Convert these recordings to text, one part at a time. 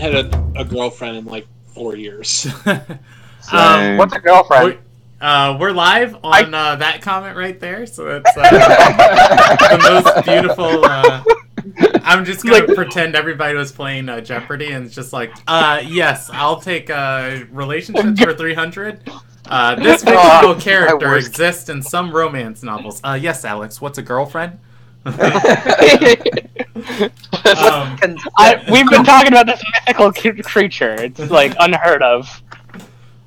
had a girlfriend in like 4 years. What's a girlfriend? We're live on that comment right there, so it's the most beautiful. I'm just gonna pretend everybody was playing Jeopardy, and it's just like, yes, I'll take relationships for 300. This fictional character exists in some romance novels. Yes, Alex, what's a girlfriend? We've been talking about this mythical creature. It's like unheard of.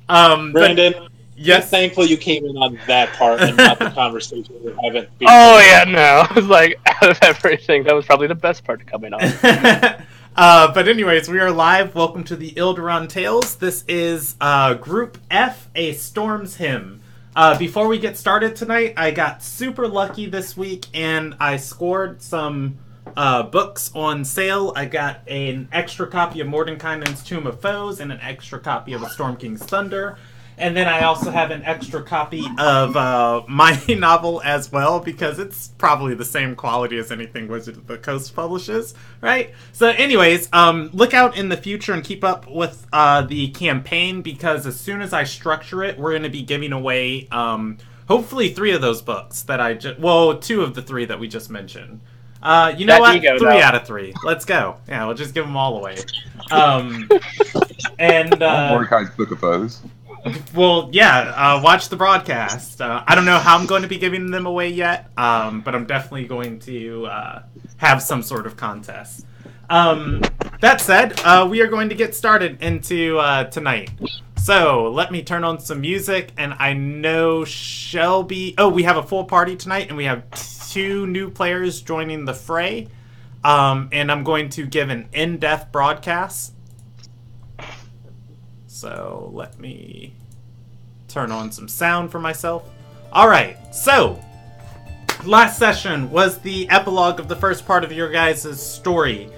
Brandon, yes. Thankful you came in on that part and not the conversation we haven't. Oh yeah, no. It was like out of everything, that was probably the best part to come in on. But anyways, we are live. Welcome to the Ilderon Tales. This is Group F, A Storm's Hymn. Before we get started tonight, I got super lucky this week, and I scored some books on sale. I got an extra copy of Mordenkainen's Tomb of Foes and an extra copy of A Storm King's Thunder. And then I also have an extra copy of my novel as well, because it's probably the same quality as anything Wizard of the Coast publishes, right? So anyways, look out in the future and keep up with the campaign, because as soon as I structure it, we're going to be giving away hopefully 3 of those books that I just... Well, 2 of the 3 that we just mentioned. You know what? 3 out of 3. Let's go. Yeah, we'll just give them all away. Mordecai's Book of Foes. Well, yeah, watch the broadcast. I don't know how I'm going to be giving them away yet, but I'm definitely going to have some sort of contest. That said, we are going to get started into tonight. So, let me turn on some music, and I know Shelby... Oh, we have a full party tonight, and we have 2 new players joining the fray. And I'm going to give an in-depth broadcast. So let me turn on some sound for myself. Alright, so last session was the epilogue of the first part of your guys' story.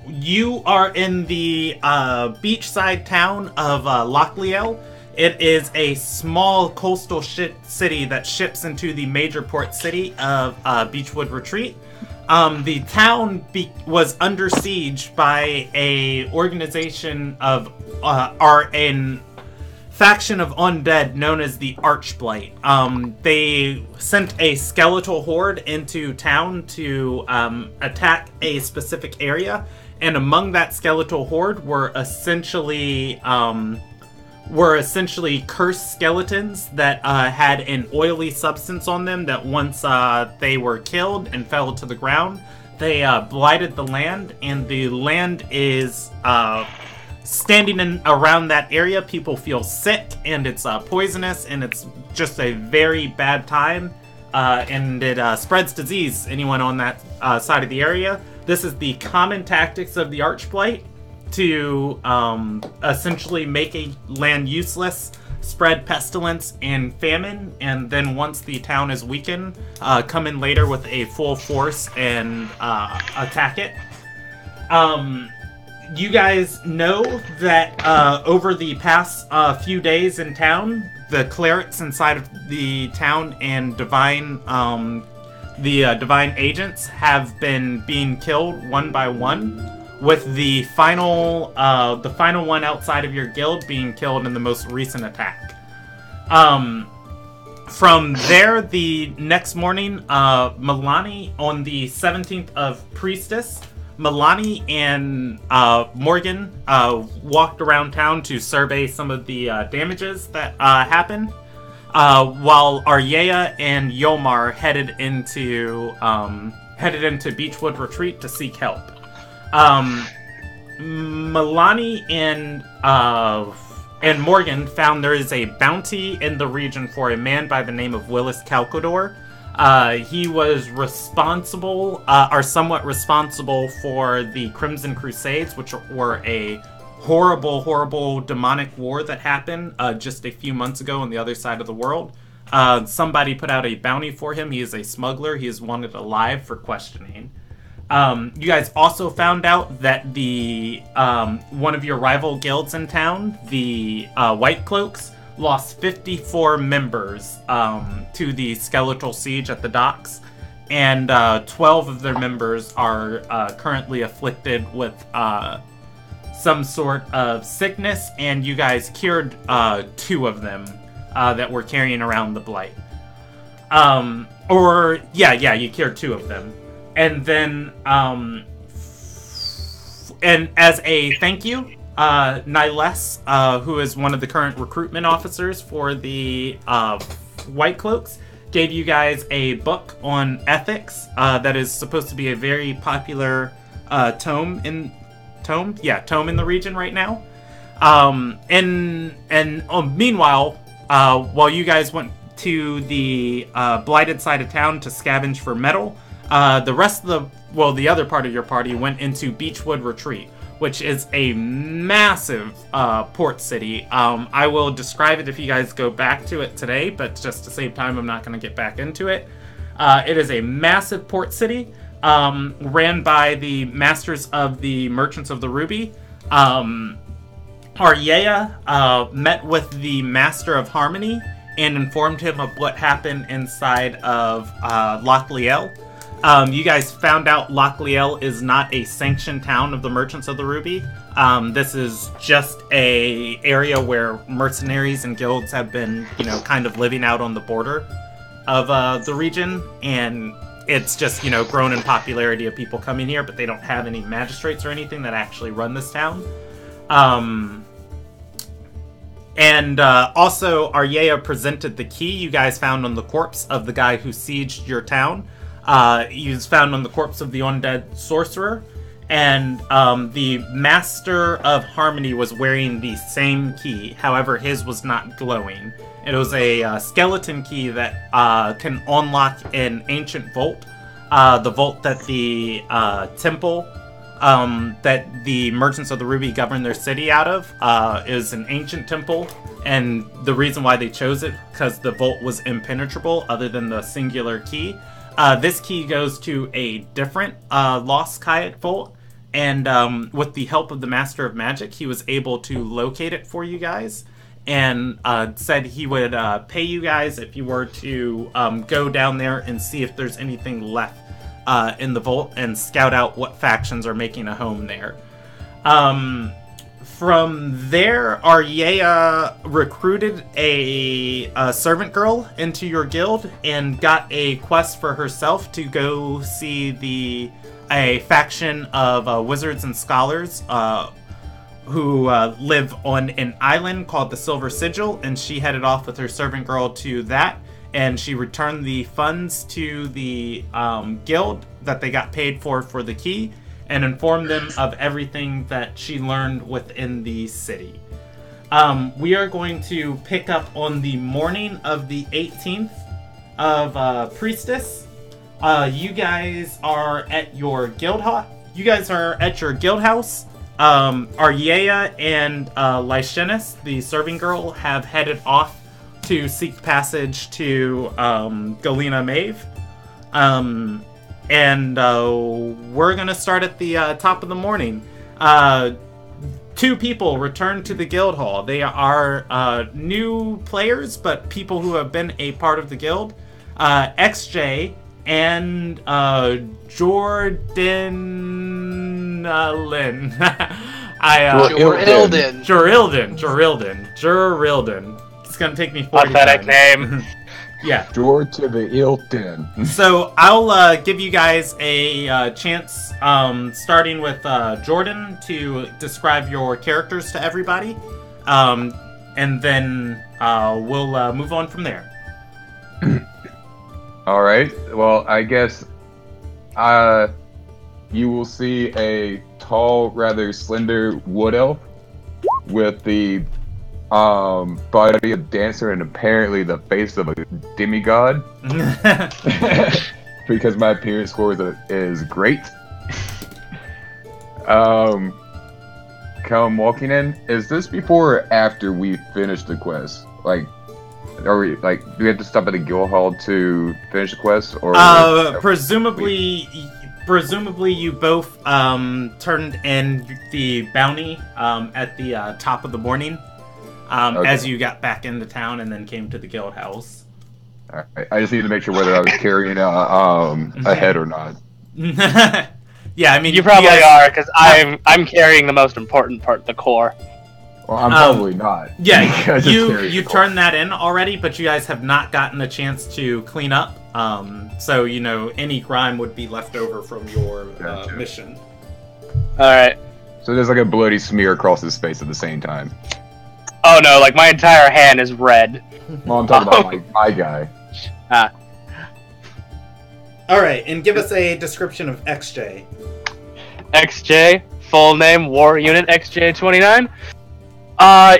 You are in the beachside town of Lochliel. It is a small coastal city that ships into the major port city of Beechwood Retreat. The town was under siege by a organization of, a faction of undead known as the Archblight. They sent a skeletal horde into town to attack a specific area, and among that skeletal horde were essentially cursed skeletons that had an oily substance on them that once they were killed and fell to the ground, they blighted the land, and the land is standing around that area. People feel sick, and it's poisonous, and it's just a very bad time, and it spreads disease anyone on that side of the area. This is the common tactics of the Archblight, to essentially make a land useless, spread pestilence and famine, and then once the town is weakened, come in later with a full force and attack it. You guys know that over the past few days in town, the clerics inside of the town and divine agents have been being killed one by one, with the final one outside of your guild being killed in the most recent attack. From there, the next morning, Milani, on the 17th of Priestess, Milani and Morgan walked around town to survey some of the damages that happened, while Aryea and Yomar headed into Beechwood Retreat to seek help. Milani and Morgan found there is a bounty in the region for a man by the name of Willis Calcador. He was responsible, or somewhat responsible, for the Crimson Crusades, which were a horrible, horrible demonic war that happened just a few months ago on the other side of the world. Somebody put out a bounty for him. He is a smuggler. He is wanted alive for questioning. You guys also found out that the one of your rival guilds in town, the White Cloaks, lost 54 members to the skeletal siege at the docks, and 12 of their members are currently afflicted with some sort of sickness, and you guys cured 2 of them that were carrying around the blight. You cured 2 of them. And then, and as a thank you, Niles, who is one of the current recruitment officers for the White Cloaks, gave you guys a book on ethics that is supposed to be a very popular tome in the region right now. Meanwhile, while you guys went to the blighted side of town to scavenge for metal, the other part of your party went into Beechwood Retreat, which is a massive port city. I will describe it if you guys go back to it today, but just to save time, I'm not going to get back into it. It is a massive port city ran by the Masters of the Merchants of the Ruby. Aryea met with the Master of Harmony and informed him of what happened inside of Loch Liel. You guys found out Loch Liel is not a sanctioned town of the Merchants of the Ruby. This is just a area where mercenaries and guilds have been, kind of living out on the border of the region, and it's just, grown in popularity of people coming here, but they don't have any magistrates or anything that actually run this town. Also, Aryea presented the key you guys found on the corpse of the guy who sieged your town. He was found on the corpse of the undead sorcerer, and the Master of Harmony was wearing the same key. However, his was not glowing. It was a skeleton key that can unlock an ancient vault. The vault that the temple that the Merchants of the Ruby govern their city out of is an ancient temple, and the reason why they chose it because the vault was impenetrable other than the singular key. This key goes to a different Lost Kayak vault, and with the help of the Master of Magic, he was able to locate it for you guys, and said he would pay you guys if you were to go down there and see if there's anything left in the vault and scout out what factions are making a home there. From there, Aryea recruited a servant girl into your guild and got a quest for herself to go see a faction of wizards and scholars who live on an island called the Silver Sigil, and she headed off with her servant girl to that, and she returned the funds to the guild that they got paid for the key, and informed them of everything that she learned within the city. We are going to pick up on the morning of the 18th of Priestess. You guys are at your guild house. Aryea and Lycienus, the serving girl, have headed off to seek passage to Galena Maeve. We're gonna start at the top of the morning. 2 people returned to the guild hall. They are new players, but people who have been a part of the guild. XJ and Jordan Lynn. Jorilden. It's gonna take me 40 Pathetic times. name. Yeah. George to the Ilden. So I'll give you guys a chance, starting with Jordan, to describe your characters to everybody, and then we'll move on from there. All right. Well, I guess you will see a tall, rather slender wood elf with the body of a dancer and apparently the face of a demigod. Because my appearance score is great. Come walking in. Is this before or after we finish the quest? Like, are we do we have to stop at the guild hall to finish the quest, or presumably you both turned in the bounty at the top of the morning. Okay. As you got back into town and then came to the guild house. Alright, I just need to make sure whether I was carrying a head or not. Yeah, I mean, You probably guys- are, because I'm carrying the most important part, the core. Well, I'm probably not. Yeah, Because it's you carrying turned that in already, but you guys have not gotten a chance to clean up. So any grime would be left over from your Gotcha. mission. Alright. So there's like a bloody smear across his face at the same time. Oh no, like my entire hand is red. Well, I'm talking about my guy. All right, and give us a description of XJ. XJ, full name War Unit XJ29.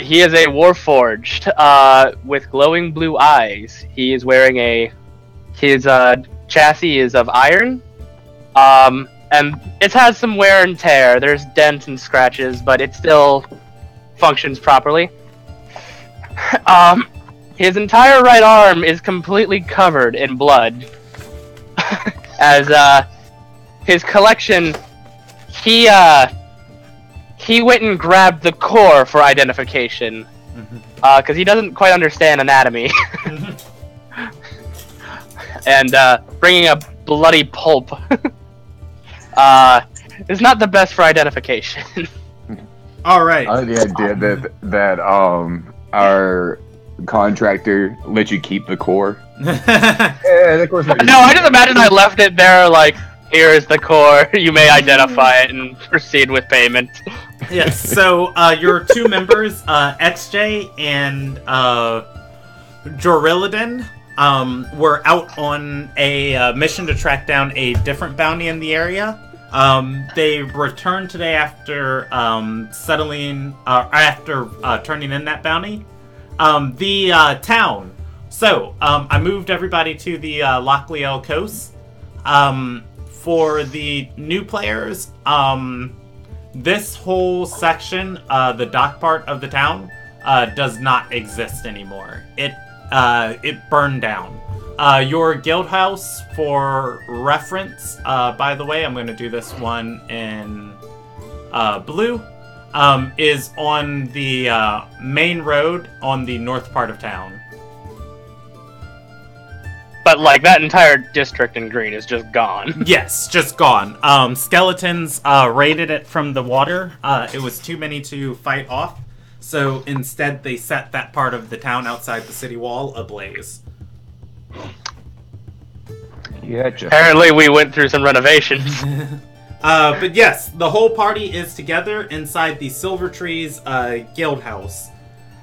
He is a Warforged, with glowing blue eyes. He is wearing his chassis is of iron, and it has some wear and tear. There's dents and scratches, but it still functions properly. His entire right arm is completely covered in blood. As his collection, he went and grabbed the core for identification, because he doesn't quite understand anatomy. And bringing a bloody pulp is not the best for identification. All right. I like the idea that our contractor let you keep the core. And of course, No, I just imagine I left it there like, here is the core, you may identify it and proceed with payment. Yes, so your two members, XJ and Jorilladin, were out on a mission to track down a different bounty in the area. They returned today after turning in that bounty. The town. So, I moved everybody to the Lochliel coast. For the new players, this whole section, the dock part of the town, does not exist anymore. It burned down. Your guild house, for reference, by the way, I'm going to do this one in blue, is on the main road on the north part of town. But like that entire district in green is just gone. Yes, just gone. Skeletons raided it from the water. It was too many to fight off, so instead they set that part of the town outside the city wall ablaze. yeah, Apparently we went through some renovations. But yes, the whole party is together inside the Silver Trees guild house.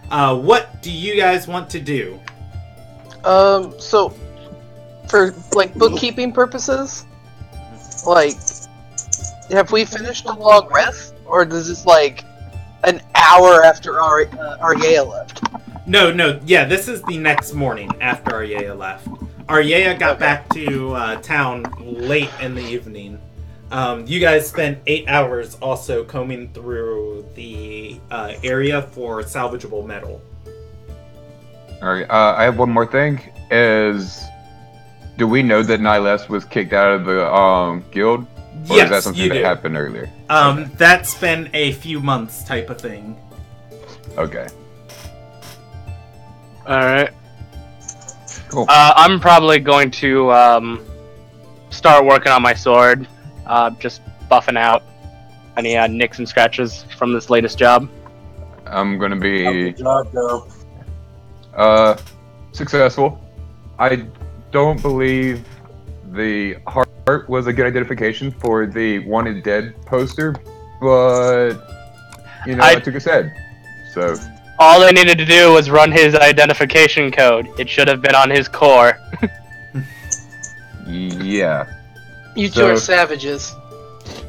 What do you guys want to do? So, for, like, bookkeeping purposes, like, have we finished a long rest? Or is this, like, an hour after Aryea left? No, yeah, this is the next morning after Aryea left. Aryea got back to town late in the evening. You guys spent 8 hours also combing through the area for salvageable metal. Alright, I have one more thing. Do we know that Niles was kicked out of the guild? Or Yes, is that something you that do. happened earlier? That's been a few months type of thing. Okay. Alright. Cool. I'm probably going to start working on my sword. Just buffing out any nicks and scratches from this latest job. I'm gonna be Good job, though. successful. I don't believe the heart was a good identification for the wanted dead poster, but I took his head. So All they needed to do was run his identification code. It should have been on his core. yeah. You two So- are savages.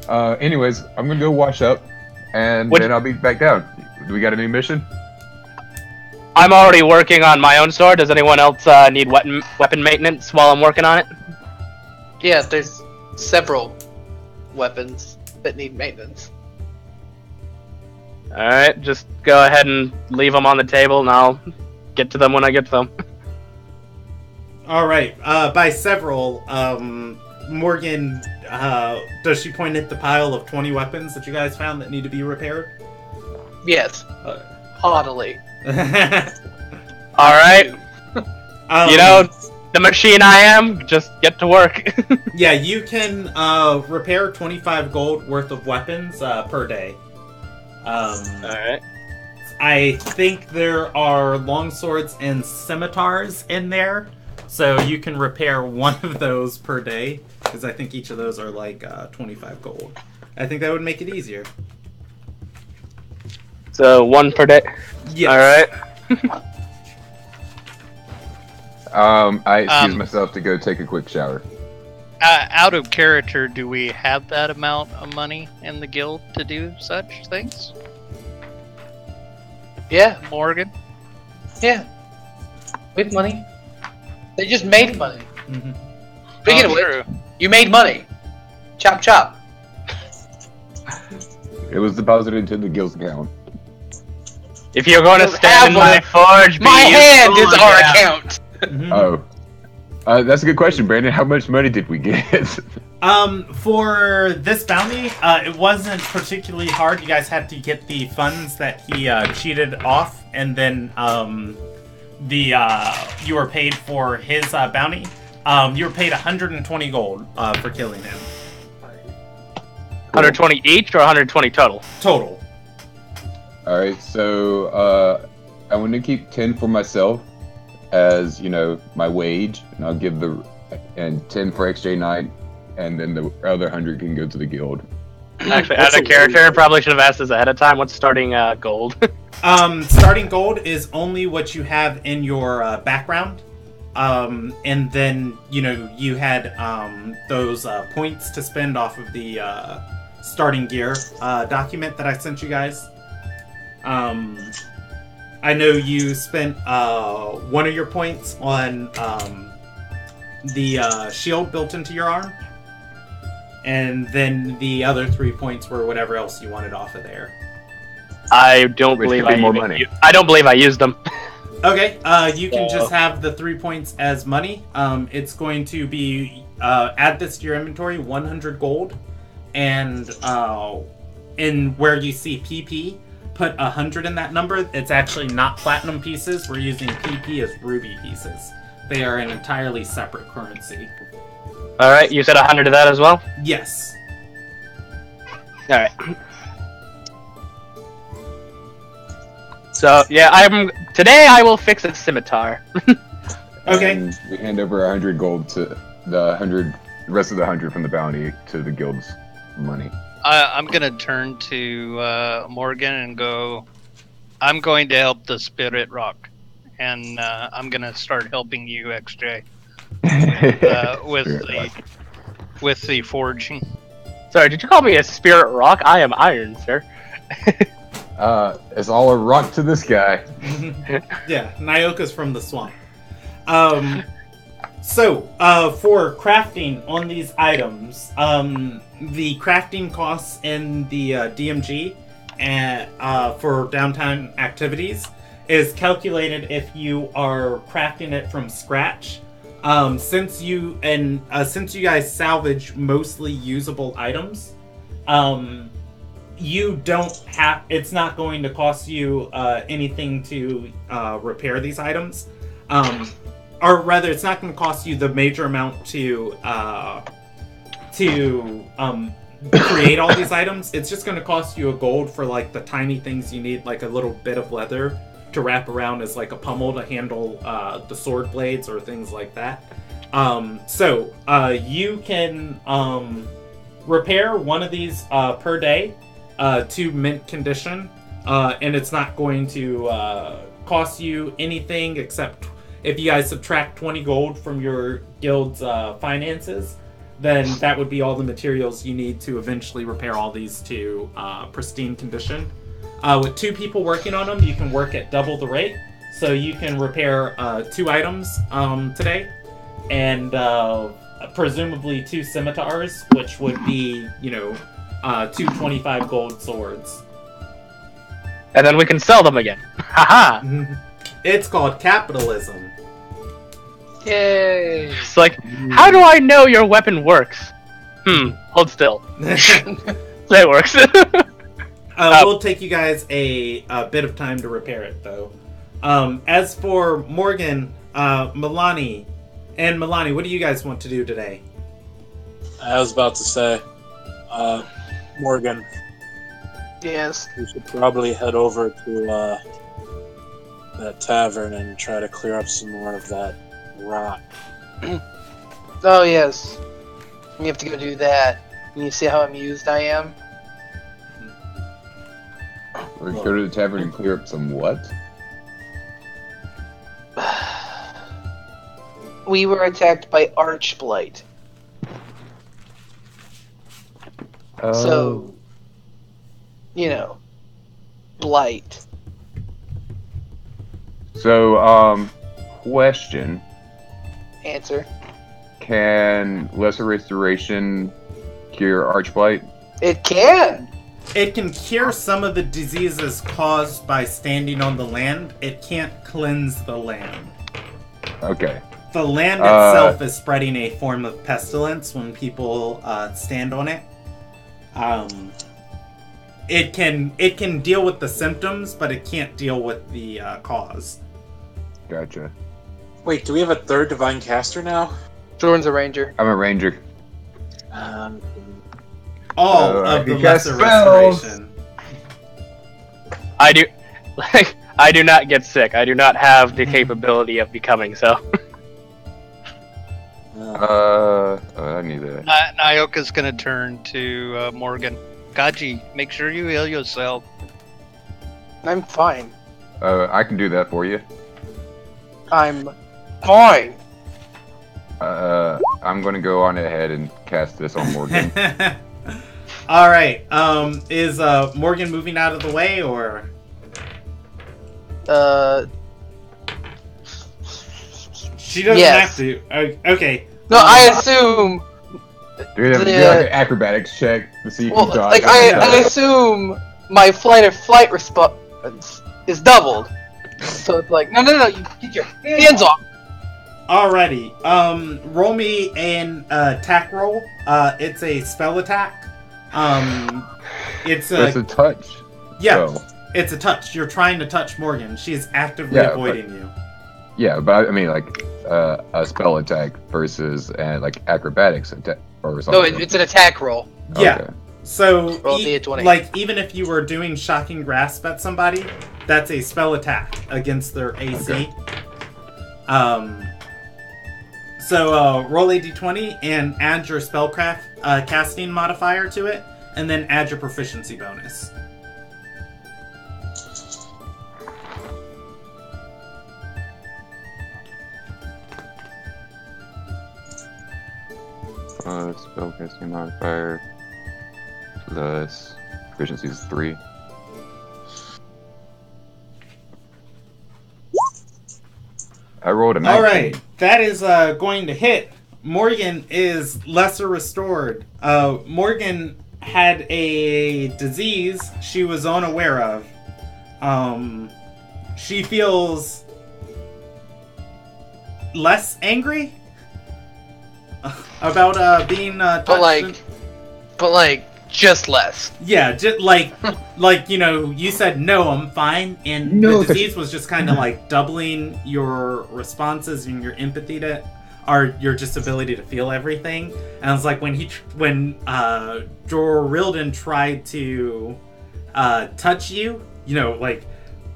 Anyways, I'm gonna go wash up, and then I'll be back down. Do we got a new mission? I'm already working on my own sword. Does anyone else need weapon maintenance while I'm working on it? Yeah, there's several weapons that need maintenance. Alright, just go ahead and leave them on the table and I'll get to them when I get to them. Alright, by several, Morgan, does she point at the pile of 20 weapons that you guys found that need to be repaired? Yes, haughtily. Alright, you know, the machine I am, just get to work. Yeah, you can repair 25 gold worth of weapons per day. Alright. I think there are longswords and scimitars in there, so you can repair one of those per day, because I think each of those are like 25 gold. I think that would make it easier. So, 1 per day. Yes. Alright. I excuse myself to go take a quick shower. Out of character, do we have that amount of money in the guild to do such things? Yeah, Morgan? yeah. With money. They just made money. Mhm. Speaking of which, you made money. Chop chop. It was deposited into the guild's account. If you're going to You stand in have my one. forge, be My hand useful is our again. account. Mhm. Oh. That's a good question, Brandon. How much money did we get? For this bounty, it wasn't particularly hard. You guys had to get the funds that he cheated off, and then you were paid for his bounty. You were paid 120 gold for killing him. 120 each or 120 total? Total. Alright, so I want to keep 10 for myself as, my wage, and I'll give 10 for XJ Knight, and then the other 100 can go to the guild. Actually, as a character, probably should have asked this ahead of time. What's starting gold? Starting gold is only what you have in your background. And then, you had those points to spend off of the starting gear document that I sent you guys. I know you spent one of your points on the shield built into your arm. And then the other 3 points were whatever else you wanted off of there. I don't Which believe could be I more even money. I don't believe I used them. Okay, you can just have the 3 points as money. It's going to be, add this to your inventory, 100 gold. And in where you see PP, put 100 in that number. It's actually not platinum pieces. We're using PP as ruby pieces. They are an entirely separate currency. Alright, you said 100 of that as well? Yes. Alright. So, yeah, today I will fix a scimitar. Okay. And we hand over 100 gold to the rest of the 100 from the bounty to the guild's money. I'm gonna turn to Morgan and go, I'm going to help the Spirit Rock. And I'm gonna start helping you, XJ. With the forging. Sorry, did you call me a spirit rock? I am iron, sir. It's all a rock to this guy. Yeah, Nyoka's from the swamp. So, for crafting on these items, the crafting costs in the DMG for downtime activities is calculated if you are crafting it from scratch. Since you guys salvage mostly usable items, it's not going to cost you anything to repair these items. Or rather, it's not going to cost you the major amount to create all these items. It's just going to cost you a gold for like the tiny things you need, like a little bit of leather to wrap around as like a pommel to handle the sword blades or things like that. So you can repair one of these per day to mint condition, and it's not going to cost you anything except if you guys subtract 20 gold from your guild's finances, then that would be all the materials you need to eventually repair all these to pristine condition. With 2 people working on them, you can work at double the rate. So you can repair 2 items today, and presumably 2 scimitars, which would be, 2 25 gold swords. And then we can sell them again. Haha! It's called capitalism. Yay! It's like, how do I know your weapon works? Hold still. That works. We'll take you guys a bit of time to repair it, though. As for Morgan, Milani, And Milani, what do you guys want to do today? I was about to say, Morgan, Yes. we should probably head over to that tavern and try to clear up some more of that rock. Oh, yes. You have to go do that. And you see how amused I am? Or go to the tavern and clear up some what? We were attacked by Archblight. So, you know, blight. So, question. Answer. Can Lesser Restoration cure Archblight? It can! It can cure some of the diseases caused by standing on the land. It can't cleanse the land. Okay. The land itself is spreading a form of pestilence when people stand on it. It can deal with the symptoms, but it can't deal with the cause. Gotcha. Wait, do we have a third divine caster now? Jordan's a ranger. I'm a ranger. All I of the can cast lesser spells. restoration. I do, like, I do not get sick. I do not have the capability of becoming so. I need that. Nyoka's gonna turn to Morgan. Gaji, make sure you heal yourself. I'm fine. I can do that for you. I'm fine. I'm gonna go on ahead and cast this on Morgan. Alright, is Morgan moving out of the way, or? She doesn't Yes. have to. Okay. No, I assume. Do like an acrobatics check to see if Well, you dodge. like I assume my flight response is doubled. So it's like, no, you get your hands off. Alrighty. Roll me an attack roll. It's a spell attack. It's That's a touch. yeah. So, It's a touch. You're trying to touch Morgan. She is actively Yeah, avoiding you. yeah, but I mean like a spell attack versus like acrobatics attack or No, something. it's an attack roll. Yeah. Okay. So, Roll D20. like, even if you were doing shocking grasp at somebody, that's a spell attack against their AC. Okay. So roll a d20 and add your spellcraft casting modifier to it, and then add your proficiency bonus. Spellcasting modifier plus proficiency is 3. I rolled a 19. Alright, that is going to hit. Morgan is lesser restored. Morgan had a disease she was unaware of. She feels less angry about being touched. But like, just less. Yeah, just like you know, you said no, I'm fine, and No. the disease was just kind of like doubling your responses and your empathy to, or your just ability to feel everything. And I was like, when Jorildan tried to touch you, you know, like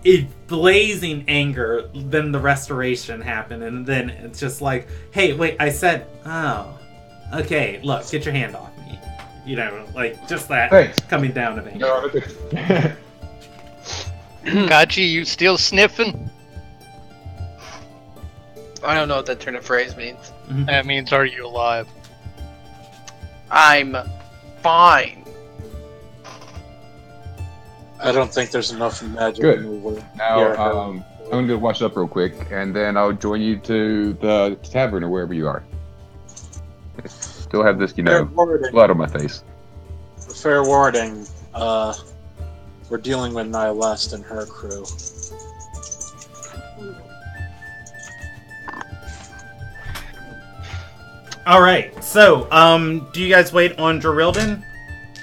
a blazing anger, then the restoration happened, and then it's just like, hey, wait, I said, oh, okay, look, get your hand off me. You know, like, just that Thanks. coming down of anger. No, that's Gaji, you still sniffing? I don't know what that turn of phrase means. That means, are you alive? I'm fine. I don't think there's enough magic Good. in the world. Now, Yeah, I'm going to wash up real quick, and then I'll join you to the tavern or wherever you are. Still have this, you know, blood on my face. Fair warning, we're dealing with Nihilest and her crew. Alright, so, do you guys wait on Jorildan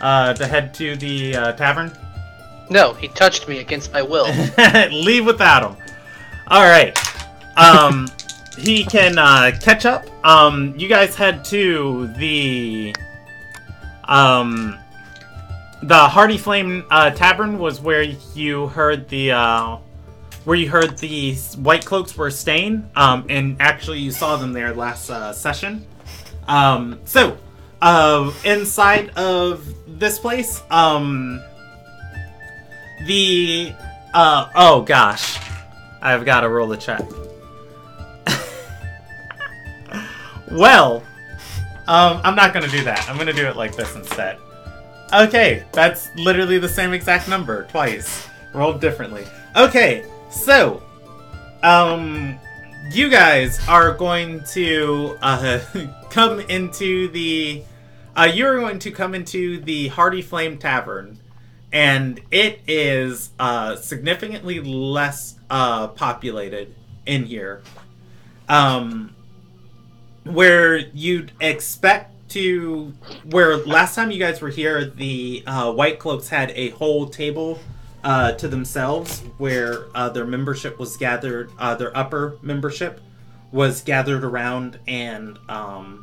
to head to the tavern? No, he touched me against my will. Leave without him. Alright. he can catch up. You guys head to the Hardy Flame Tavern was where you heard the White Cloaks were staying. And actually you saw them there last session. Inside of this place, oh gosh, I've got to roll a check. Well, I'm not gonna do that. I'm gonna do it like this instead. Okay, that's literally the same exact number twice, rolled differently. Okay, so, you guys are going to come into the Hardy Flame Tavern, and it is significantly less populated in here. Where you'd expect to... Where last time you guys were here, the White Cloaks had a whole table to themselves where their membership was gathered, their upper membership was gathered around and all,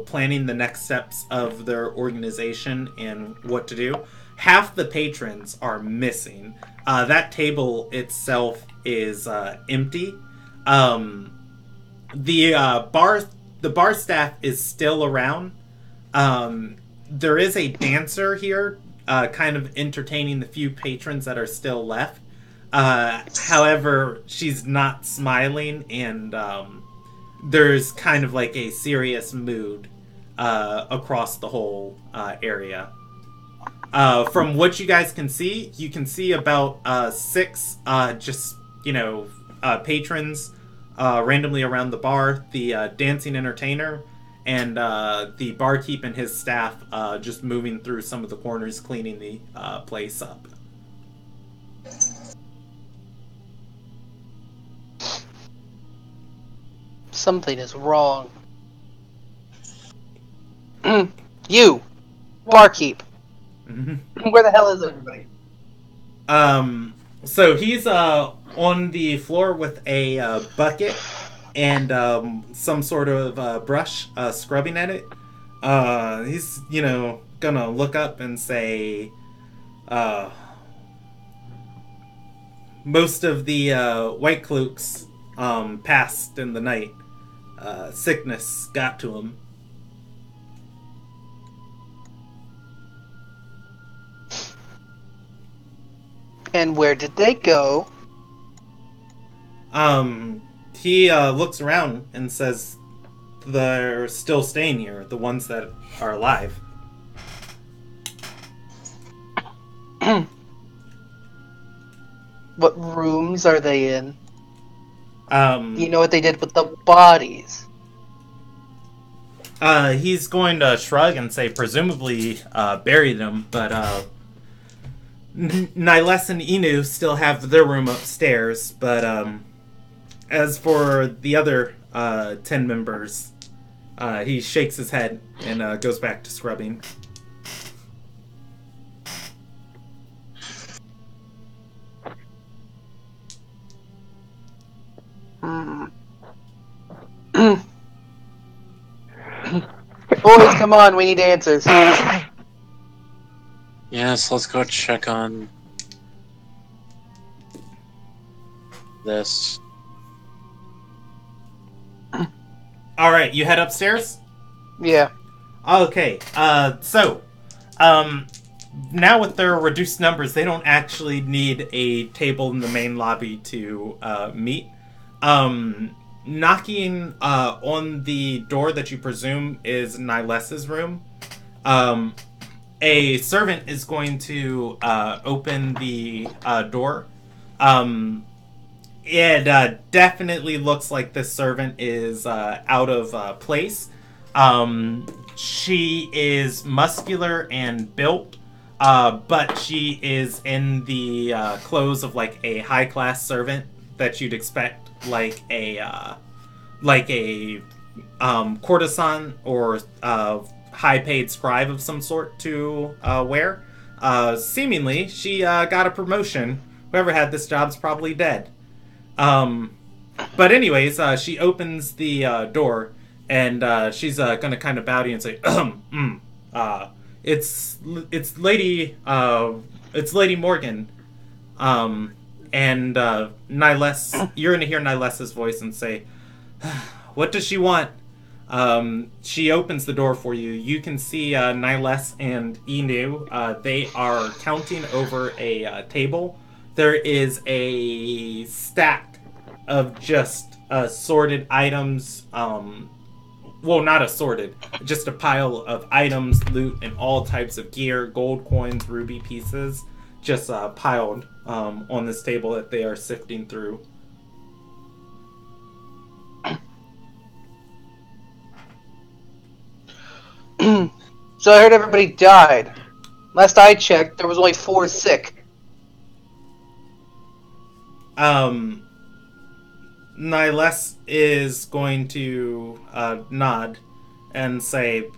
planning the next steps of their organization and what to do. Half the patrons are missing. That table itself is empty. The bar staff is still around. There is a dancer here, kind of entertaining the few patrons that are still left. However, she's not smiling, and there's kind of like a serious mood across the whole area. From what you guys can see, you can see about 6 patrons randomly around the bar, the dancing entertainer, and the barkeep and his staff just moving through some of the corners, cleaning the place up. Something is wrong. You! Barkeep! Where the hell is everybody? So he's on the floor with a bucket and some sort of brush scrubbing at it. He's, gonna look up and say, most of the White Cloaks passed in the night. Sickness got to him. And where did they go? He looks around and says they're still staying here, the ones that are alive. What rooms are they in? You know what they did with the bodies? He's going to shrug and say presumably buried them, but Niles and Inu still have their room upstairs, but as for the other 10 members, he shakes his head and goes back to scrubbing. Boys, come on, we need answers. Yes, let's go check on this. Alright, you head upstairs? Yeah. Okay, now with their reduced numbers, they don't actually need a table in the main lobby to meet. Knocking on the door that you presume is Niles's room, a servant is going to open the door. It definitely looks like this servant is out of place. She is muscular and built, but she is in the clothes of like a high-class servant that you'd expect, like a courtesan or high-paid scribe of some sort to wear. Seemingly, she got a promotion. Whoever had this job's probably dead. But anyways, she opens the door, and she's gonna kind of bow to you and say, it's Lady Morgan. And Niles, you're gonna hear Niles's voice and say, "What does she want?" She opens the door for you. You can see Niles and Inu. They are counting over a table. There is a stack of just assorted items. Well, not assorted, just a pile of items, loot, and all types of gear, gold coins, ruby pieces, just piled on this table that they are sifting through. So I heard everybody died. Last I checked, there was only 4 sick. Niles is going to nod and say,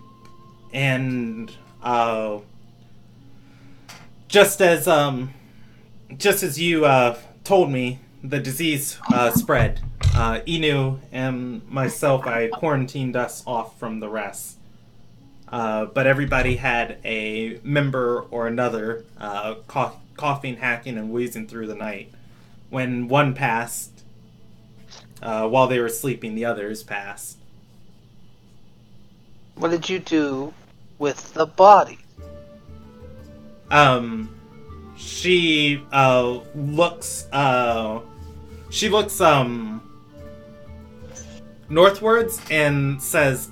and just as you told me, the disease spread. Inu and myself, I quarantined us off from the rest. But everybody had a member or another coughing, hacking, and wheezing through the night. When one passed, while they were sleeping, the others passed. What did you do with the body? She looks northwards and says,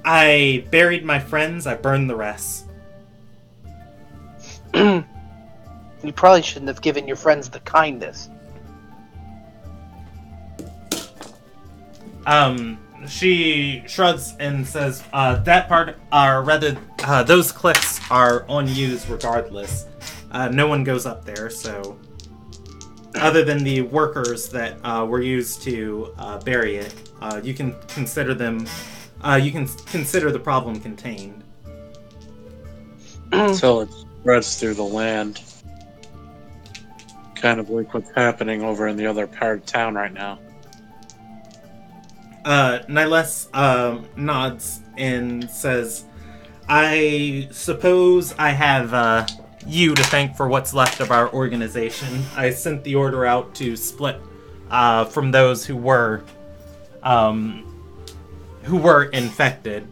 I buried my friends, I burned the rest. You probably shouldn't have given your friends the kindness. She shrugs and says, that part, or rather, those cliffs are unused regardless. No one goes up there, so... Other than the workers that were used to bury it, you can consider them... you can consider the problem contained. Until it spreads through the land. Kind of like what's happening over in the other part of town right now. Niles nods and says, I suppose I have you to thank for what's left of our organization. I sent the order out to split from those who were infected.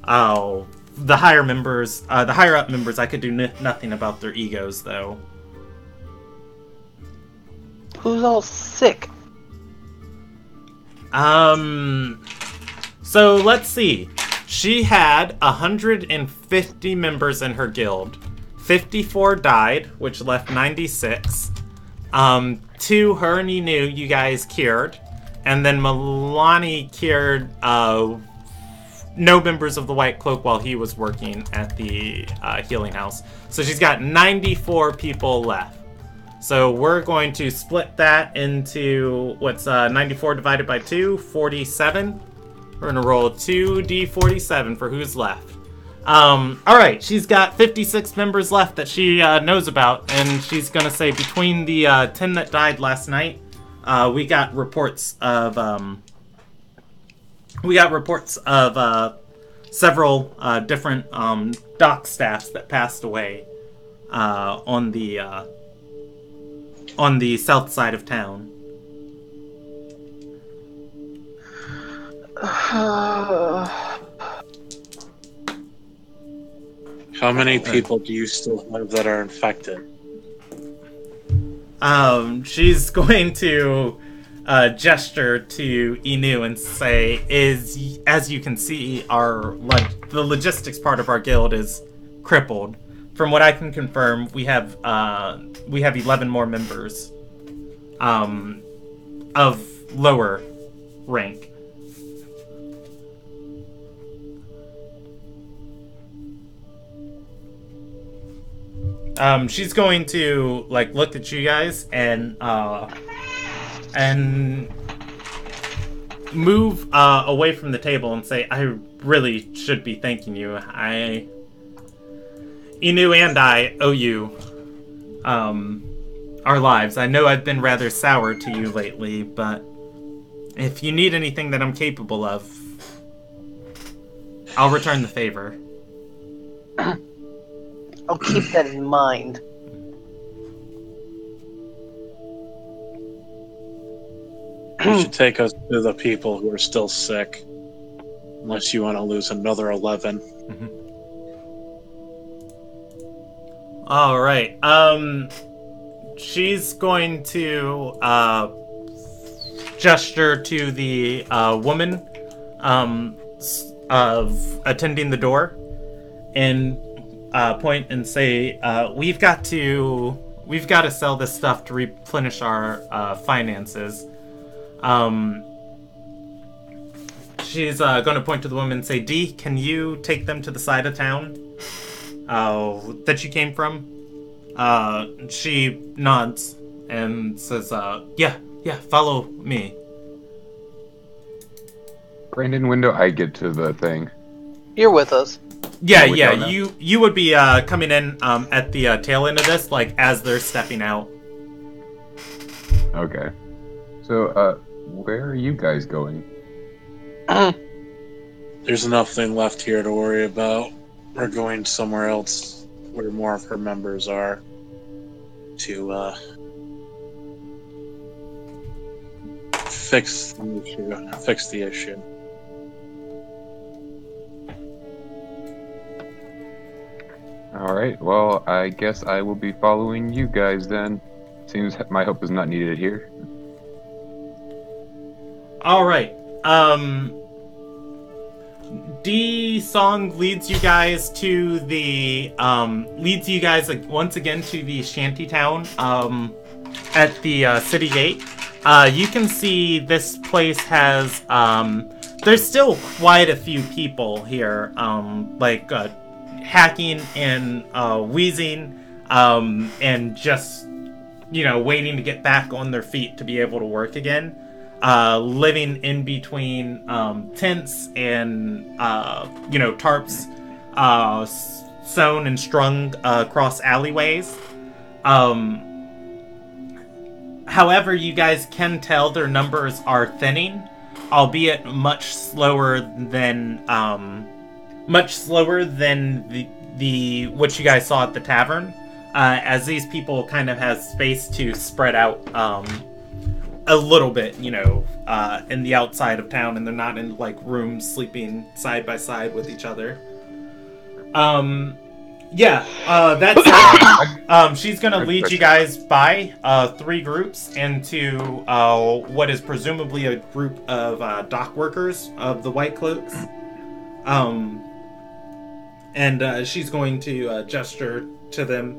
The higher up members, I could do nothing about their egos, though. Who's all sick? So let's see. She had 150 members in her guild. 54 died, which left 96. 2 her and Inu, you guys cured. And then Milani cured no members of the White Cloak while he was working at the healing house. So she's got 94 people left. So we're going to split that into, what's 94 divided by 2? 47. We're going to roll 2d47 for who's left. Alright, she's got 56 members left that she knows about, and she's going to say between the 10 that died last night, we got reports of several different dock staffs that passed away on the south side of town. How many people do you still have that are infected? She's going to gesture to Inu and say, as you can see, the logistics part of our guild is crippled. From what I can confirm, we have 11 more members of lower rank. She's going to look at you guys and move away from the table and say, I really should be thanking you. Inu and I owe you our lives. I know I've been rather sour to you lately, but if you need anything that I'm capable of, I'll return the favor. I'll keep that in mind. You should take us to the people who are still sick. Unless you want to lose another 11. All right. She's going to gesture to the woman of attending the door and point and say, "We've got to sell this stuff to replenish our finances." She's going to point to the woman and say, "Dee, can you take them to the side of town that you came from?" She nods and says, yeah, follow me." Brandon, when do I get to the thing? You're with us. Yeah, we don't know. you would be coming in at the tail end of this, like as they're stepping out. Okay. So, where are you guys going? There's nothing left here to worry about. We're going somewhere else where more of her members are to fix the issue. Alright, well, I guess I will be following you guys then. Seems my help is not needed here. All right. D Song leads you guys once again to the shanty town at the city gate. You can see this place has there's still quite a few people here, hacking and wheezing and just waiting to get back on their feet to be able to work again. Living in between tents and tarps sewn and strung across alleyways. However, you guys can tell their numbers are thinning, albeit much slower than the what you guys saw at the tavern, as these people kind of have space to spread out a little bit, in the outside of town, and they're not in rooms sleeping side by side with each other. That's she's gonna lead you guys by 3 groups into what is presumably a group of dock workers of the White Cloaks. And she's going to gesture to them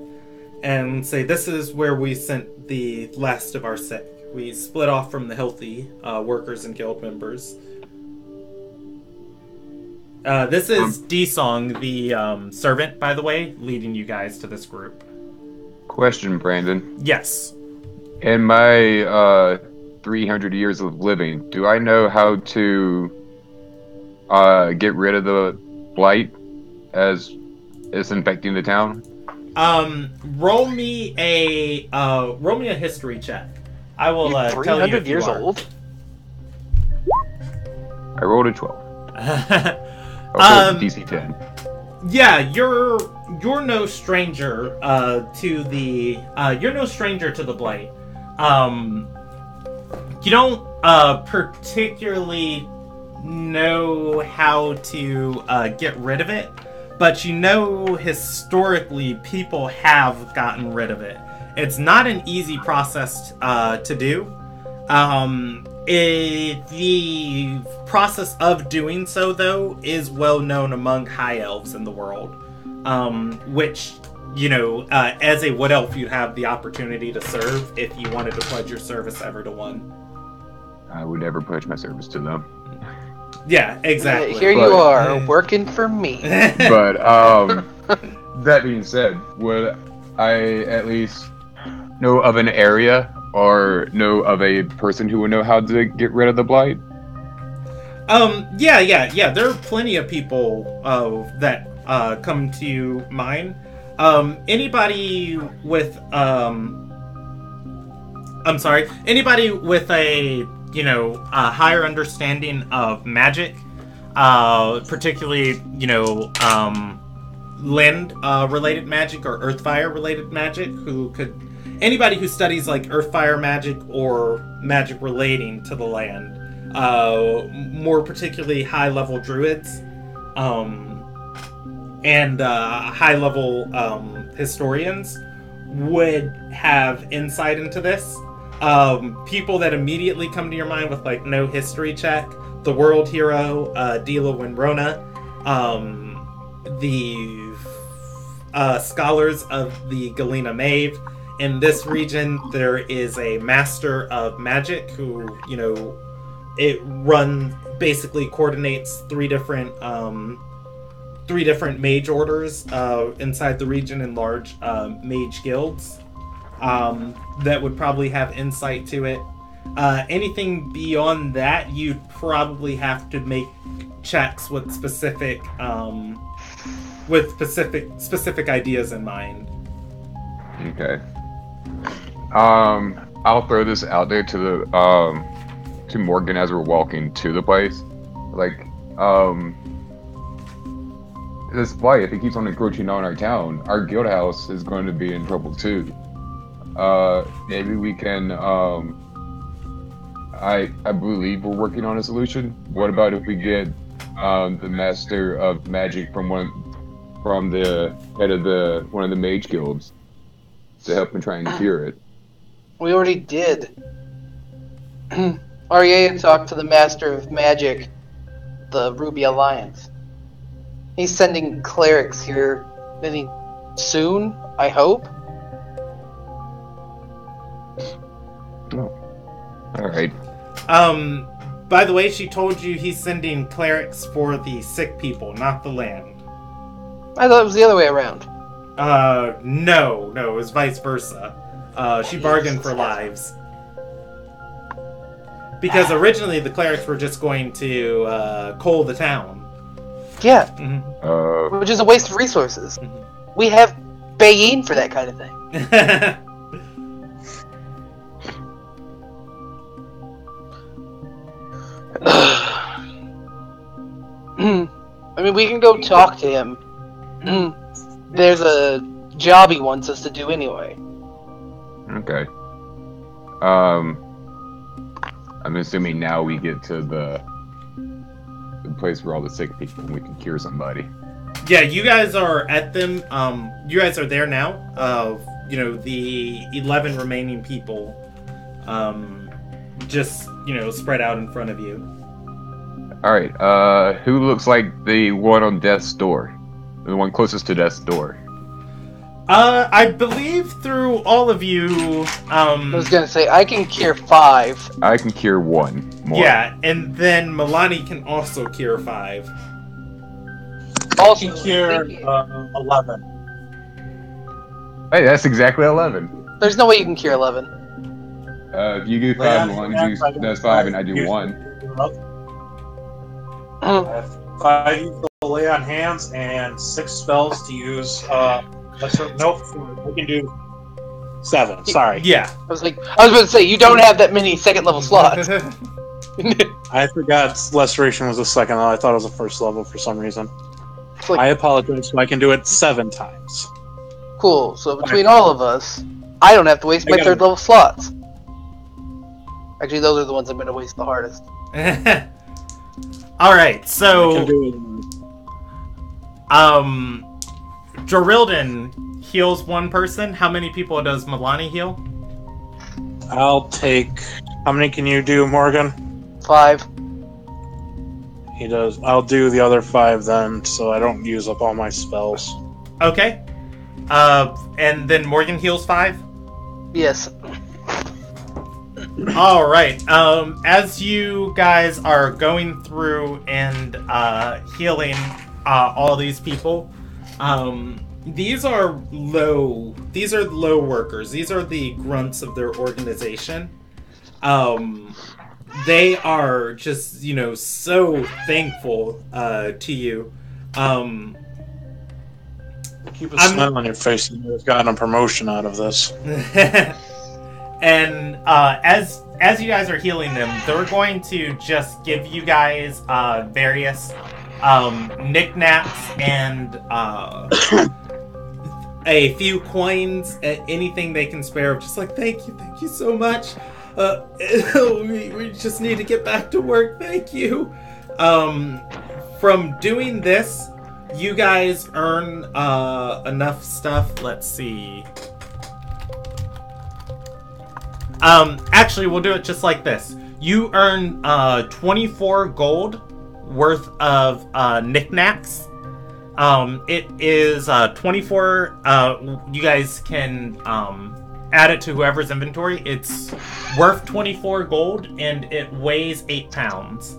and say, "This is where we sent the last of our sick. We split off from the healthy workers and guild members." This is D-Song, the servant, by the way, leading you guys to this group. Question, Brandon. Yes. In my 300 years of living, do I know how to get rid of the blight as it's infecting the town? Roll me a history check. I will tell you 300 if you years are. old? I rolled a 12. DC 10. Yeah, you're no stranger to the blight. You don't particularly know how to get rid of it, but historically people have gotten rid of it. It's not an easy process to do. The process of doing so, though, is well known among high elves in the world, which, as a wood elf, you'd have the opportunity to serve if you wanted to pledge your service ever to one. I would never pledge my service to them. Yeah, exactly. Here you are, working for me. But, that being said, would I at least know of an area or know of a person who would know how to get rid of the blight? Yeah. There are plenty of people that come to mind. Anybody with I'm sorry, anybody with a a higher understanding of magic, particularly land related magic or earth fire related magic, anybody who studies like earth fire magic or magic relating to the land, more particularly high level druids, and high level historians would have insight into this. People that immediately come to your mind with like no history check: the world hero, Dila Winrona, the scholars of the Galena Mave. In this region, there is a master of magic who, basically coordinates three different mage orders inside the region and large mage guilds that would probably have insight to it. Anything beyond that, you'd probably have to make checks with specific ideas in mind. Okay. I'll throw this out there to Morgan as we're walking to the place. Like, this fight, if it keeps on encroaching on our town, our guild house is going to be in trouble too. Maybe we can, I believe we're working on a solution. What about if we get the master of magic from the head of one of the mage guilds to help him try and cure it? We already did. Arya talked to the Master of Magic, the Ruby Alliance. He's sending clerics here any soon, I hope. Oh. Alright. By the way, she told you he's sending clerics for the sick people, not the land. I thought it was the other way around. No, it was vice versa. She bargained for lives. Because originally the clerics were just going to coal the town. Yeah. Mm-hmm. Which is a waste of resources. Mm-hmm. We have Bayin for that kind of thing. I mean, we can go talk to him. There's a job he wants us to do anyway. Okay. I'm assuming now we get to the place where all the sick people and we can cure somebody. Yeah, you guys are at them. You guys are there now. The 11 remaining people, just spread out in front of you. All right. Who looks like the one on death's door? The one closest to death's door. I believe through all of you. I was gonna say I can cure 5. I can cure 1 more. Yeah, and then Milani can also cure 5. Also Can cure 11. Hey, that's exactly 11. There's no way you can cure 11. If you do 5 and 1, that's 5, and I do 1. I have 5 to lay on hands and 6 spells to use. Nope, we can do 7. Sorry. Yeah. I was about to say, you don't have that many second level slots. I forgot Restoration was the second. I thought it was the first level for some reason. I apologize. So I can do it 7 times. Cool. So between all of us, I don't have to waste my third level slots. Actually, those are the ones I'm going to waste the hardest. All right. So, I can do Jorildan heals 1 person. How many people does Milani heal? I'll take. How many can you do, Morgan? 5. He does. I'll do the other 5 then, so I don't use up all my spells. Okay. And then Morgan heals 5? Yes. All right. As you guys are going through and healing all these people, these are low workers. These are the grunts of their organization. They are just, so thankful to you. Keep a smile on your face. You've gotten a promotion out of this. And as you guys are healing them, they're going to just give you guys various knickknacks and a few coins, anything they can spare. Just like, thank you so much. We just need to get back to work. Thank you. From doing this, you guys earn enough stuff. Let's see. Actually, we'll do it just like this. You earn 24 gold worth of knickknacks. It is 24. You guys can add it to whoever's inventory. It's worth 24 gold, and it weighs 8 pounds.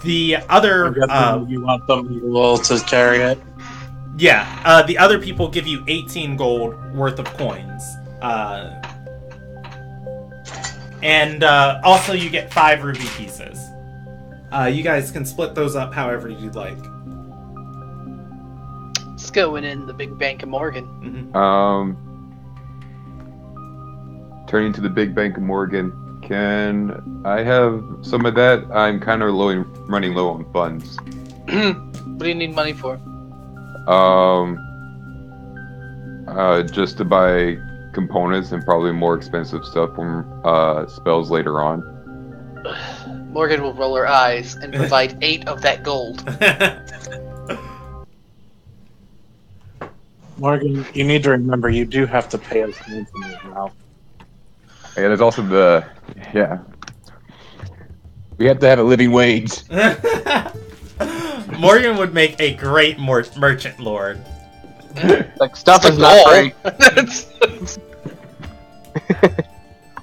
The other... you want somebody to carry it? Yeah, the other people give you 18 gold worth of coins. And also you get 5 ruby pieces. You guys can split those up however you'd like. It's going in the big bank of Morgan. Mm-hmm. Turning to the big bank of Morgan, can I have some of that? I'm kind of running low on funds. What do you need money for? Just to buy components and probably more expensive stuff from spells later on. Morgan will roll her eyes and provide 8 of that gold. Morgan, you need to remember you do have to pay us handsome as well. Yeah, there's also we have to have a living wage. Morgan would make a great merchant lord. Like, stuff is not free.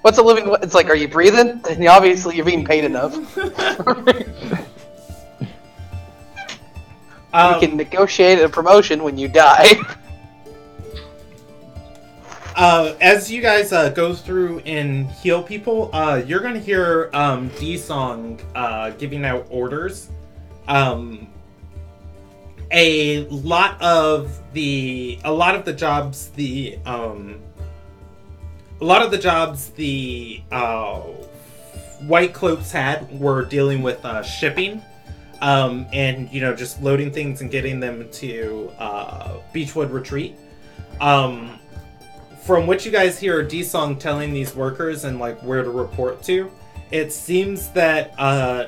What's a living? It's like, are you breathing? And obviously, you're being paid enough. You can negotiate a promotion when you die. As you guys go through and heal people, you're gonna hear D-Song giving out orders. A lot of the jobs the White Cloaks had were dealing with shipping, and just loading things and getting them to Beechwood Retreat. From what you guys hear D-Song telling these workers and like where to report to, it seems that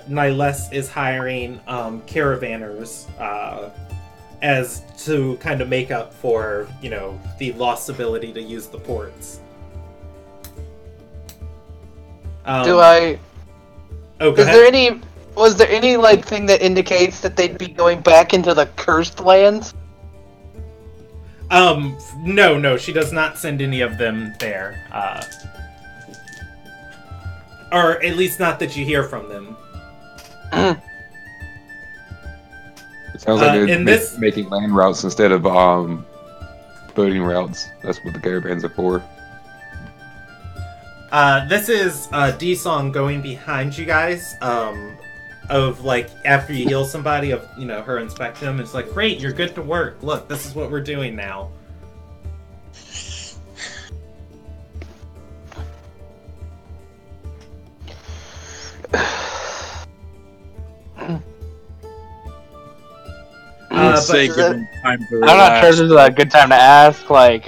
Niles is hiring caravanners as to kind of make up for, the lost ability to use the ports. Was there any like thing that indicates that they'd be going back into the cursed lands? No, she does not send any of them there. Or at least not that you hear from them. It sounds like they're making land routes instead of boating routes. That's what the caravans are for. This is D-Song going behind you guys. Of like after you heal somebody, of her inspecting them. It's like, great, you're good to work. Look, this is what we're doing now. Give him time to relax. I'm not sure this is a good time to ask. Like,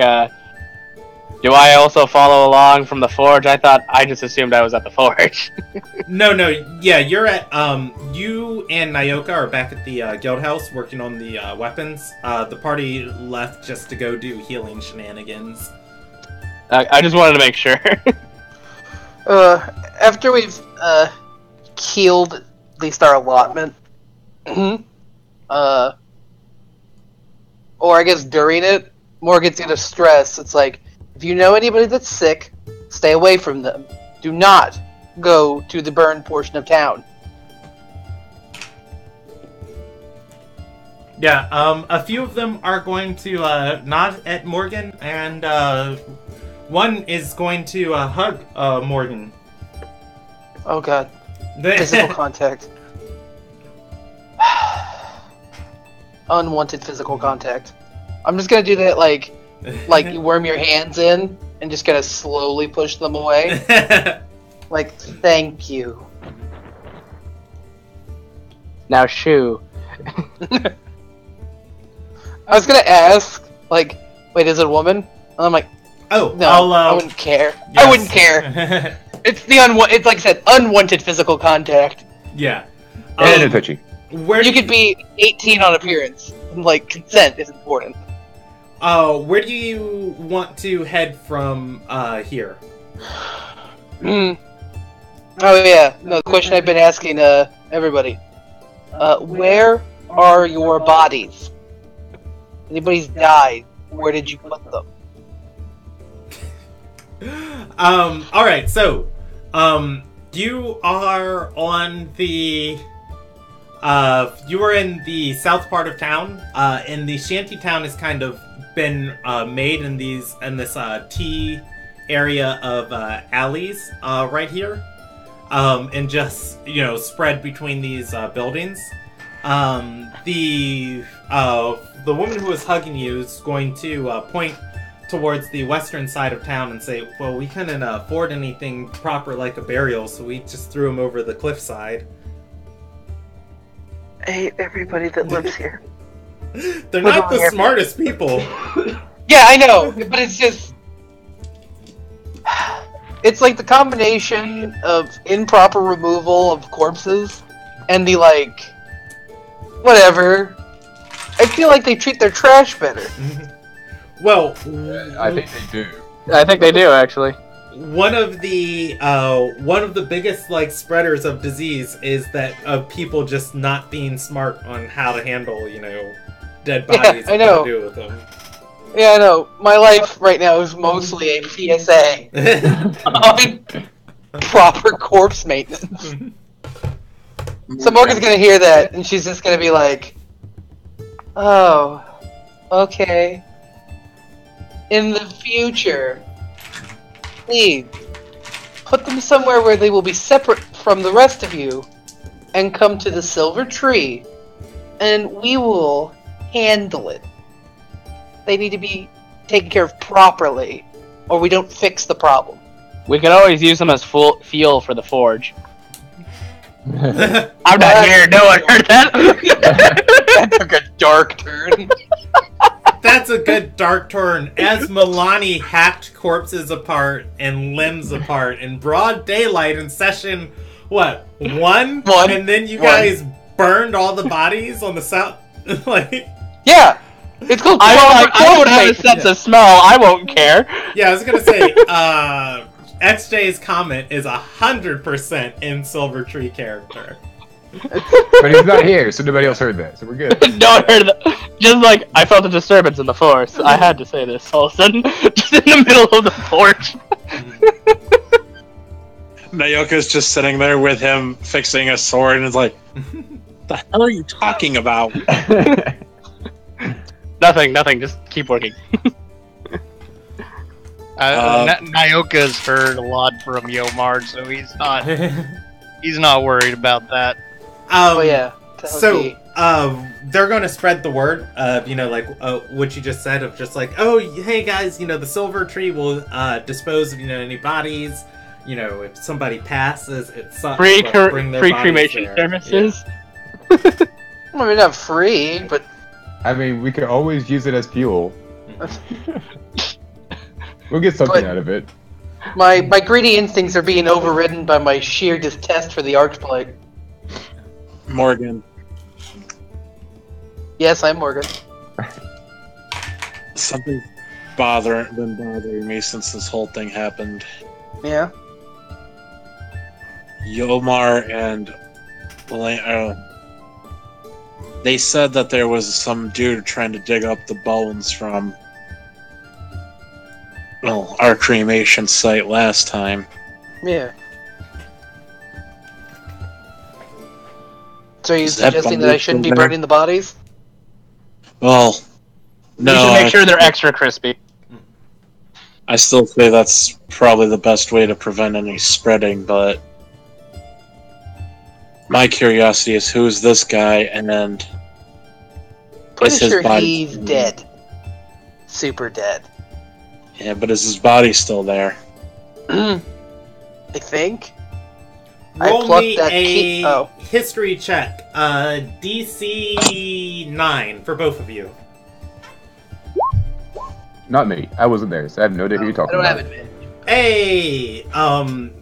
do I also follow along from the forge? I just assumed I was at the forge. No, yeah, you're at, you and Nyoka are back at the guild house working on the weapons. The party left just to go do healing shenanigans. I just wanted to make sure. After we've healed at least our allotment, or I guess during it, Morgan's gonna stress, it's like, if you know anybody that's sick, stay away from them. Do not go to the burned portion of town. Yeah, a few of them are going to nod at Morgan, and one is going to hug Morgan. Oh god. Physical contact. Unwanted physical contact. I'm just gonna do that like you worm your hands in and just kind of slowly push them away. Like, thank you. Now, shoo. I was gonna ask, like, wait, is it a woman? And I'm like, Oh, no, I wouldn't care. yes. I wouldn't care. It's it's like I said, unwanted physical contact. Yeah. And a touchy. Where You could be 18 on appearance. Like, consent is important. where do you want to head from here? Oh yeah, no, the question I've been asking everybody. Where are your bodies? Anybody's died, where did you put them? Alright, so you are on the you are in the south part of town, and the shanty town has kind of been made in this T area of alleys right here, and just spread between these buildings. The woman who was hugging you is going to point towards the western side of town and say, "Well, we couldn't afford anything proper like a burial, so we just threw him over the cliffside." I hate everybody that lives here. They're not the smartest people. Yeah, I know, but it's just... It's like the combination of improper removal of corpses and the, like... Whatever. I feel like they treat their trash better. Well, I think they do. I think they do, actually. one of the biggest like spreaders of disease is that of people just not being smart on how to handle dead bodies I and know. what to do with them. Yeah, I know. My life right now is mostly a PSA on proper corpse maintenance. So Morgan's gonna hear that, and she's just gonna be like, "Oh, okay. In the future, please put them somewhere where they will be separate from the rest of you, and come to the Silver Tree, and we will handle it. They need to be taken care of properly, or we don't fix the problem." We can always use them as fuel for the forge. I'm not here. No one heard that. That took a dark turn. That's a good dark turn. As Milani hacked corpses apart and limbs apart in broad daylight in session, what, one? And then you guys burned all the bodies on the south? Yeah! It's called I don't have a sense of smell. I won't care. Yeah, I was gonna say, XJ's comment is 100% in Silver Tree character. But he's not here, so nobody else heard that, so we're good. No one heard that. Just like, I felt a disturbance in the force. I had to say this all of a sudden. Just in the middle of the forge. Nayoka's just sitting there with him fixing a sword and is like, the hell are you talking about? Nothing, just keep working. Nyoka's heard a lot from Yomar, so he's not worried about that. Oh yeah. So, they're going to spread the word of, what you just said of just like, oh, hey guys, the Silver Tree will dispose of, any bodies. If somebody passes, it sucks. Free bring their bodies cremation there. services. Yeah. I mean, not free, but I mean, we could always use it as fuel. We'll get something out of it. my greedy instincts are being overridden by my sheer distaste for the Archblade. Morgan, Yes, I'm Morgan. something's been bothering me since this whole thing happened. Yeah. Yomar and they said that there was some dude trying to dig up the bones from our cremation site last time. Yeah. So are you Is that suggesting that I shouldn't be there? burning the bodies? Well, no, You should make sure they're extra crispy. I still say that's probably the best way to prevent any spreading, but my curiosity is who's this guy, and Pretty is his sure body- he's dead. Super dead. Yeah, but is his body still there? I think. I Roll plucked me that a key- oh. history check. DC 9 for both of you. Not me. I wasn't there, so I have no idea who you're I talking don't have about. advantage. Hey,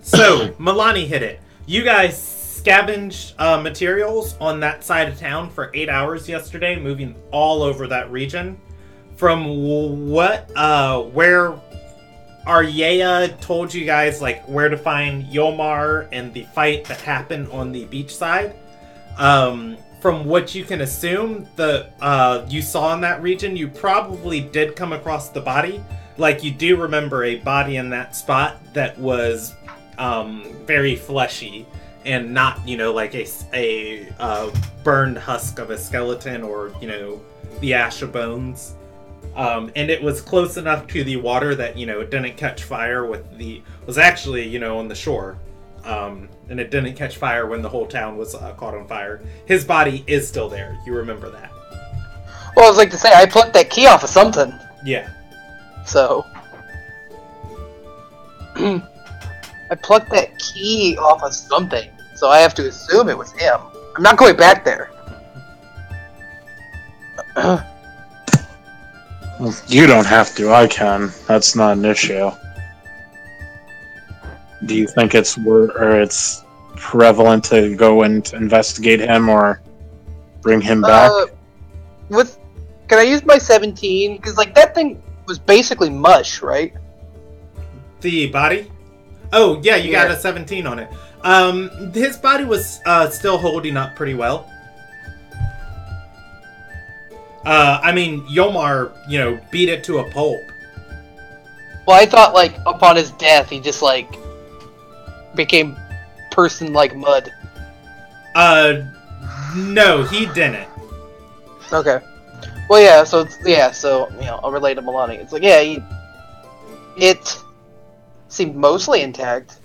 so Milani hit it. You guys scavenged materials on that side of town for 8 hours yesterday, moving all over that region. From where Aryea told you guys like where to find Yomar and the fight that happened on the beach side. From what you can assume, you saw in that region, you probably did come across the body. Like, you do remember a body in that spot that was very fleshy and not, like a burned husk of a skeleton or, the ash of bones. And it was close enough to the water that, it didn't catch fire was actually, on the shore. And it didn't catch fire when the whole town was caught on fire. His body is still there. You remember that. Well, I was like to say, I plucked that key off of something. Yeah. So. I plucked that key off of something. So I have to assume it was him. I'm not going back there. You don't have to. I can. That's not an issue. Do you think it's prevalent to go and investigate him or bring him back? Can I use my 17? Because that thing was basically mush, right? The body? Oh, yeah, you got a 17 on it. His body was still holding up pretty well. Yomar, beat it to a pulp. Well, I thought, upon his death, he just, became person like mud. No, he didn't. Okay. Well, yeah, so I'll relate to Milani. It's it seemed mostly intact.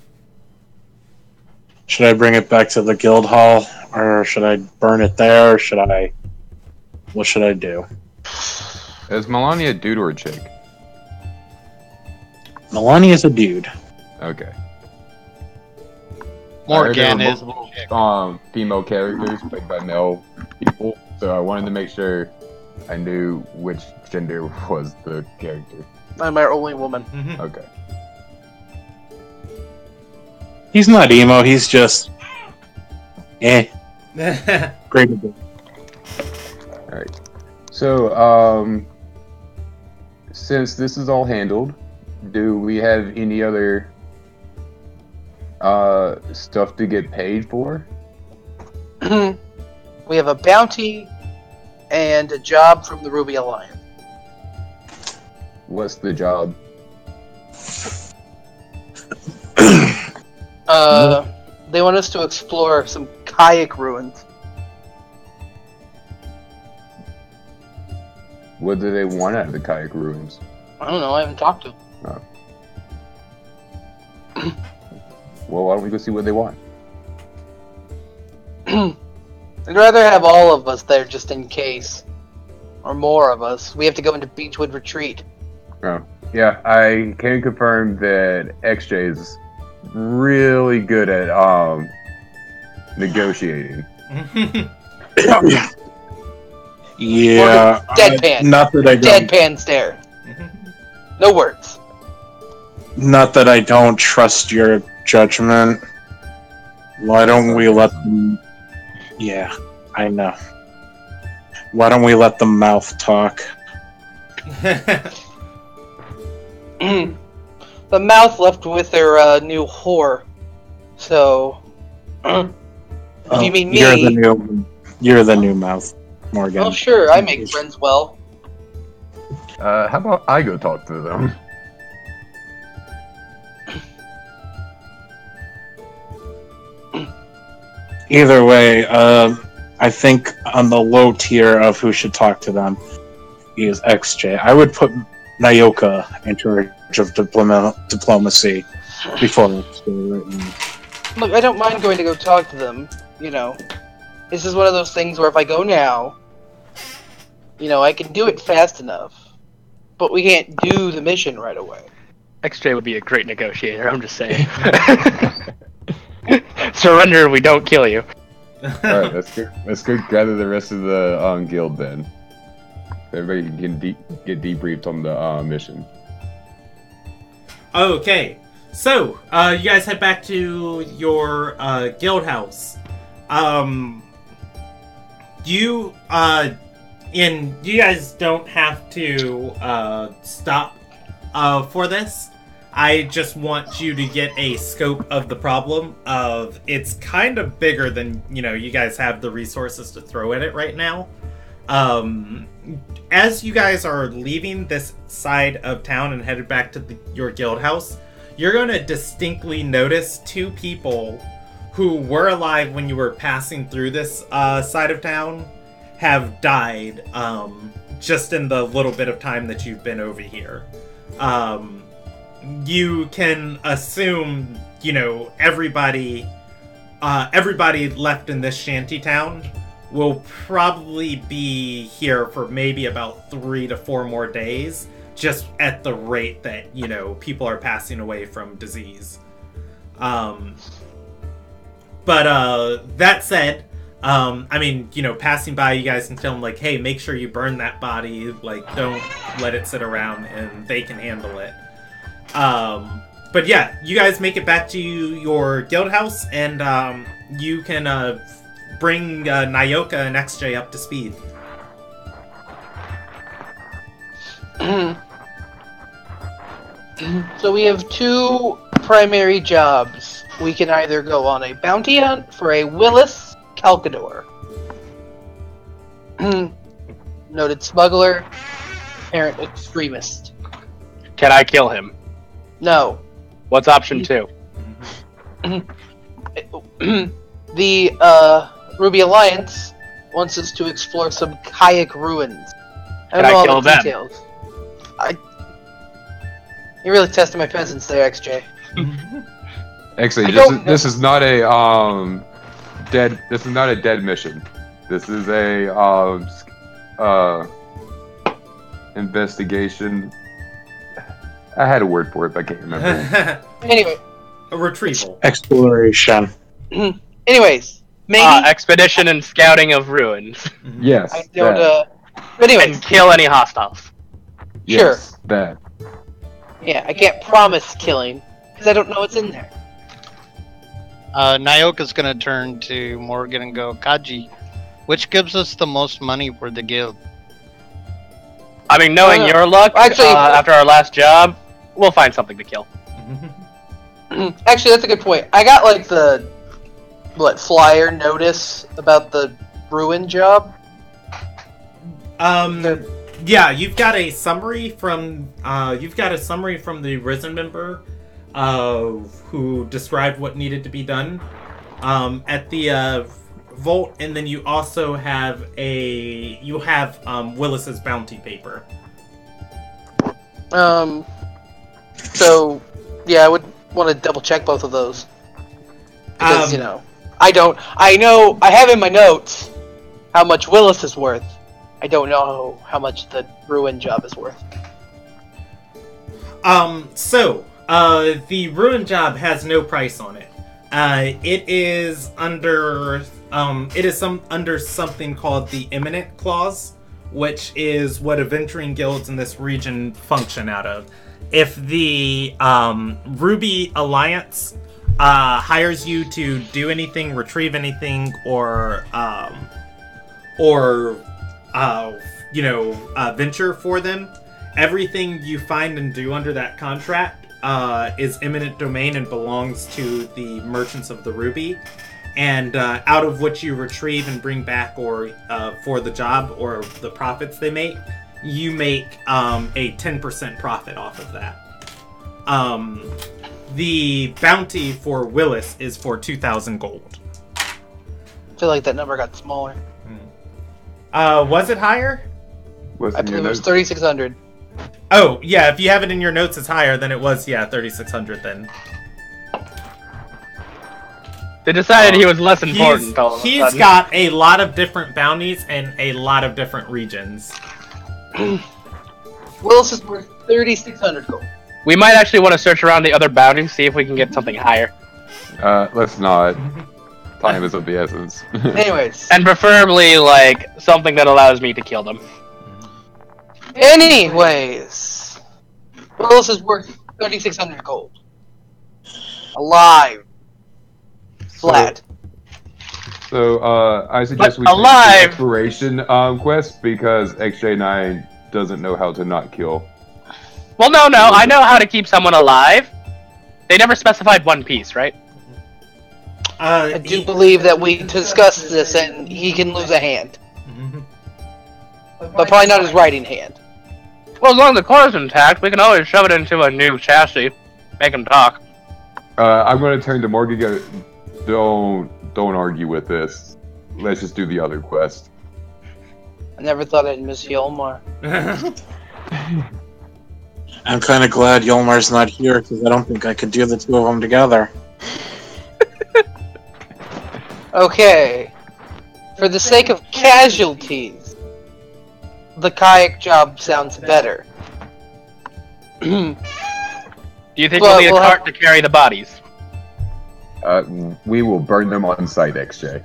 Should I bring it back to the guild hall, or should I burn it there, or what should I do? Is Melania a dude or a chick? Melania's a dude. Okay. Morgan is female characters played by male people, so I wanted to make sure I knew which gender was the character. I'm our only woman. Mm-hmm. Okay. He's not emo, he's just... Great. Alright. So, since this is all handled, do we have any other stuff to get paid for? We have a bounty and a job from the Ruby Alliance. What's the job? They want us to explore some kayak ruins. What do they want out of the kayak ruins? I don't know, I haven't talked to them. Well, why don't we go see what they want? I'd rather have all of us there just in case. Or more of us. We have to go into Beechwood Retreat. Oh, yeah, I can confirm that XJ is really good at negotiating. Yeah. Deadpan. Not that I don't. Deadpan stare. No words. Not that I don't trust your judgment. Why don't we let them... Yeah, I know. Why don't we let the mouth talk? The mouth left with their new whore. So... if you mean me... You're the new mouth, Morgan. Oh, sure, I make friends well. How about I go talk to them? Either way, I think on the low tier of who should talk to them is XJ. I would put Nayoka in charge of diplomacy before XJ. Look, I don't mind going to go talk to them, This is one of those things where if I go now, I can do it fast enough. but we can't do the mission right away. XJ would be a great negotiator, I'm just saying. Surrender, we don't kill you. Alright, let's go gather the rest of the guild then. Everybody can get debriefed on the mission. Okay, so you guys head back to your guild house. You guys don't have to stop for this. I just want you to get a scope of the problem. It's kind of bigger than, you guys have the resources to throw at it right now. As you guys are leaving this side of town and headed back to your guild house, you're going to distinctly notice two people who were alive when you were passing through this side of town have died just in the little bit of time that you've been over here. You can assume, everybody left in this shanty town will probably be here for maybe about 3 to 4 more days, just at the rate that, people are passing away from disease. But that said, passing by, you guys can tell them, like, hey, make sure you burn that body, like, don't let it sit around, and they can handle it. But yeah, you guys make it back to your guild house, and you can bring Nyoka and XJ up to speed. So we have 2 primary jobs. We can either go on a bounty hunt for a Willis Calcador. Noted smuggler, apparent extremist. Can I kill him? No. What's option 2? The Ruby Alliance wants us to explore some kayak ruins. Can I kill them? Details. You're really testing my patience there, XJ. Actually, this is not a dead mission. This is a investigation. I had a word for it, but I can't remember. Anyway. A retrieval. Exploration. Anyways. Maybe. Expedition and scouting of ruins. Yes. I don't, but anyways. And kill any hostiles. Yes, Sure. that. Yeah, I can't promise killing, because I don't know what's in there. Nyoka's gonna turn to Morgan and go, Kaji, which gives us the most money for the guild? I mean, knowing your luck, Actually, after our last job, we'll find something to kill. Actually, that's a good point. I got, like, the, flyer notice about the ruin job. Yeah, you've got a summary from the Risen member who described what needed to be done at the vault, and then you also have Willis's bounty paper. So yeah, I would want to double check both of those because I have in my notes how much Willis is worth. I don't know how much the ruin job is worth. The ruin job has no price on it. It is under something called the imminent clause, which is what adventuring guilds in this region function out of. If the Ruby Alliance hires you to do anything, retrieve anything, or venture for them, everything you find and do under that contract is eminent domain and belongs to the merchants of the Ruby, and out of which you retrieve and bring back, or for the job or the profits they make, you make a 10% profit off of that. The bounty for Willis is for 2,000 gold. I feel like that number got smaller. Was it higher? I believe it was 3,600. Oh, yeah, if you have it in your notes, it's higher than it was, 3,600 then. They decided he was less important. He's got a lot of different bounties and a lot of different regions. Willis is worth 3,600 gold. We might actually want to search around the other bounties, see if we can get something higher. Let's not. Time is of the essence. Anyways. And preferably, like, something that allows me to kill them. Anyways. Willis is worth 3,600 gold. Alive. Flat. So, I suggest we alive! take the exploration quest because XJ9 doesn't know how to not kill. Well, no, I know how to keep someone alive. They never specified one piece, right? I do believe that we discussed this and he can lose a hand. But probably not his writing hand. Well, as long as the core is intact, we can always shove it into a new chassis. Make him talk. I'm going to turn to Morgan and go, don't argue with this. Let's just do the other quest. I never thought I'd miss Yolmar. I'm kind of glad Yolmar's not here, because I don't think I could do the two of them together. Okay. For the sake of casualties, the kayak job sounds better. Do you think Well, we'll need a we'll cart to carry the bodies? We will burn them on site, XJ.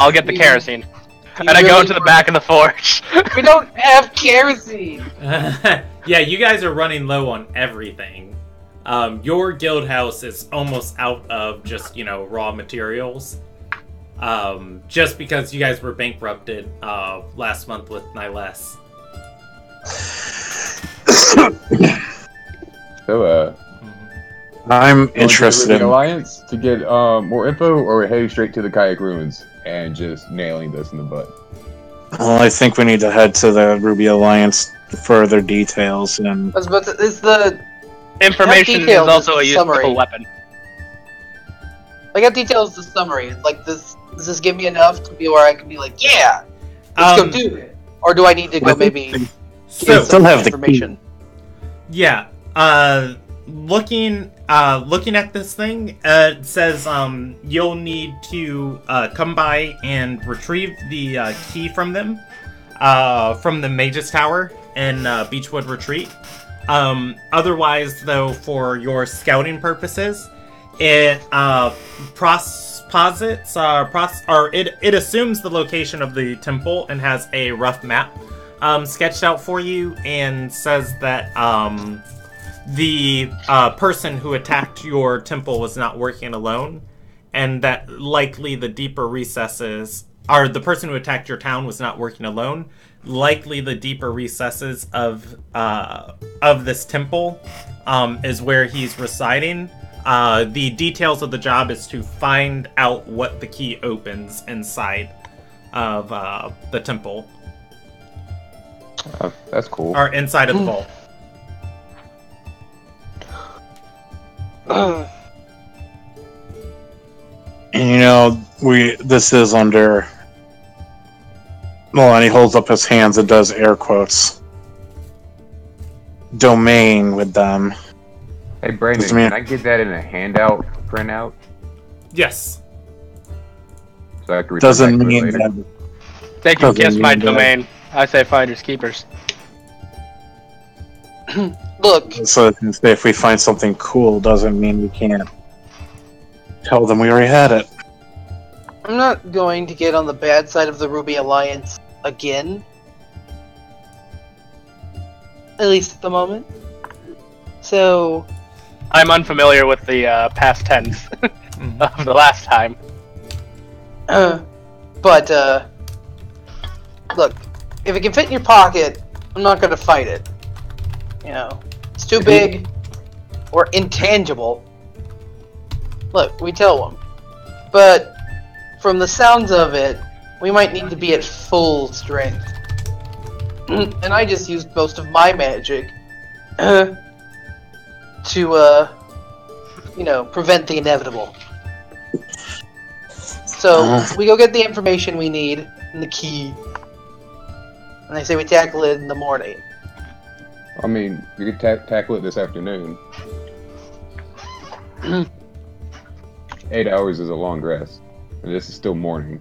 I'll get the kerosene. And I go into the back of the forge. We don't have kerosene! Yeah, you guys are running low on everything. Your guild house is almost out of just, raw materials. Just because you guys were bankrupted last month with Niles. So, I'm going to interested the in... Alliance to get more info, or heading straight to the Kayak Ruins and just nailing this in the butt? Well, I think we need to head to the Ruby Alliance for further details and... Is the Information is details, also a summary. useful weapon. I got details the summary. Like, does this give me enough to be where I can be like, yeah, let's go do it? Or do I need to go maybe So, get still some have the information? yeah, looking at this thing, it says you'll need to come by and retrieve the key from them, from the Mage's Tower in Beechwood Retreat. Otherwise, though, for your scouting purposes, it it assumes the location of the temple and has a rough map sketched out for you, and says that the person who attacked your temple was not working alone, and that likely the deeper recesses, or the person who attacked your town was not working alone. Likely the deeper recesses of this temple is where he's residing. The details of the job is to find out what the key opens inside of the temple. That's cool. Or inside of the vault. And this is under... Well, and he holds up his hands and does air quotes. Domain with them. Hey, Brandon, can I get that in a handout printout? Yes. So I can return Doesn't back to it mean later? that... They can Doesn't guess my mean that. domain. I say finders keepers. Look, So if we find something cool, doesn't mean we can't tell them we already had it. I'm not going to get on the bad side of the Ruby Alliance again. At least at the moment. So... I'm unfamiliar with the past tense of the last time. But, look, if it can fit in your pocket, I'm not gonna fight it. It's too big or intangible. Look, we tell them. But, from the sounds of it, we might need to be at full strength. And I just used most of my magic to, prevent the inevitable. So, we go get the information we need, and the key. And they say we tackle it in the morning. I mean, you could tackle it this afternoon. 8 hours is a long rest. And this is still morning.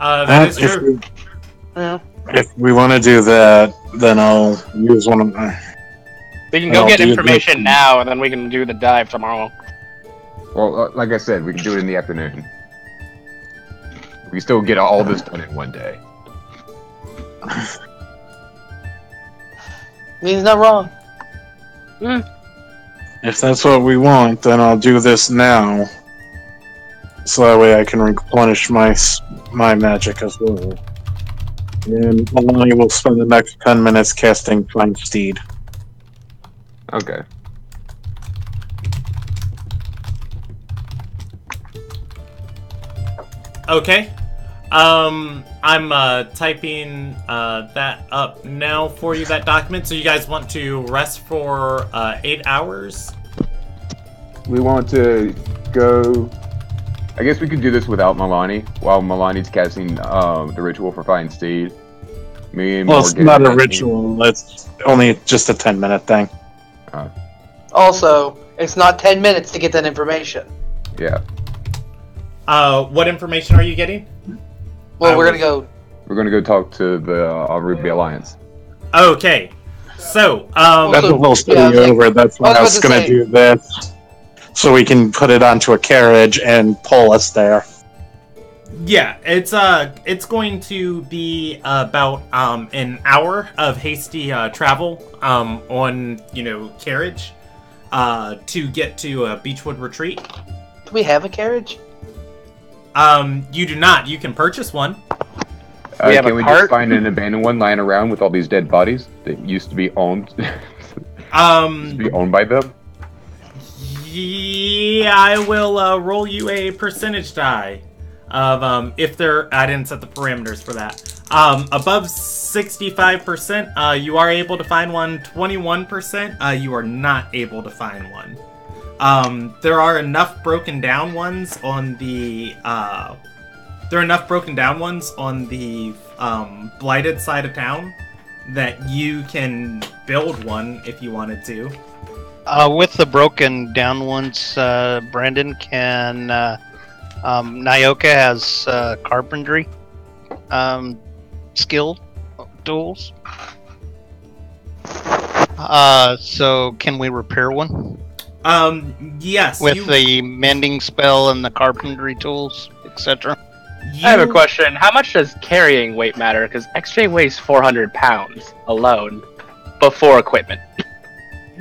That is true. If we want to do that, then I'll use one of my... We can go get information now, and then we can do the dive tomorrow. Well, like I said, we can do it in the afternoon. We can still get all this done in one day. He's not wrong. If that's what we want, then I'll do this now. So that way I can replenish my magic as well. And Melanie will spend the next 10 minutes casting Find Steed. Okay. Okay. I'm typing that up now for you, that document. So you guys want to rest for 8 hours? We want to go... I guess we could do this without Milani, while Milani's casting the ritual for Find Steed. Me and Well, it's Morgan not a ritual. It's only just a 10-minute thing. Also, it's not 10 minutes to get that information. Yeah. What information are you getting? Well, we're gonna go talk to the Ruby Alliance. Okay. So, that's a little study over. That's why I was going to do this. So we can put it onto a carriage and pull us there. Yeah, it's going to be about an hour of hasty travel on, carriage to get to Beechwood Retreat. Do we have a carriage? You do not. You can purchase one. Can we just find an abandoned one lying around with all these dead bodies that used to be owned? Be owned by them? Yeah, I will roll you a percentage die of if they're. I didn't set the parameters for that. Above 65%, you are able to find one. 21%, you are not able to find one. There are enough broken down ones on the. There are enough broken down ones on the blighted side of town that you can build one if you wanted to. With the broken down ones, Brandon, can Nyoka has carpentry skill tools. So can we repair one? Yes. With the mending spell and the carpentry tools, etc. I have a question. How much does carrying weight matter? Because XJ weighs 400 pounds alone before equipment.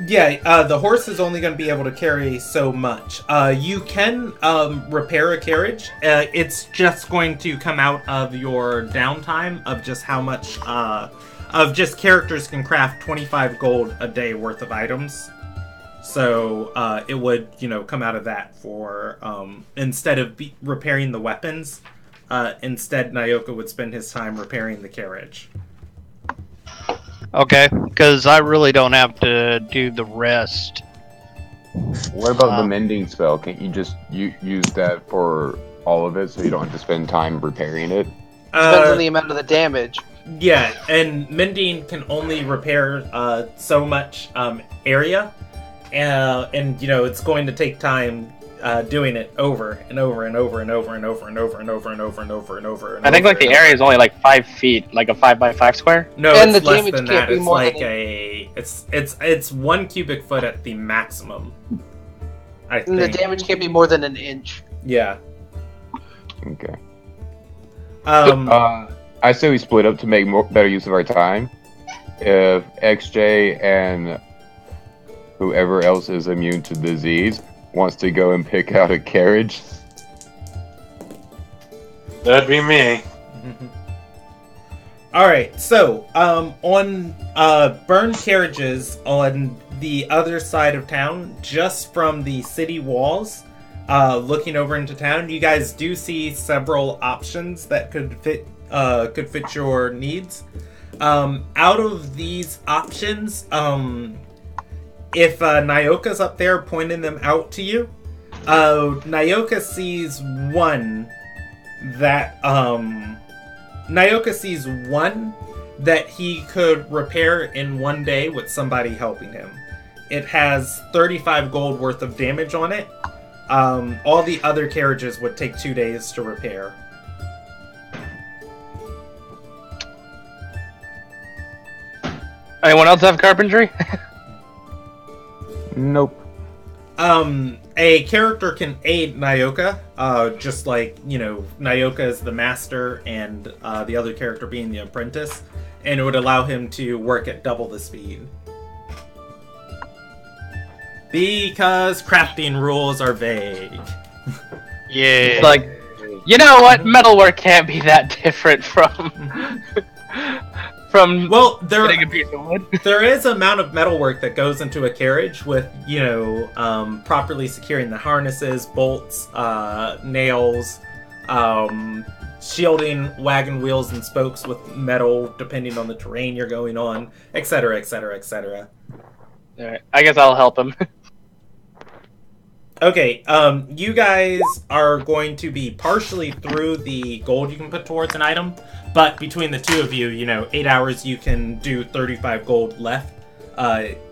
Yeah, the horse is only going to be able to carry so much. You can repair a carriage. It's just going to come out of your downtime of just how much... of just characters can craft 25 gold a day worth of items. So it would, come out of that for... instead of repairing the weapons, instead Nyoka would spend his time repairing the carriage. Okay, because I really don't have to do the rest. What about the mending spell? Can't you just use that for all of it so you don't have to spend time repairing it? Depends on the amount of the damage. Yeah, and mending can only repair so much area, and it's going to take time doing it over and over and over and over and over and over and over and over and over and over and over. I think the area is only like 5 feet, like a 5x5 square. No, and it's the less damage than can't that. be It's more like than it's 1 cubic foot at the maximum. I think. The damage can't be more than an inch. Yeah. Okay. I say we split up to make better use of our time. If XJ and whoever else is immune to disease wants to go and pick out a carriage. That'd be me. Alright, so, on burned carriages on the other side of town, just from the city walls, looking over into town, you guys do see several options that could fit your needs. Out of these options, if Nyoka's up there pointing them out to you, Nyoka sees one that he could repair in 1 day with somebody helping him. It has 35 gold worth of damage on it. All the other carriages would take 2 days to repair. Anyone else have carpentry? Nope. A character can aid Nyoka, just like, Nyoka is the master and the other character being the apprentice, and it would allow him to work at double the speed. Because crafting rules are vague. Yeah. It's like, you know what? Metalwork can't be that different from Well, getting a piece of wood. there is an amount of metalwork that goes into a carriage with, properly securing the harnesses, bolts, nails, shielding wagon wheels and spokes with metal, depending on the terrain you're going on, etc., etc., etc. Alright, I guess I'll help him. Okay, you guys are going to be partially through the gold you can put towards an item, but between the two of you, 8 hours, you can do 35 gold left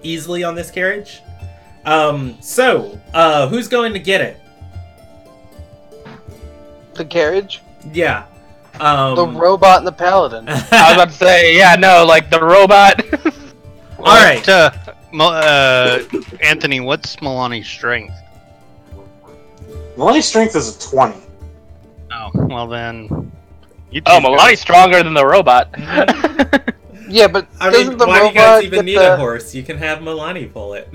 easily on this carriage. Who's going to get it? The carriage? Yeah. The robot and the paladin. I was about to say, yeah, no, like the robot. Alright. Anthony, what's Milani's strength? Milani's strength is a 20. Oh, well then. Milani's stronger than the robot. Yeah, but I doesn't mean, the why do you guys robot even get need the... a horse? You can have Milani pull it.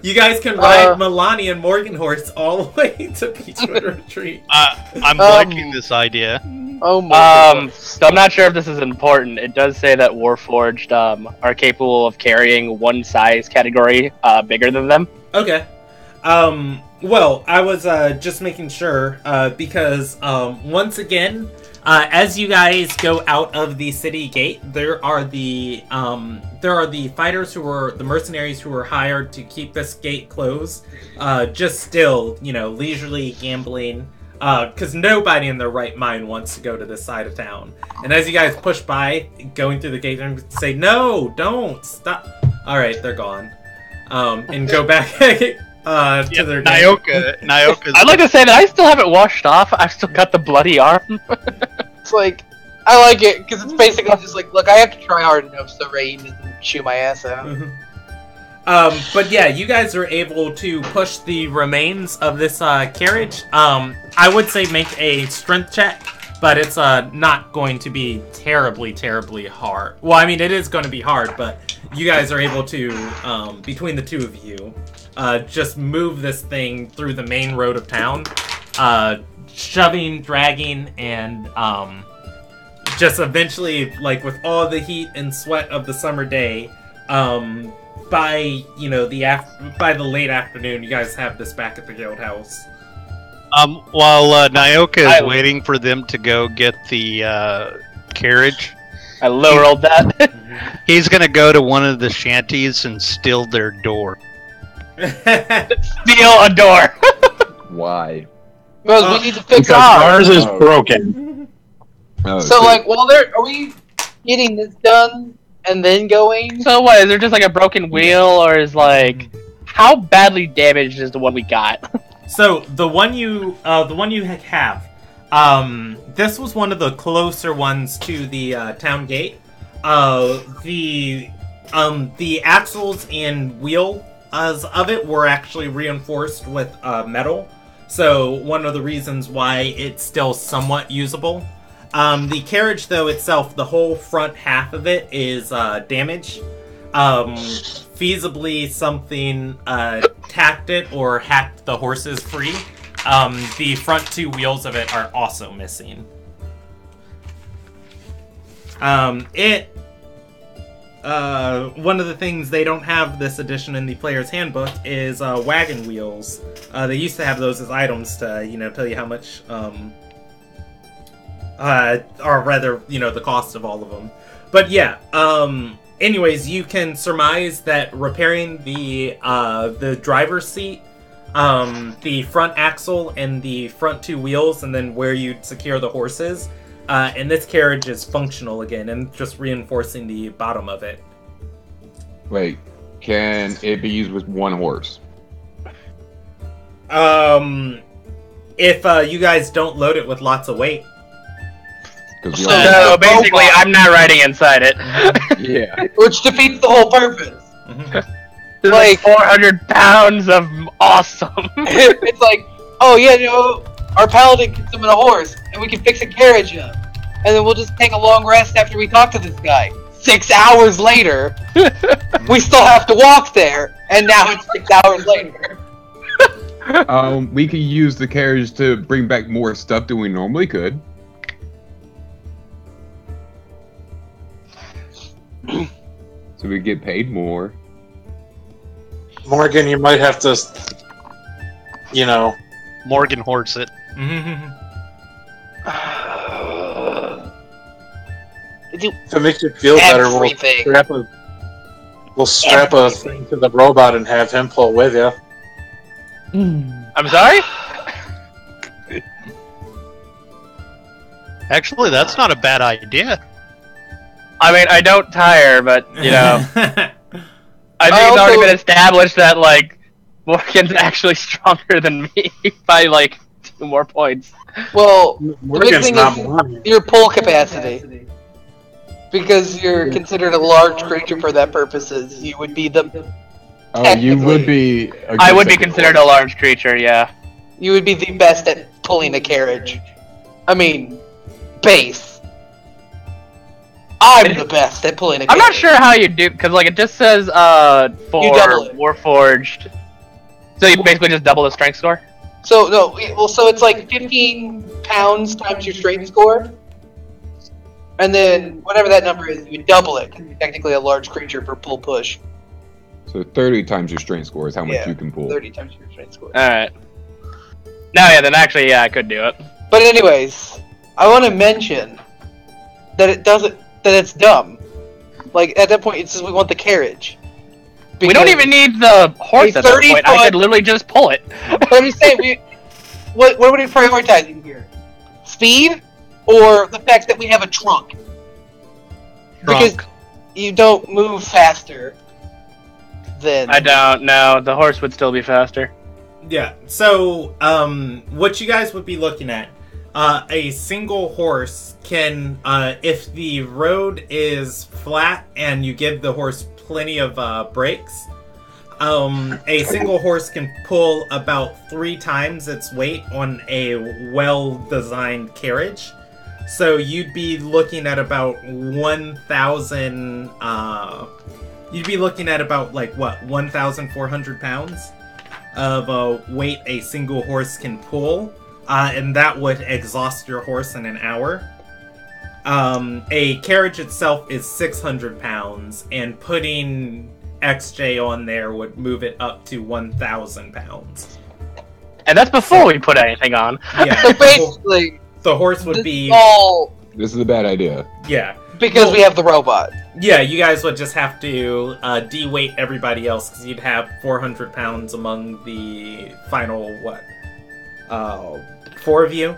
You guys can ride Milani and Morgan horse all the way to Beechwood Retreat. I'm liking this idea. Oh my So I'm not sure if this is important. It does say that Warforged are capable of carrying one size category bigger than them. Okay. Well, I was just making sure because once again, as you guys go out of the city gate, there are the fighters who are the mercenaries who were hired to keep this gate closed. Just still, leisurely gambling. Because nobody in their right mind wants to go to this side of town. And as you guys push by, going through the gate, and say, "No, don't stop!" All right, they're gone, and go back to their Nyoka's I'd like to say that I still haven't washed off. I've still got the bloody arm. It's like, I like it, because it's basically just like, look, I have to try hard enough so Rain doesn't chew my ass out. But yeah, you guys are able to push the remains of this carriage. I would say make a strength check, but it's not going to be terribly, terribly hard. Well, I mean, it is going to be hard, but you guys are able to, between the two of you, just move this thing through the main road of town, shoving, dragging, and just eventually, like with all the heat and sweat of the summer day, by the late afternoon, you guys have this back at the guild house. While Nyoka is waiting for them to go get the carriage, I low-rolled that. he's gonna go to one of the shanties and steal their door. Steal a door. Why? Because we need to fix Because ours. ours is broken. Oh, So, like, are we getting this done and then going? So what? Is there just like a broken wheel, or is like how badly damaged is the one we got? So the one you have, this was one of the closer ones to the town gate. The axles and wheels of it were actually reinforced with metal. So one of the reasons why it's still somewhat usable. The carriage, though, itself, the whole front half of it is damaged. Feasibly, something tacked it or hacked the horses free. The front two wheels of it are also missing. One of the things they don't have this edition in the player's handbook is wagon wheels. They used to have those as items to, tell you how much, or rather, the cost of all of them. But yeah, anyways, you can surmise that repairing the driver's seat, the front axle, and the front two wheels, and then where you'd secure the horses, and this carriage is functional again, and just reinforcing the bottom of it. Wait, can it be used with one horse? If you guys don't load it with lots of weight. 'Cause we So- only So have- basically, I'm not riding inside it. yeah. Which defeats the whole purpose. There's like 400 pounds of awesome. It's like, oh yeah, our paladin can summon a horse, and we can fix a carriage up. And then we'll just take a long rest after we talk to this guy. 6 hours later, we still have to walk there, and now it's 6 hours later. We could use the carriage to bring back more stuff than we normally could. So we get paid more. Morgan, you might have to, you know, Morgan horse it. to make you feel better, Everything. we'll strap a thing to the robot and have him pull with you. I'm sorry? Actually, that's not a bad idea. I mean, I don't tire, but, you know, I think it's also- already been established that, like, Morgan's actually stronger than me by, like, 2 more points. Well, the big Morgan's thing not is blind. your pull capacity. Because you're considered a large creature for that purposes, you would be Oh, you would be. I would be considered a large creature, yeah. the best at pulling a carriage. I mean, base. I'm the best at pulling a I'm carriage. not sure how you do, because, like, it just says, for You double it. Warforged. So you basically just double the strength score? So so it's like 15 pounds times your strength score, and then whatever that number is, you double it. 'Cause you're technically a large creature for pull push. So 30 times your strength score is how much Yeah, you can pull. 30 times your strength score. Alright. No, yeah, then actually, yeah, I could do it. But anyways, I want to mention that it's dumb. Like at that point, it says we want the carriage. We don't even need the horse A at that 30 point. I foot- could literally just pull it. But I'm just saying, what are we prioritizing here? Speed, or the fact that we have a trunk? Because you don't move faster than. I don't know. The horse would still be faster. Yeah, so, what you guys would be looking at, a single horse can, if the road is flat and you give the horse plenty of, brakes, a single horse can pull about 3 times its weight on a well-designed carriage. So you'd be looking at about 1,000, you'd be looking at about, like, what, 1,400 pounds of weight a single horse can pull, and that would exhaust your horse in an hour. A carriage itself is 600 pounds, and putting XJ on there would move it up to 1,000 pounds. And that's before we put anything on. Yeah, So basically, the horse would this be... is all This is a bad idea. Yeah. because we have the robot. Yeah, you guys would just have to de-weight everybody else, because you'd have 400 pounds among the final, 4 of you?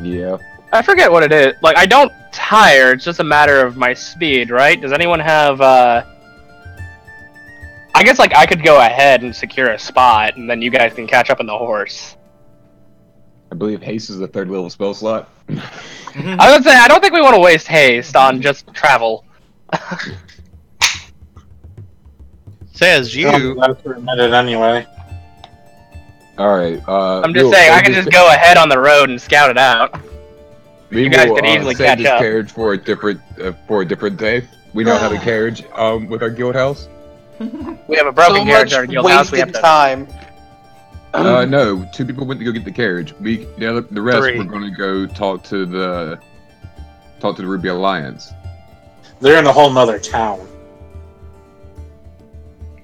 Yeah. I forget what it is. Like, I don't tire, it's just a matter of my speed, right? Does anyone have, I guess, like, I could go ahead and secure a spot, and then you guys can catch up on the horse. I believe haste is the 3rd level spell slot. I would say, I don't think we want to waste haste on just travel. Says you. That's for a minute anyway. Alright, I'm just saying, I can just go ahead on the road and scout it out. You guys could easily save catch this up. carriage for a different day. We now have a carriage with our guild house. We have a broken So carriage much at our guild house. We have wasted to. time. No, 2 people went to go get the carriage. The rest 3. were going to go talk to the Ruby Alliance. They're in a whole nother town.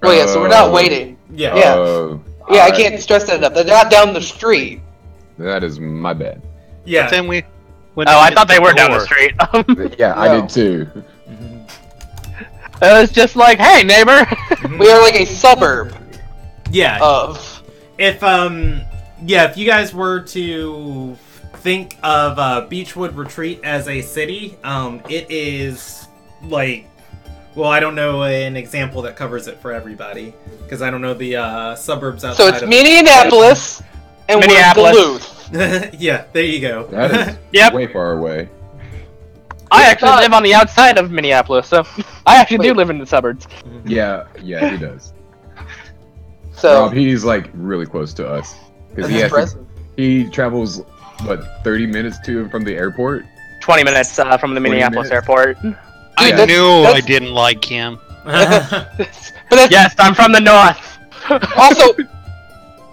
Oh yeah, so we're not waiting. Yeah. Yeah. Yeah, I alright. can't stress that enough. They're not down the street. That is my bad. Yeah. Then we. Oh, I thought they were down the street. Yeah, I No. did too. It was just like, hey, neighbor. We are like a suburb Yeah. of. If you guys were to think of Beechwood Retreat as a city, it is like, well, I don't know an example that covers it for everybody, because I don't know the suburbs outside So it's of... Minneapolis and Minneapolis. we're Duluth. Yeah, there you go. That is Yep. way far away. I actually live on the outside of Minneapolis, so I actually do live in the suburbs. Yeah, he does. So Rob, he's like really close to us. that's Because impressive. he travels, what, 30 minutes to and from the airport? 20 minutes from the 20 Minneapolis minutes? airport. I that's- knew I that's- didn't like him. But that's Yes, I'm from the north.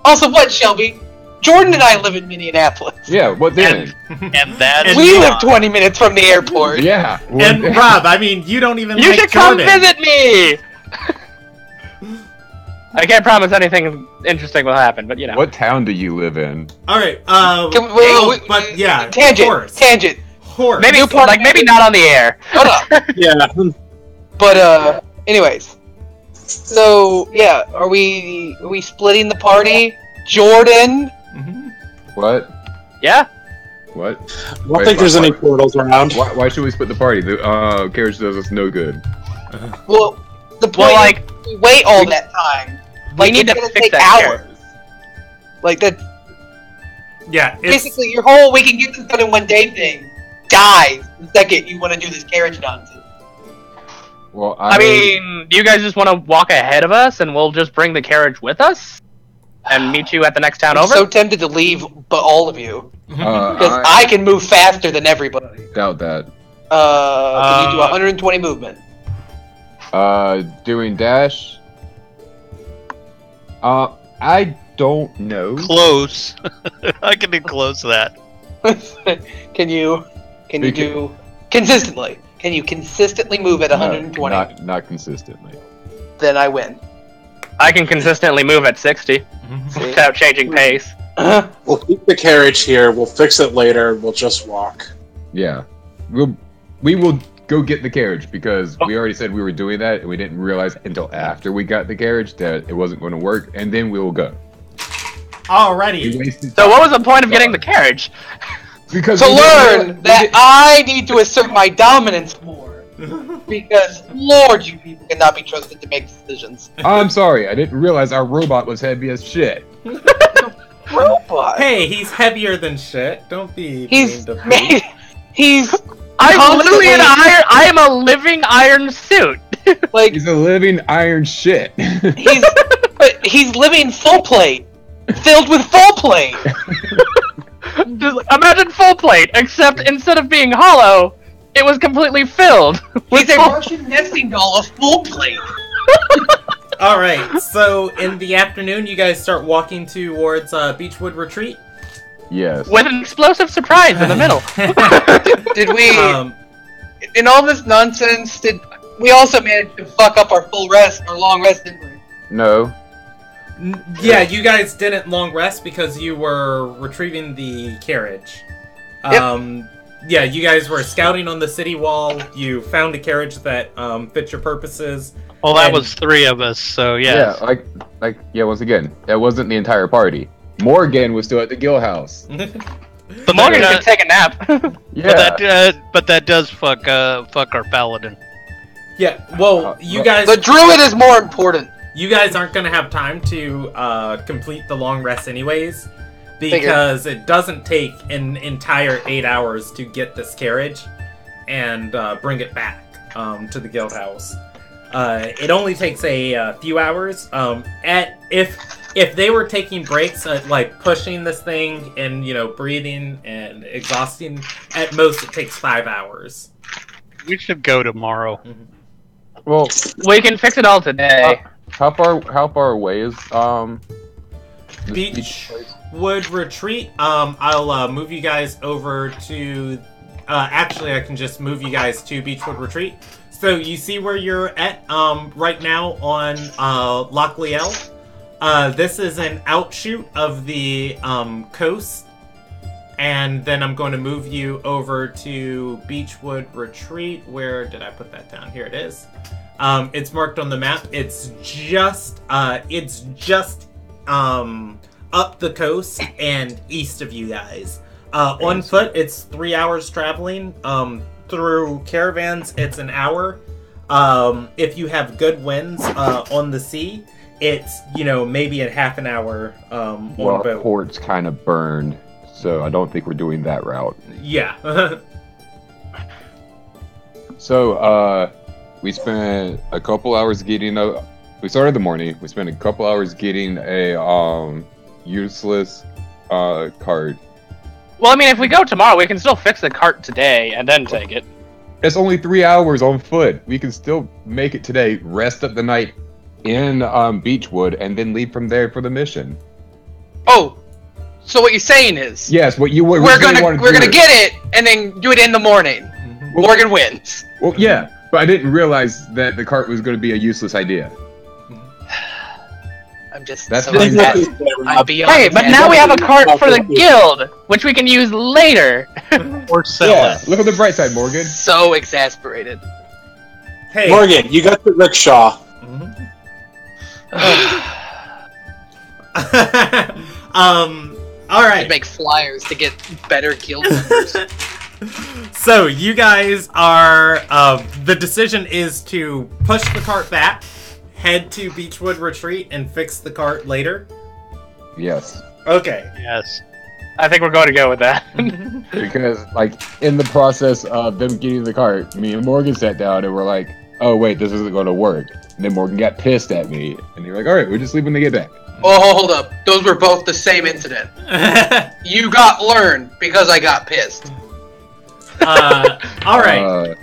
also what, Shelby? Jordan and I live in Minneapolis. Yeah, what then? And that's We live not- 20 minutes from the airport. Yeah. what And then? Rob, I mean, you don't even You like should come Jordan. visit me. I can't promise anything interesting will happen, but you know. What town do you live in? All right. But yeah, Tangent. horse. Maybe New part- maybe not on the air. Hold up. Yeah. But anyways. So yeah, are we splitting the party? Jordan. Mhm. What? Yeah. What? I don't think there's any portals around. Why should we split the party? The carriage does us no good. Well, the point Well, like, is we wait all that time. we Like need it's to gonna fix take that hours. Like that. Yeah, it's, Basically, your whole we can get this done in one day thing dies the second you want to do this carriage nonsense. Well, I mean, do you guys just want to walk ahead of us, and we'll just bring the carriage with us, and meet you at the next town I'm over? so tempted to leave, but all of you, because I I can move faster than everybody. doubt that. Can you do 120 movement? Doing dash. I don't know. close. I can do close to that. Can you do consistently? Can you consistently move at 120? Not consistently. Then I win. I can consistently move at 60 See? without changing pace. We'll keep the carriage here. We'll fix it later. We'll just walk. Yeah, we will go get the carriage because we already said we were doing that, and we didn't realize until after we got the carriage that it wasn't going to work, and then we will go. We alrighty. wasted So what was the point of getting the carriage? because To we didn't- learn we that didn't- I need to assert my dominance more. Because, Lord, you people cannot be trusted to make decisions. I'm sorry, I didn't realize our robot was heavy as shit. Robot. Hey, he's heavier than shit. Don't be He's mean to made. He's I'm literally an Constantly- iron. I am a living iron suit. like He's a living iron shit. he's living full plate, filled with full plate. Just imagine full plate, except instead of being hollow, it was completely filled. He's a Martian nesting doll of full plate. Alright, so in the afternoon, you guys start walking towards Beechwood Retreat. Yes. With an explosive surprise in the middle. Did we? Um, In all this nonsense, did we also manage to fuck up our full rest, our long rest, didn't we? No. yeah, you guys didn't long rest because you were retrieving the carriage. Yep. Yeah, you guys were scouting on the city wall. You found a carriage that fit your purposes. Well, that And- was 3 of us, so yeah. Yeah, once again, that wasn't the entire party. Morgan was still at the Gill House. But Morgan can take a nap. Yeah. But that does fuck our paladin. Yeah, well, you guys The druid is more important. you guys aren't going to have time to complete the long rest anyways, because it doesn't take an entire 8 hours to get this carriage and bring it back to the guild house. It only takes a few hours. If they were taking breaks, like pushing this thing and breathing and exhausting, at most it takes 5 hours. We should go tomorrow. Well, We can fix it all today. how far away is this beach place? Beechwood Retreat. I'll move you guys over to. Actually, I can just move you guys to Beechwood Retreat. So you see where you're at right now on Loch Liel. This is an outshoot of the coast, and then I'm going to move you over to Beechwood Retreat. Where did I put that down? Here it is. It's marked on the map. It's just up the coast and east of you guys. On foot, it's 3 hours traveling. Through caravans, it's an hour. If you have good winds on the sea, it's maybe a half an hour on a Well, our boat. port's kind of burned, so I don't think we're doing that route. Yeah. So, we spent a couple hours getting a... We started the morning. We spent a couple hours getting a useless cart. Well, I mean, if we go tomorrow, we can still fix the cart today and then take it. It's only 3 hours on foot. We can still make it today, rest up the night in Beechwood, and then leave from there for the mission. Oh, so what you're saying is... Yes, what you we're gonna get it, and then do it in the morning. Well, Morgan wins. Well, yeah, but I didn't realize that the cart was going to be a useless idea. I'm just... That's so fine. I'm beyond Hey, but now we have a cart for the guild, which we can use later. Or sell Yeah, it. look on the bright side, Morgan. so exasperated. Hey. Morgan, you got the rickshaw. All right. Make flyers to get better guild members. So you guys are. The decision is to push the cart back, head to Beechwood Retreat, and fix the cart later. Yes. Okay. Yes. I think we're going to go with that. Because, like, in the process of them getting the cart, me and Morgan sat down and we're like, oh, wait, this isn't going to work. And then Morgan got pissed at me. And they were like, all right, we'll just leave when they get back. Oh, hold up. Those were both the same incident. You got learned because I got pissed. All right.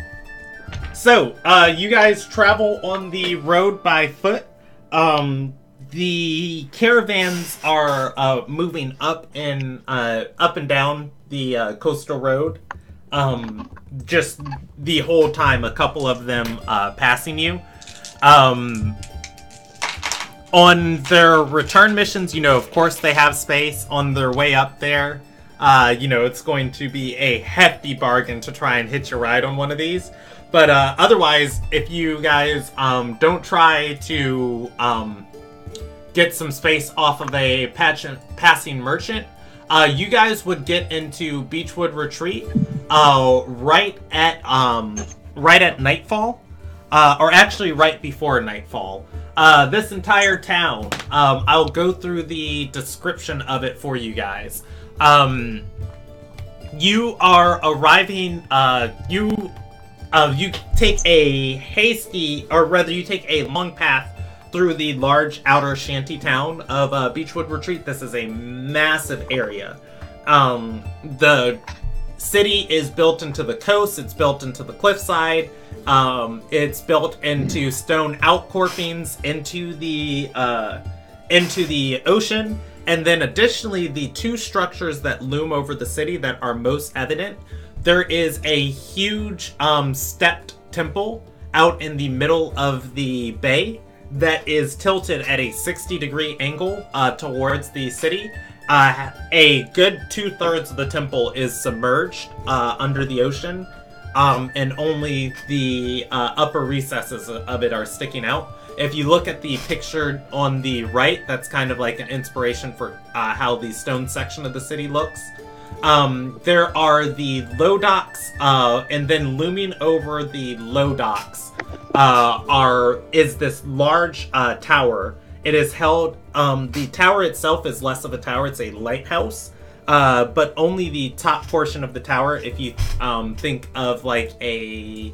So, you guys travel on the road by foot. The caravans are moving up and down the coastal road. Just the whole time, a couple of them passing you. On their return missions, of course they have space. On their way up there, it's going to be a hefty bargain to try and hitch a ride on one of these. But otherwise, if you guys don't try to get some space off of a passing merchant, you guys would get into Beechwood Retreat right at nightfall, or actually right before nightfall. This entire town, I'll go through the description of it for you guys. You are arriving, you take a hasty, or rather you take a long path through the large outer shanty town of Beechwood Retreat. This is a massive area. The city is built into the coast, it's built into the cliffside, it's built into stone outcroppings into the ocean, and then additionally the two structures that loom over the city that are most evident. There is a huge stepped temple out in the middle of the bay that is tilted at a 60-degree angle towards the city. A good 2/3 of the temple is submerged under the ocean, and only the upper recesses of it are sticking out. If you look at the picture on the right, that's kind of like an inspiration for how the stone section of the city looks. There are the low docks, and then looming over the low docks is this large tower. It is held, the tower itself is less of a tower, it's a lighthouse, but only the top portion of the tower. If you think of like a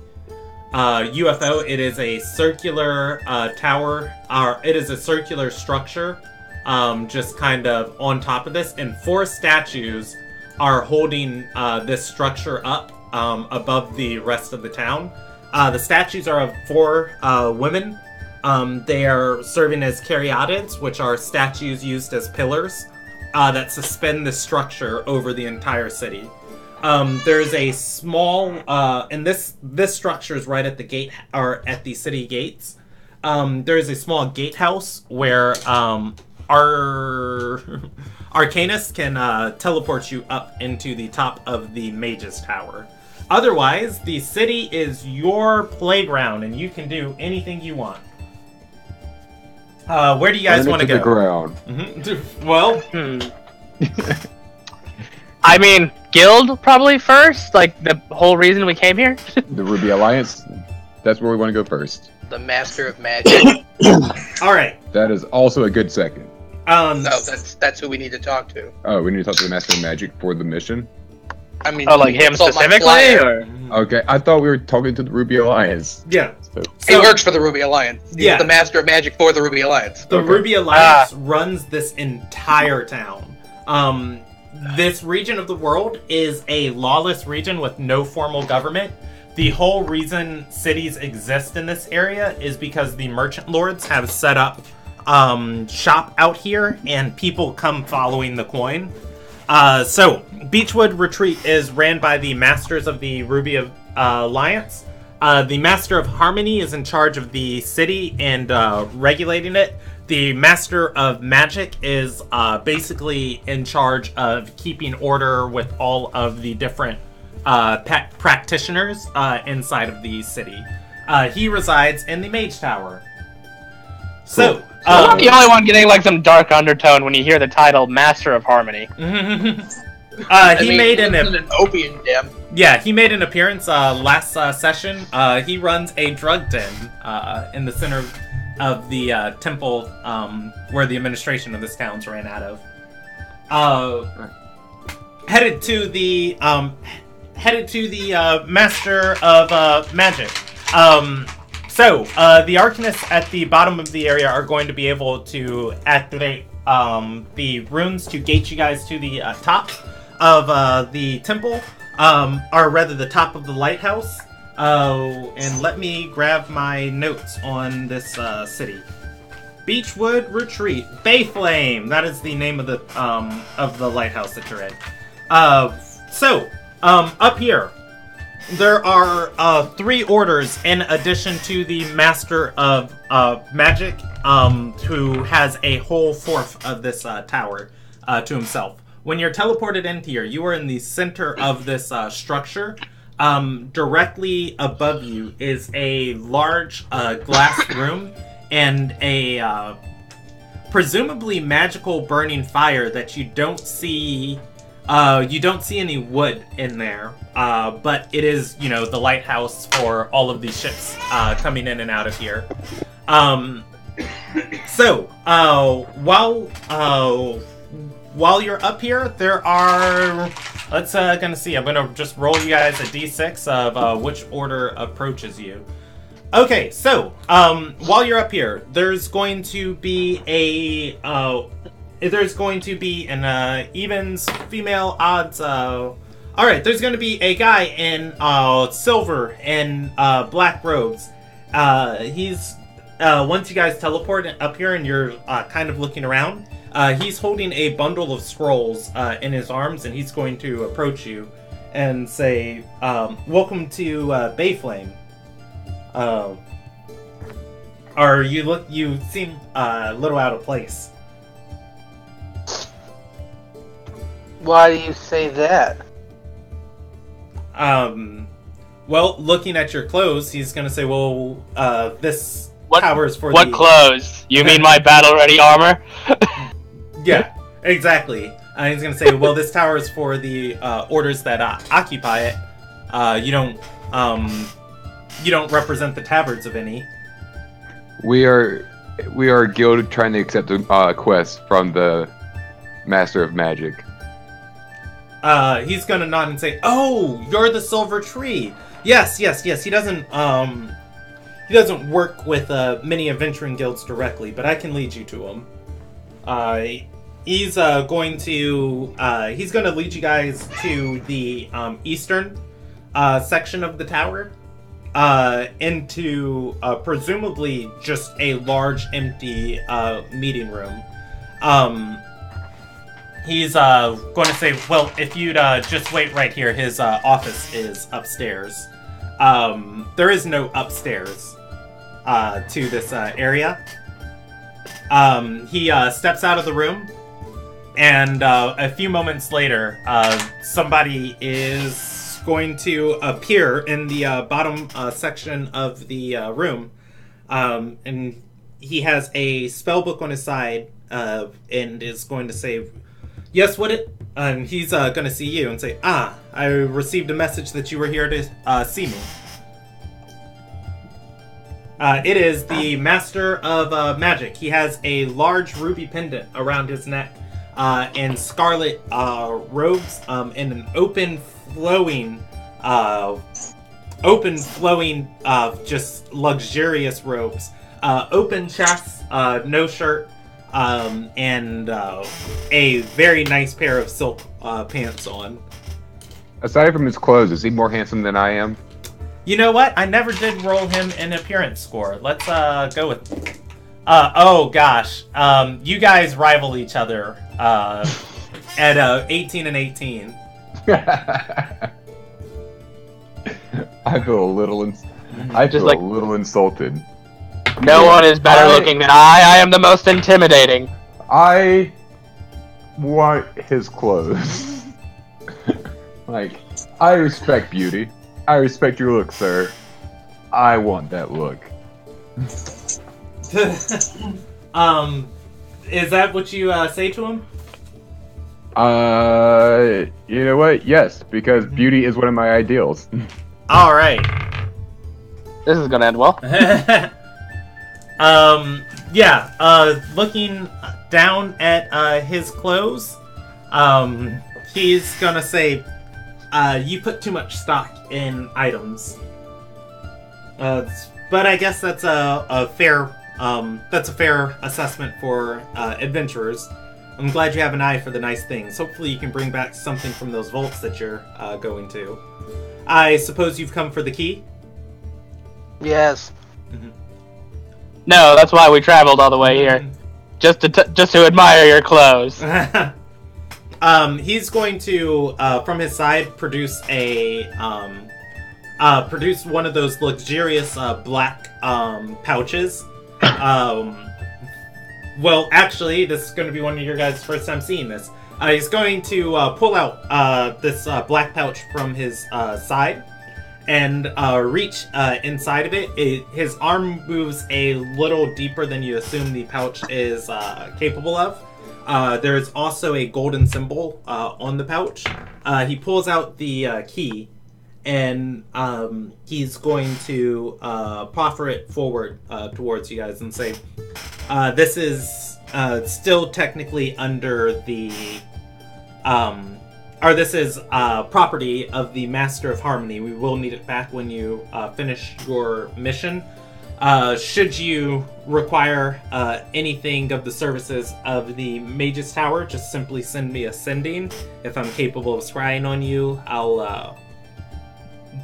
UFO, it is a circular tower, or it is a circular structure, just kind of on top of this, and 4 statues are holding this structure up above the rest of the town. The statues are of 4 women. They are serving as caryatids, which are statues used as pillars that suspend the structure over the entire city. There's a small, and this structure is right at the gate, or at the city gates. There's a small gatehouse where our Arcanus can teleport you up into the top of the Mage's Tower. Otherwise, the city is your playground, and you can do anything you want. Where do you guys want to go? The ground. Mm-hmm. Well, I mean, guild probably first, like the whole reason we came here. The Ruby Alliance, that's where we want to go first. The Master of Magic. all right. That is also a good second. No, that's who we need to talk to. Oh, we need to talk to the Master of Magic for the mission? I mean, Oh, like him it's on my specifically, flyer. or Okay, I thought we were talking to the Ruby Alliance. Yeah. He works for the Ruby Alliance. He's Yeah. the Master of Magic for the Ruby Alliance. The Okay. Ruby Alliance runs this entire town. This region of the world is a lawless region with no formal government. The whole reason cities exist in this area is because the merchant lords have set up shop out here, and people come following the coin. So Beechwood Retreat is ran by the Masters of the Ruby Alliance. The Master of Harmony is in charge of the city and regulating it. The Master of Magic is basically in charge of keeping order with all of the different practitioners inside of the city. He resides in the Mage Tower. So, I'm not the only one getting like some dark undertone when you hear the title Master of Harmony. He made an opium den. Yeah, he made an appearance last session. He runs a drug den in the center of the temple where the administration of this town's ran out of. Headed to the Master of Magic. So the Arcanists at the bottom of the area are going to be able to activate the runes to gate you guys to the top of the temple, or rather the top of the lighthouse. And let me grab my notes on this city. Beechwood Retreat, Bayflame. That is the name of the lighthouse that you're in. So up here, there are 3 orders in addition to the Master of Magic, who has a whole fourth of this tower to himself. When you're teleported into here, you are in the center of this structure. Directly above you is a large glass room and a presumably magical burning fire that you don't see. You don't see any wood in there, but it is, the lighthouse for all of these ships coming in and out of here. So while you're up here, there are. Let's gonna see. I'm gonna just roll you guys a d6 of which order approaches you. Okay, so while you're up here, there's going to be an evens, female, odds. All right, there's going to be a guy in silver and black robes. He's once you guys teleport up here and you're kind of looking around, he's holding a bundle of scrolls in his arms, and he's going to approach you and say, "Welcome to Bayflame." Or you seem a little out of place. Why do you say that? Well, looking at your clothes, he's gonna say, "Well, this tower's for what clothes? You mean my battle-ready armor?" Yeah, exactly. He's gonna say, "Well, this tower is for the orders that occupy it. You don't represent the tabards of any." We are a guild trying to accept a quest from the Master of Magic. He's gonna nod and say, "Oh, you're the Silver Tree. Yes. He doesn't work with many adventuring guilds directly, but I can lead you to him. He's going to lead you guys to the eastern section of the tower, into presumably just a large empty meeting room. He's going to say, "Well, if you'd just wait right here, his office is upstairs." There is no upstairs to this area. He steps out of the room, and a few moments later, somebody is going to appear in the bottom section of the room, and he has a spell book on his side, and is going to say, "Yes, and he's going to see you and say, I received a message that you were here to see me." It is the Master of Magic. He has a large ruby pendant around his neck, and scarlet robes, and an open flowing, just luxurious robes. Open chest, no shirt, and a very nice pair of silk pants on. Aside from his clothes, is he more handsome than I am? You know what? I never did roll him an appearance score. Let's go with. Oh gosh, you guys rival each other at 18 and 18. I feel a little. I feel a little insulted. No one is better looking than I. I am the most intimidating. I want his clothes. Like, I respect beauty. I respect your look, sir. I want that look. Is that what you say to him? You know what? Yes, because beauty is one of my ideals. All right. This is gonna end well. Looking down at his clothes, he's gonna say, you put too much stock in items. But I guess that's a fair assessment for adventurers. I'm glad you have an eye for the nice things. Hopefully you can bring back something from those vaults that you're going to. I suppose you've come for the key? Yes. Mm-hmm. No, that's why we traveled all the way here. Just to admire your clothes. He's going to, from his side, produce one of those luxurious black pouches. Well, actually, this is going to be one of your guys' first time seeing this. He's going to pull out this black pouch from his side and reach inside of it. His arm moves a little deeper than you assume the pouch is capable of. There's also a golden symbol on the pouch. He pulls out the key, and he's going to proffer it forward towards you guys and say, this is still technically under the... this is property of the Master of Harmony. We will need it back when you finish your mission. Should you require anything of the services of the Mage's Tower, just simply send me a sending. If I'm capable of scrying on you, I'll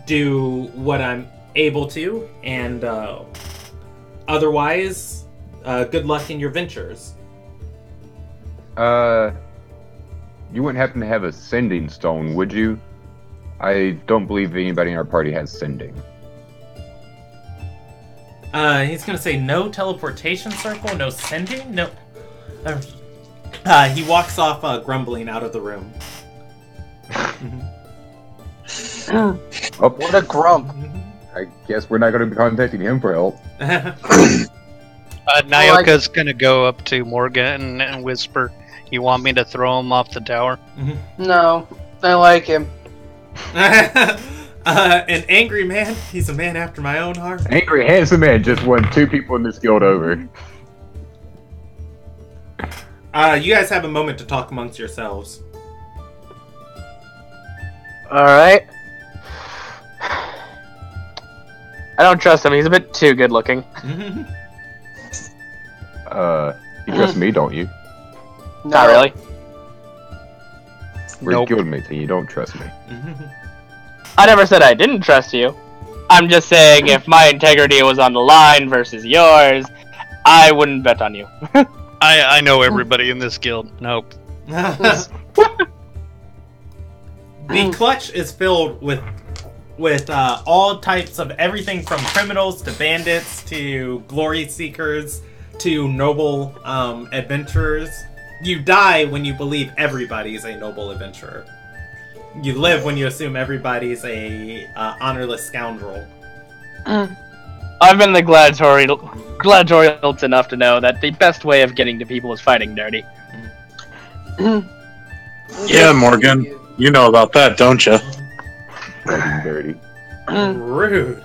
do what I'm able to, and otherwise, good luck in your ventures. You wouldn't happen to have a sending stone, would you? I don't believe anybody in our party has sending. He's gonna say no teleportation circle, no sending, no. He walks off, grumbling out of the room. Oh, What a grump. I guess we're not going to be contacting him for help. Nyoka's gonna go up to Morgan and whisper, "You want me to throw him off the tower?" No, I like him. An angry man. He's a man after my own heart. Angry handsome man just won 2 people in this guild over. You guys have a moment to talk amongst yourselves. Alright. I don't trust him. He's a bit too good looking. You trust me, don't you? No. Not really. We're Nope. guildmates and you don't trust me. I never said I didn't trust you. I'm just saying if my integrity was on the line versus yours, I wouldn't bet on you. I know everybody in this guild. Nope. The clutch is filled with all types of everything from criminals to bandits to glory seekers to noble adventurers. You die when you believe everybody's a noble adventurer. You live when you assume everybody's a honorless scoundrel. I've been in the gladiatorial enough to know that the best way of getting to people is fighting dirty. Yeah, Morgan. You know about that, don't you? Fucking dirty. Rude.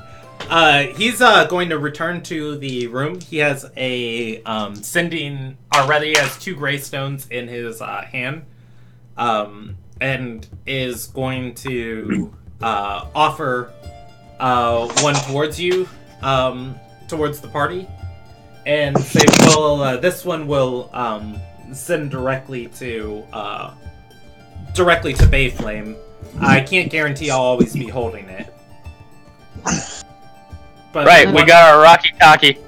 He's going to return to the room. He has a sending already. Has 2 gray stones in his hand, and is going to offer one towards you, towards the party, and say, "Well, this one will send directly to Bayflame. I can't guarantee I'll always be holding it." But right, we got our Rocky Talkie.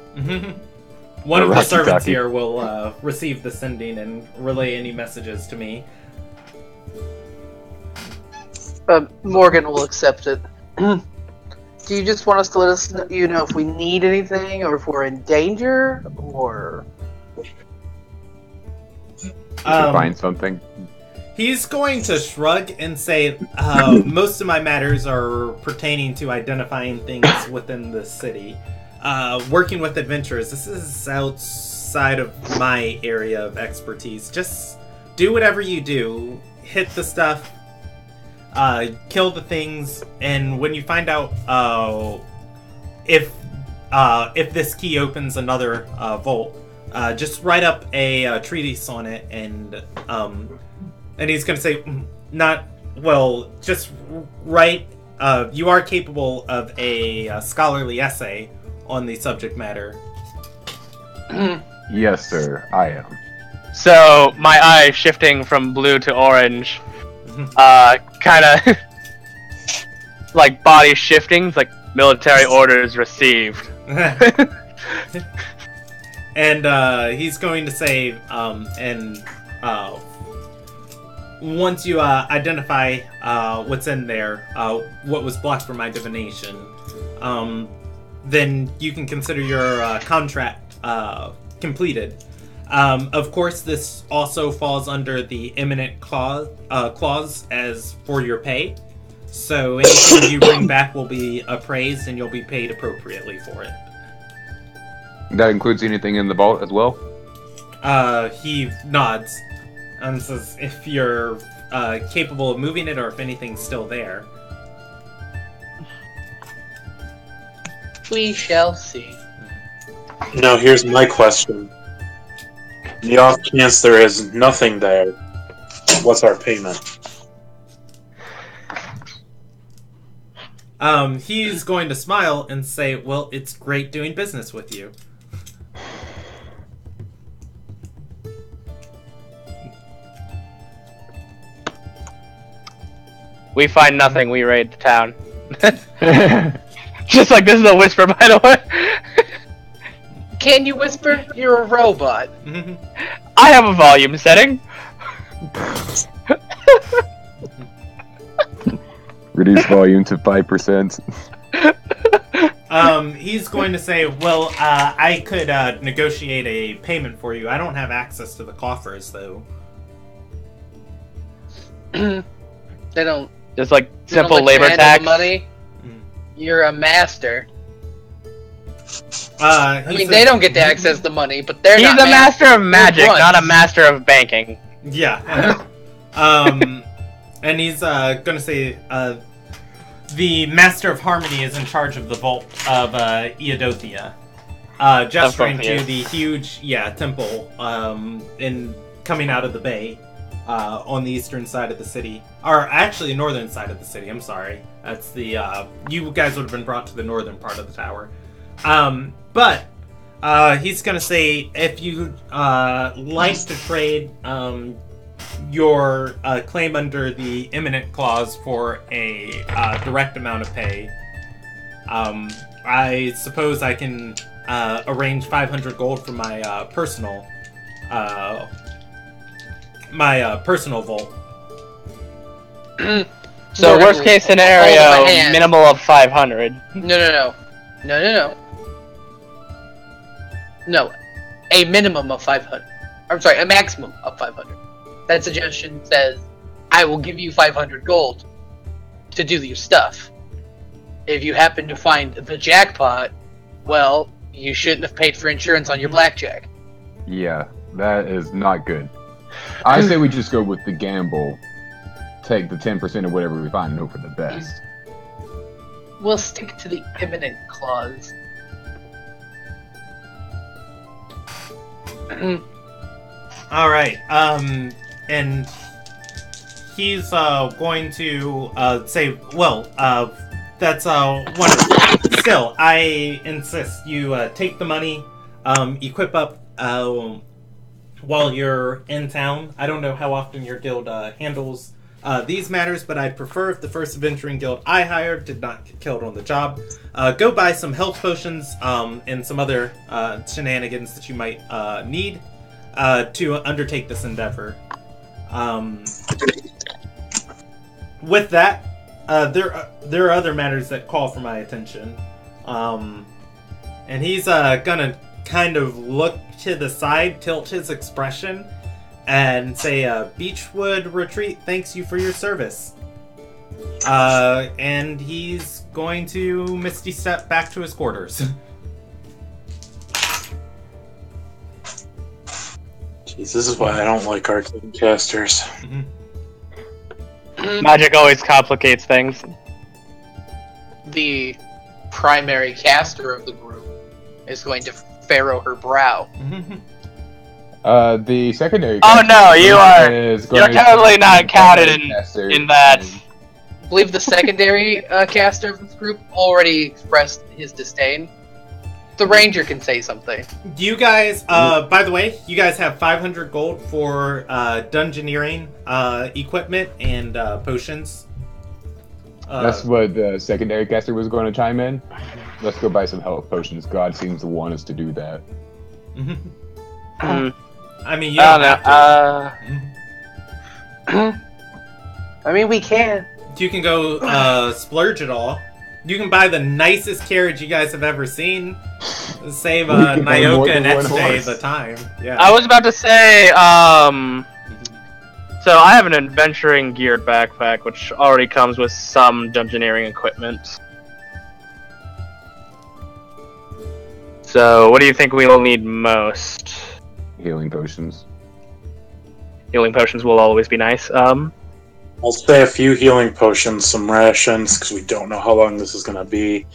One of the Rocky servants Talkie. here will receive the sending and relay any messages to me. Morgan will accept it. Do you just want us to let us know, if we need anything, or if we're in danger, or... Find something. He's going to shrug and say, most of my matters are pertaining to identifying things within the city. Working with adventurers, this is outside of my area of expertise. Just do whatever you do. Hit the stuff. Kill the things. And when you find out if this key opens another vault, just write up a treatise on it, and he's going to say, just write, you are capable of a scholarly essay on the subject matter. Yes, sir, I am. So, my eye shifting from blue to orange, kind of like body shifting, like military orders received. And he's going to say, once you identify what's in there, what was blocked from my divination, then you can consider your contract completed. Of course, this also falls under the imminent clause as for your pay. So anything you bring back will be appraised, and you'll be paid appropriately for it. That includes anything in the vault as well? He nods and says, if you're capable of moving it, or if anything's still there. We shall see. Now, here's my question. In the off chance there is nothing there, what's our payment? He's going to smile and say, well, it's great doing business with you. We find nothing, we raid the town. Just like this is a whisper, by the way. Can you whisper? You're a robot. I have a volume setting. Reduce volume to 5%. He's going to say, well, I could negotiate a payment for you. I don't have access to the coffers, though. They don't... Just like they don't simple let you labor handle tax. the money. You're a master. They don't get to access the money, but they're He's not a master of They're magic, grunts. not a master of banking. Yeah. And he's gonna say, the Master of Harmony is in charge of the vault of Eodothea. Gesturing to the huge, temple coming out of the bay on the eastern side of the city. Or actually, northern side of the city, I'm sorry. That's the, you guys would have been brought to the northern part of the tower. But he's gonna say, if you like to trade your claim under the imminent clause for a direct amount of pay, I suppose I can arrange 500 gold for my personal vault. So Morgan worst will case hold up scenario, a hand. minimal of 500. No. No. A minimum of 500. I'm sorry, a maximum of 500. That suggestion says, I will give you 500 gold to do your stuff. If you happen to find the jackpot, well, you shouldn't have paid for insurance on your blackjack. Yeah, that is not good. I say we just go with the gamble. Take the 10% of whatever we find and hope for the best. We'll stick to the imminent clause. All right. And he's going to say, well, that's wonderful. Still, I insist you take the money, equip up while you're in town. I don't know how often your guild handles these matters, but I'd prefer if the first adventuring guild I hired did not get killed on the job. Go buy some health potions and some other shenanigans that you might need to undertake this endeavor. With that, there are other matters that call for my attention. And he's gonna kind of look to the side, tilt his expression, and say, Beechwood Retreat thanks you for your service. And he's going to Misty Step back to his quarters. Jeez, this is why I don't like arcane casters. Magic always complicates things. The primary caster of the group is going to furrow her brow. The secondary. Oh no, you're totally not counted in that. I believe the secondary caster of this group already expressed his disdain. The ranger can say something. You guys, by the way, you guys have 500 gold for dungeoneering equipment and potions. That's what the secondary caster was going to chime in. Let's go buy some health potions. God seems to want us to do that. I mean, you don't have to. I mean, we can. You can go splurge it all. You can buy the nicest carriage you guys have ever seen. Save Nyoka and XJ the time. Yeah. I was about to say, so I have an adventuring geared backpack, which already comes with some dungeoneering equipment. So, what do you think we will need most? Healing potions. Healing potions will always be nice. I'll say a few healing potions, some rations, because we don't know how long this is going to be.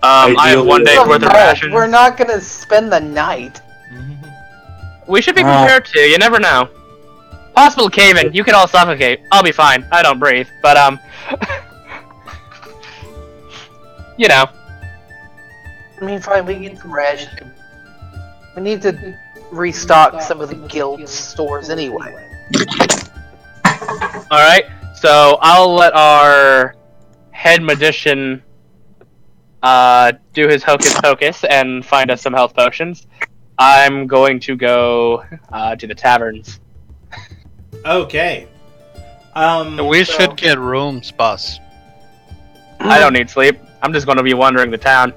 I have 1 day worth of rations. We're not gonna spend the night. We should be prepared to, you never know. Possible cave-in, you can all suffocate. I'll be fine, I don't breathe, but you know. I mean, fine, we get some rations. We need to restock some of the guild stores anyway. Alright, so I'll let our head magician do his hocus pocus and find us some health potions. I'm going to go to the taverns. Okay. We should get rooms, boss. I don't need sleep. I'm just going to be wandering the town.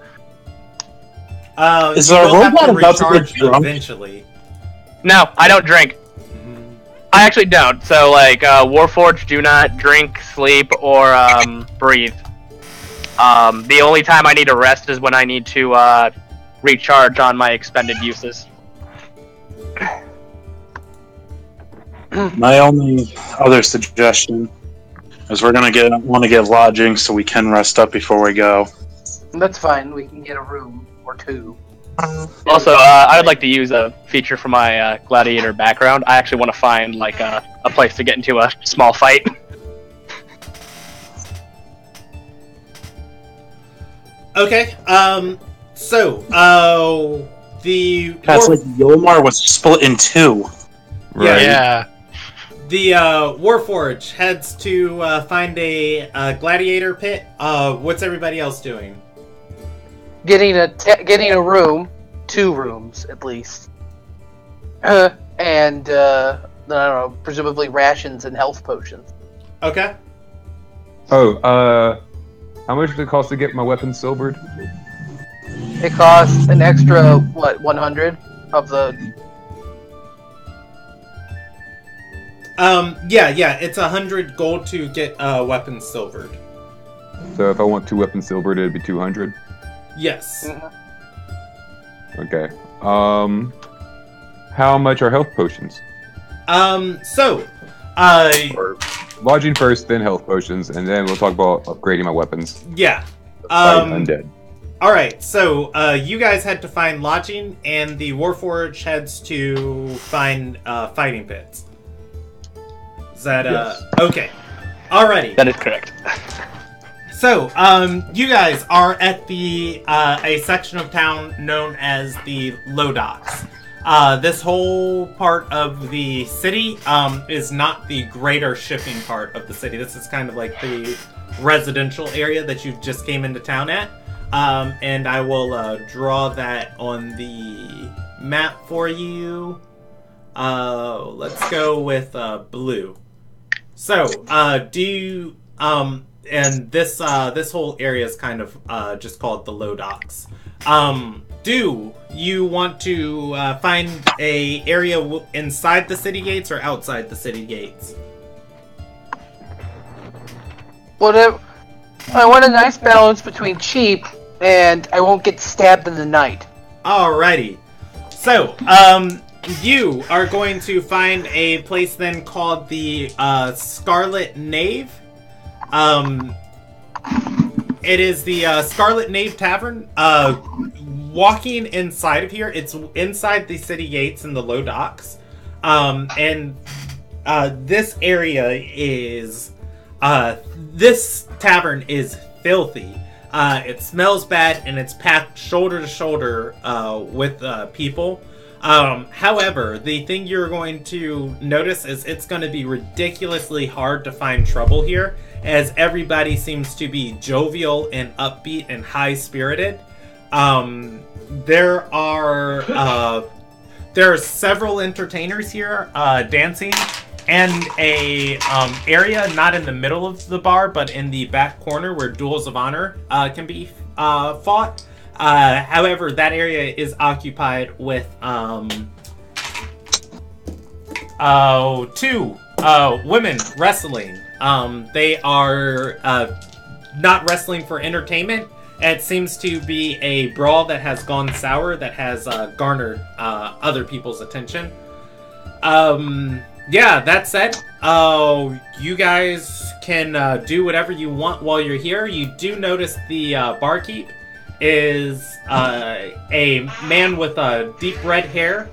Is there a robot about to get drunk? Eventually. No, I don't drink. I actually don't. So, like, Warforged do not drink, sleep, or breathe. The only time I need to rest is when I need to recharge on my expended uses. My only other suggestion is we're gonna want to get lodging so we can rest up before we go. That's fine. We can get a room or two. Also, I would like to use a feature for my gladiator background. I actually want to find like a place to get into a small fight. Okay. So the That's like Yomar was split in two. Right. Yeah. The Warforge heads to find a gladiator pit. What's everybody else doing? Getting a room, 2 rooms at least, and I don't know, presumably rations and health potions. Okay. Oh, how much does it cost to get my weapon silvered? It costs an extra 100 of the. Yeah, it's 100 gold to get weapons silvered. So if I want 2 weapons silvered, it'd be 200. Yes. Okay. How much are health potions? So, Or lodging first, then health potions, and then we'll talk about upgrading my weapons. yeah. Fight undead. Alright, so you guys head to find lodging, and the Warforged heads to find fighting pits. Is that, Yes. okay. Alrighty. That is correct. So, you guys are at the, a section of town known as the Low Docks. This whole part of the city, is not the greater shipping part of the city. This is kind of like the residential area that you just came into town at. And I will, draw that on the map for you. Let's go with, blue. So, and this whole area is kind of just called the Low Docks. Do you want to find a area inside the city gates or outside the city gates? Whatever. I want a nice balance between cheap and I won't get stabbed in the night. Alrighty. So, you are going to find a place then called the Scarlet Knave. It is the Scarlet Knave Tavern. Walking inside of here, it's inside the city gates in the Low Docks. And this area is... this tavern is filthy. It smells bad, and it's packed shoulder to shoulder with people. However, the thing you're going to notice is it's going to be ridiculously hard to find trouble here, as everybody seems to be jovial and upbeat and high-spirited. There are several entertainers here dancing, and a area not in the middle of the bar, but in the back corner where duels of honor can be fought. However, that area is occupied with two women wrestling. They are not wrestling for entertainment. It seems to be a brawl that has gone sour, that has garnered other people's attention. Yeah, that said, you guys can do whatever you want while you're here. You do notice the barkeep is a man with deep red hair.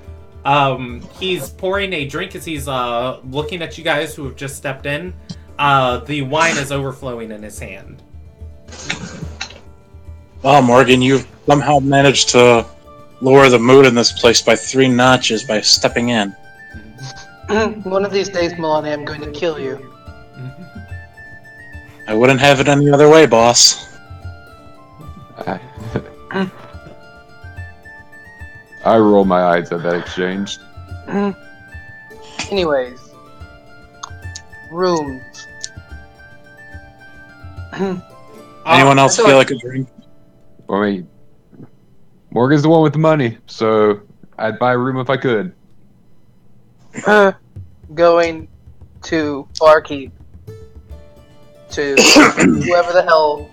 He's pouring a drink as he's looking at you guys who have just stepped in. The wine is overflowing in his hand. Well, Morgan, you've somehow managed to lower the mood in this place by 3 notches by stepping in. One of these days, Melania, I'm going to kill you. I wouldn't have it any other way, boss. I roll my eyes at that exchange. Anyways. Rooms. Anyone else feel like a drink? I mean, Morgan's the one with the money, so I'd buy a room if I could. Going to barkeep to whoever the hell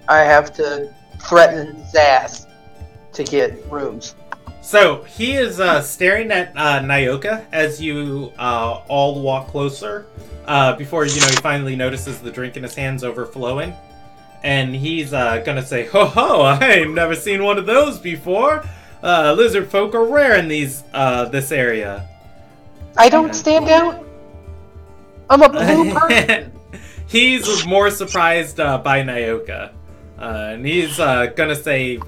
I have to threaten his ass to get rooms. So, he is staring at Nyoka as you all walk closer, before, he finally notices the drink in his hands overflowing. And he's gonna say, "Ho ho, I've never seen one of those before. Lizard folk are rare in this area." I don't stand out? I'm a blue person. He's more surprised by Nyoka. And he's gonna say,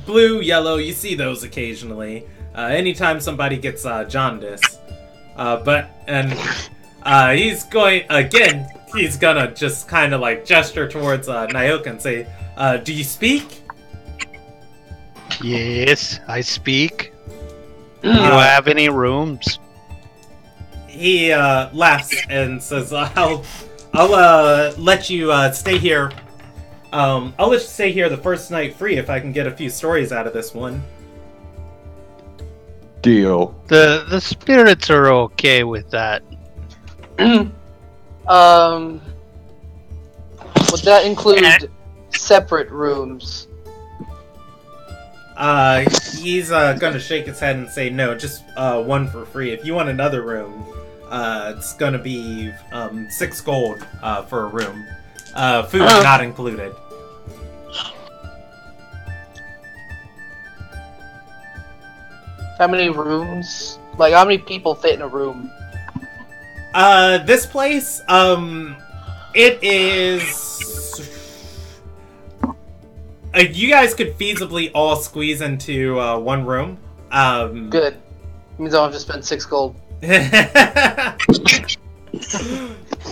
blue, yellow, you see those occasionally. Anytime somebody gets jaundice. He's going, again, he's gonna just kind of like gesture towards Nyoka and say, "Do you speak?" Yes, I speak. Do you have any rooms? He laughs and says, "I'll let you stay here. I'll let you stay here the first night free if I can get a few stories out of this one." Deal. The spirits are okay with that. Would that include separate rooms? He's gonna shake his head and say, "No, just one for free. If you want another room, it's gonna be 6 gold for a room. Food not included." How many rooms? Like, how many people fit in a room? This place, it is... you guys could feasibly all squeeze into, one room. Good. Means I'll have to spend 6 gold.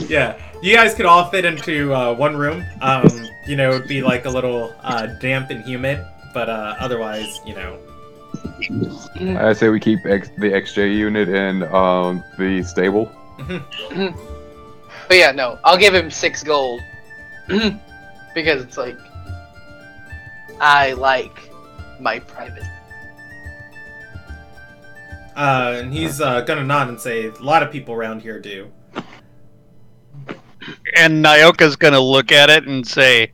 Yeah, you guys could all fit into, one room. You know, it'd be like a little, damp and humid, but, otherwise, you know. I say we keep the XJ unit in the stable. But yeah, no, I'll give him 6 gold. Because it's like, I like my private. And he's gonna nod and say, a lot of people around here do. And Nyoka's gonna look at it and say,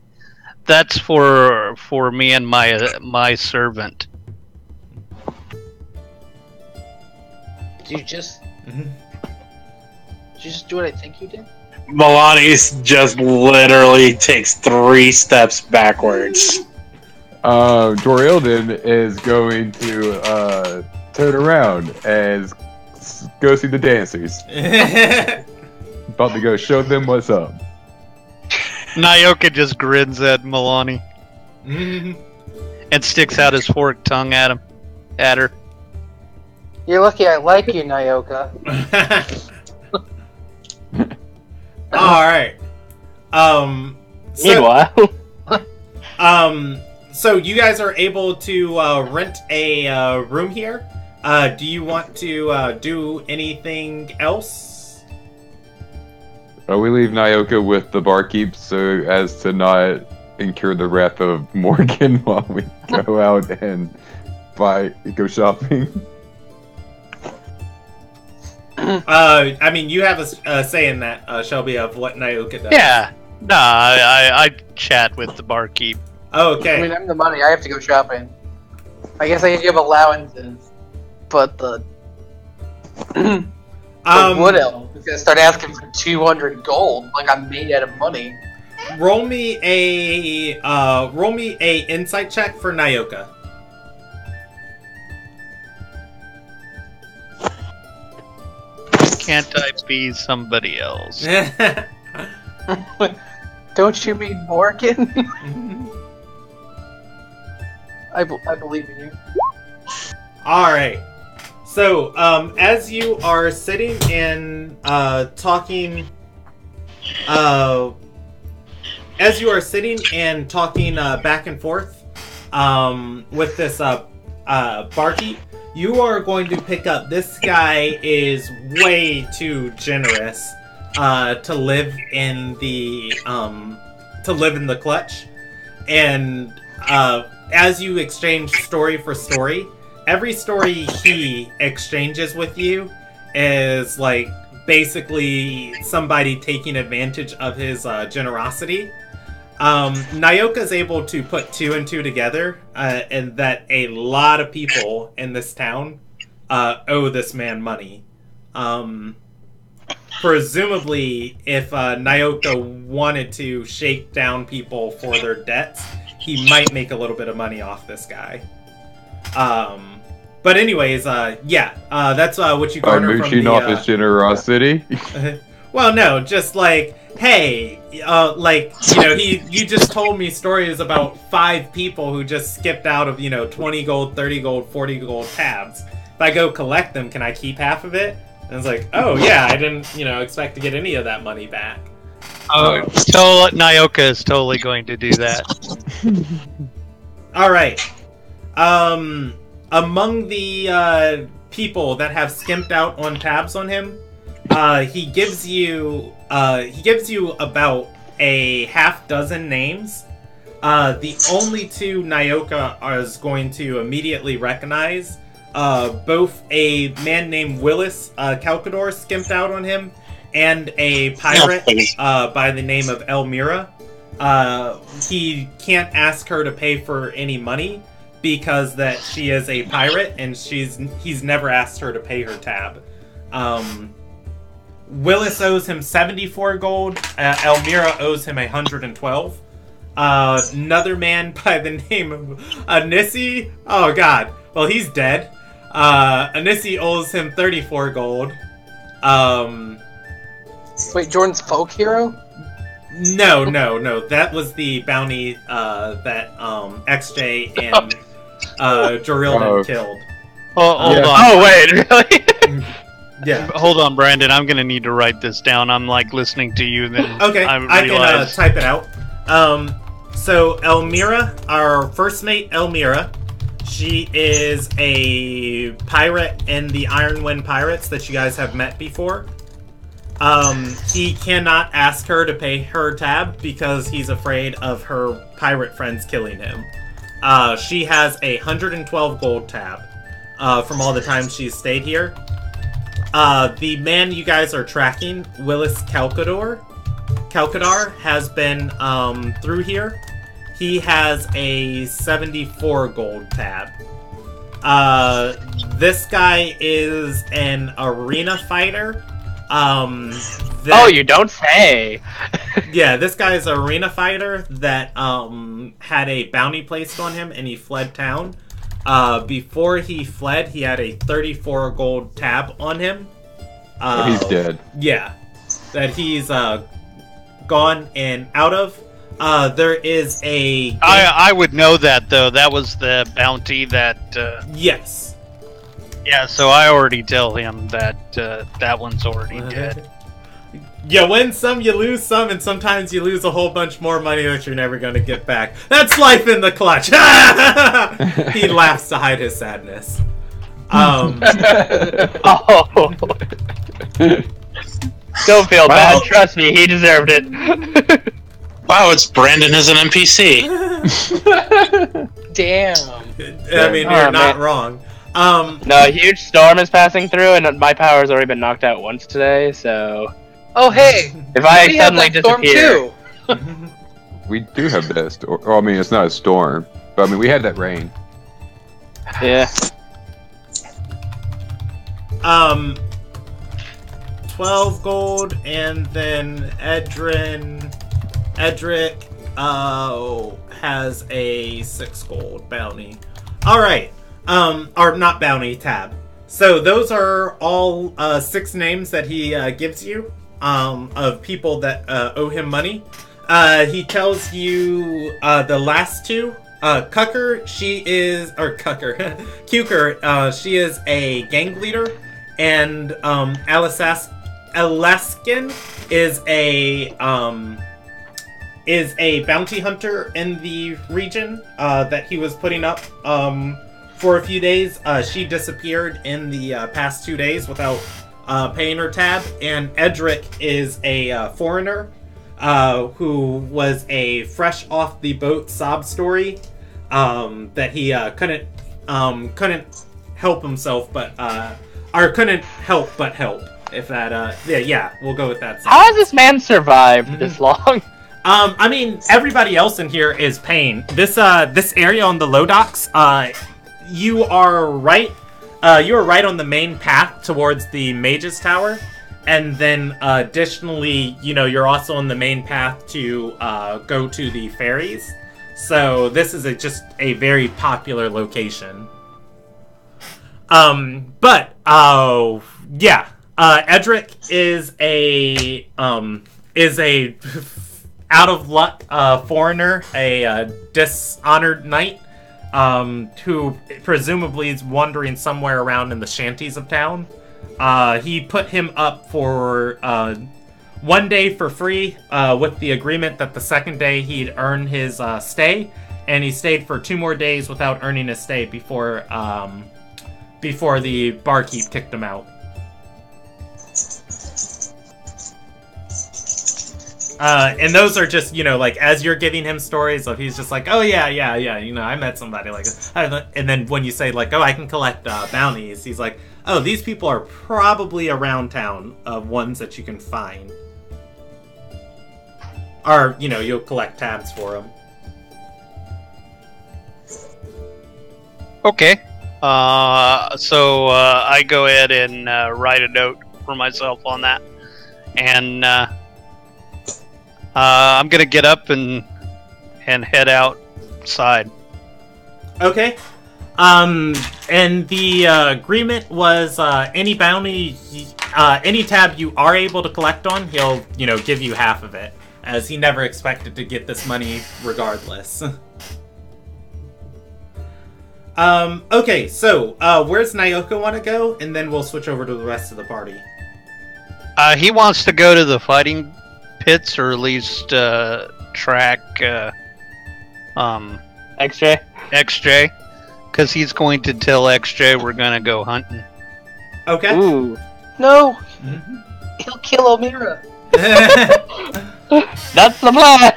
"That's for me and my servant." Did you just do what I think you did? Milani's just literally takes 3 steps backwards. Dorilden is going to turn around and go see the dancers. About to go show them what's up. Nyoka just grins at Milani and sticks out his forked tongue at her. You're lucky I like you, Nyoka. Alright. Meanwhile, So you guys are able to rent a room here. Do you want to do anything else? We leave Nyoka with the barkeep so as to not incur the wrath of Morgan while we go out and go shopping. I mean, you have a say in that, Shelby, of what Nyoka does. Yeah. Nah, I chat with the barkeep. Oh, okay. I mean, I'm the money. I have to go shopping. I guess I can give allowances, but the Wood Elf is gonna start asking for 200 gold, like I'm made out of money. Roll me a insight check for Nyoka. Can't I be somebody else? Don't you mean Morgan? I believe in you. Alright. So, as you are sitting and talking back and forth with this barkeep, you are going to pick up this guy is way too generous to live in the clutch. And as you exchange story for story, every story he exchanges with you is like basically somebody taking advantage of his generosity. Nyoka's able to put 2 and 2 together, and that a lot of people in this town owe this man money. Presumably, if Nyoka wanted to shake down people for their debts, he might make a little bit of money off this guy. But anyways, that's what you garner from the... off his generosity? Well, no, just like, hey, you just told me stories about 5 people who just skipped out of, 20 gold, 30 gold, 40 gold tabs. If I go collect them, can I keep half of it? And it's like, oh yeah, I didn't, expect to get any of that money back. Oh, Nyoka is totally going to do that. Alright. Among the people that have skimped out on tabs on him, he gives you about a half dozen names. The only 2 Nyoka is going to immediately recognize. Both a man named Willis Calcador skimped out on him, and a pirate by the name of Elmira. He can't ask her to pay for any money because that she is a pirate, and he's never asked her to pay her tab. Willis owes him 74 gold. Elmira owes him 112. Another man by the name of Anissi. Oh god. Well, he's dead. Anisi owes him 34 gold. Wait, Jordan's folk hero? No. That was the bounty that XJ and Jorildan killed. Hold on. Oh wait, really? Yeah. Hold on, Brandon. I'm gonna need to write this down. I'm like listening to you. Then Okay, I I can realize. type it out. So Elmira, our first mate, Elmira, she is a pirate in the Ironwind Pirates that you guys have met before. He cannot ask her to pay her tab because he's afraid of her pirate friends killing him. She has 112 gold tab from all the times she's stayed here. The man you guys are tracking, Willis Calcador, has been through here. He has a 74 gold tab. This guy is an arena fighter. Oh, you don't say. Yeah, this guy is an arena fighter that had a bounty placed on him and he fled town. Before he fled, he had a 34 gold tab on him. He's dead. Yeah, that he's gone and out of. There is a... I would know that though. That was the bounty that. Yes. Yeah, so I already tell him that that one's already dead. You win some, you lose some, and sometimes you lose a whole bunch more money that you're never going to get back. That's life in the clutch. He laughs to hide his sadness. Oh. Don't feel bad. Trust me, he deserved it. Wow, it's Brandon as an NPC. Damn. I mean, you're not wrong. No, a huge storm is passing through, and my power's already been knocked out once today, so... Oh, hey! If I We have suddenly that storm disappear... too! We do have that storm. Well, I mean, it's not a storm, but I mean, we had that rain. Yeah. 12 gold, and then Edric, has a 6 gold bounty. Alright, or not bounty, tab. So those are all 6 names that he gives you, of people that owe him money. He tells you the last 2. Cucker, Cuker, she is a gang leader, and Alaskan is a bounty hunter in the region that he was putting up for a few days. She disappeared in the past 2 days without paying her tab, and Edric is a foreigner who was a fresh off the boat sob story that he couldn't help himself, but or couldn't help but help. If that, yeah, we'll go with that. How has this man survived this long? I mean, everybody else in here is paying. This area on the low docks, you are right on the main path towards the Mage's Tower, and then additionally, you're also on the main path to go to the ferries. So this is just a very popular location. Yeah. Edric is a out of luck foreigner, a dishonored knight, who presumably is wandering somewhere around in the shanties of town. He put him up for 1 day for free, with the agreement that the second day he'd earn his stay, and he stayed for 2 more days without earning his stay before the barkeep kicked him out. And those are just, as you're giving him stories of, he's just like, oh yeah, I met somebody like this. And then when you say like, oh, I can collect bounties, he's like, oh, these people are probably around town, ones that you can find. Or, you'll collect tabs for them. Okay. So I go ahead and write a note for myself on that, and I'm gonna get up and head outside. Okay. And the agreement was any bounty, any tab you are able to collect on, he'll, give you half of it, as he never expected to get this money regardless. Okay, so, where's Naoka want to go? And then we'll switch over to the rest of the party. He wants to go to the fighting pits, or at least track XJ, because he's going to tell XJ we're gonna go hunting. Okay. Ooh. No! He'll kill Omira. That's the plan!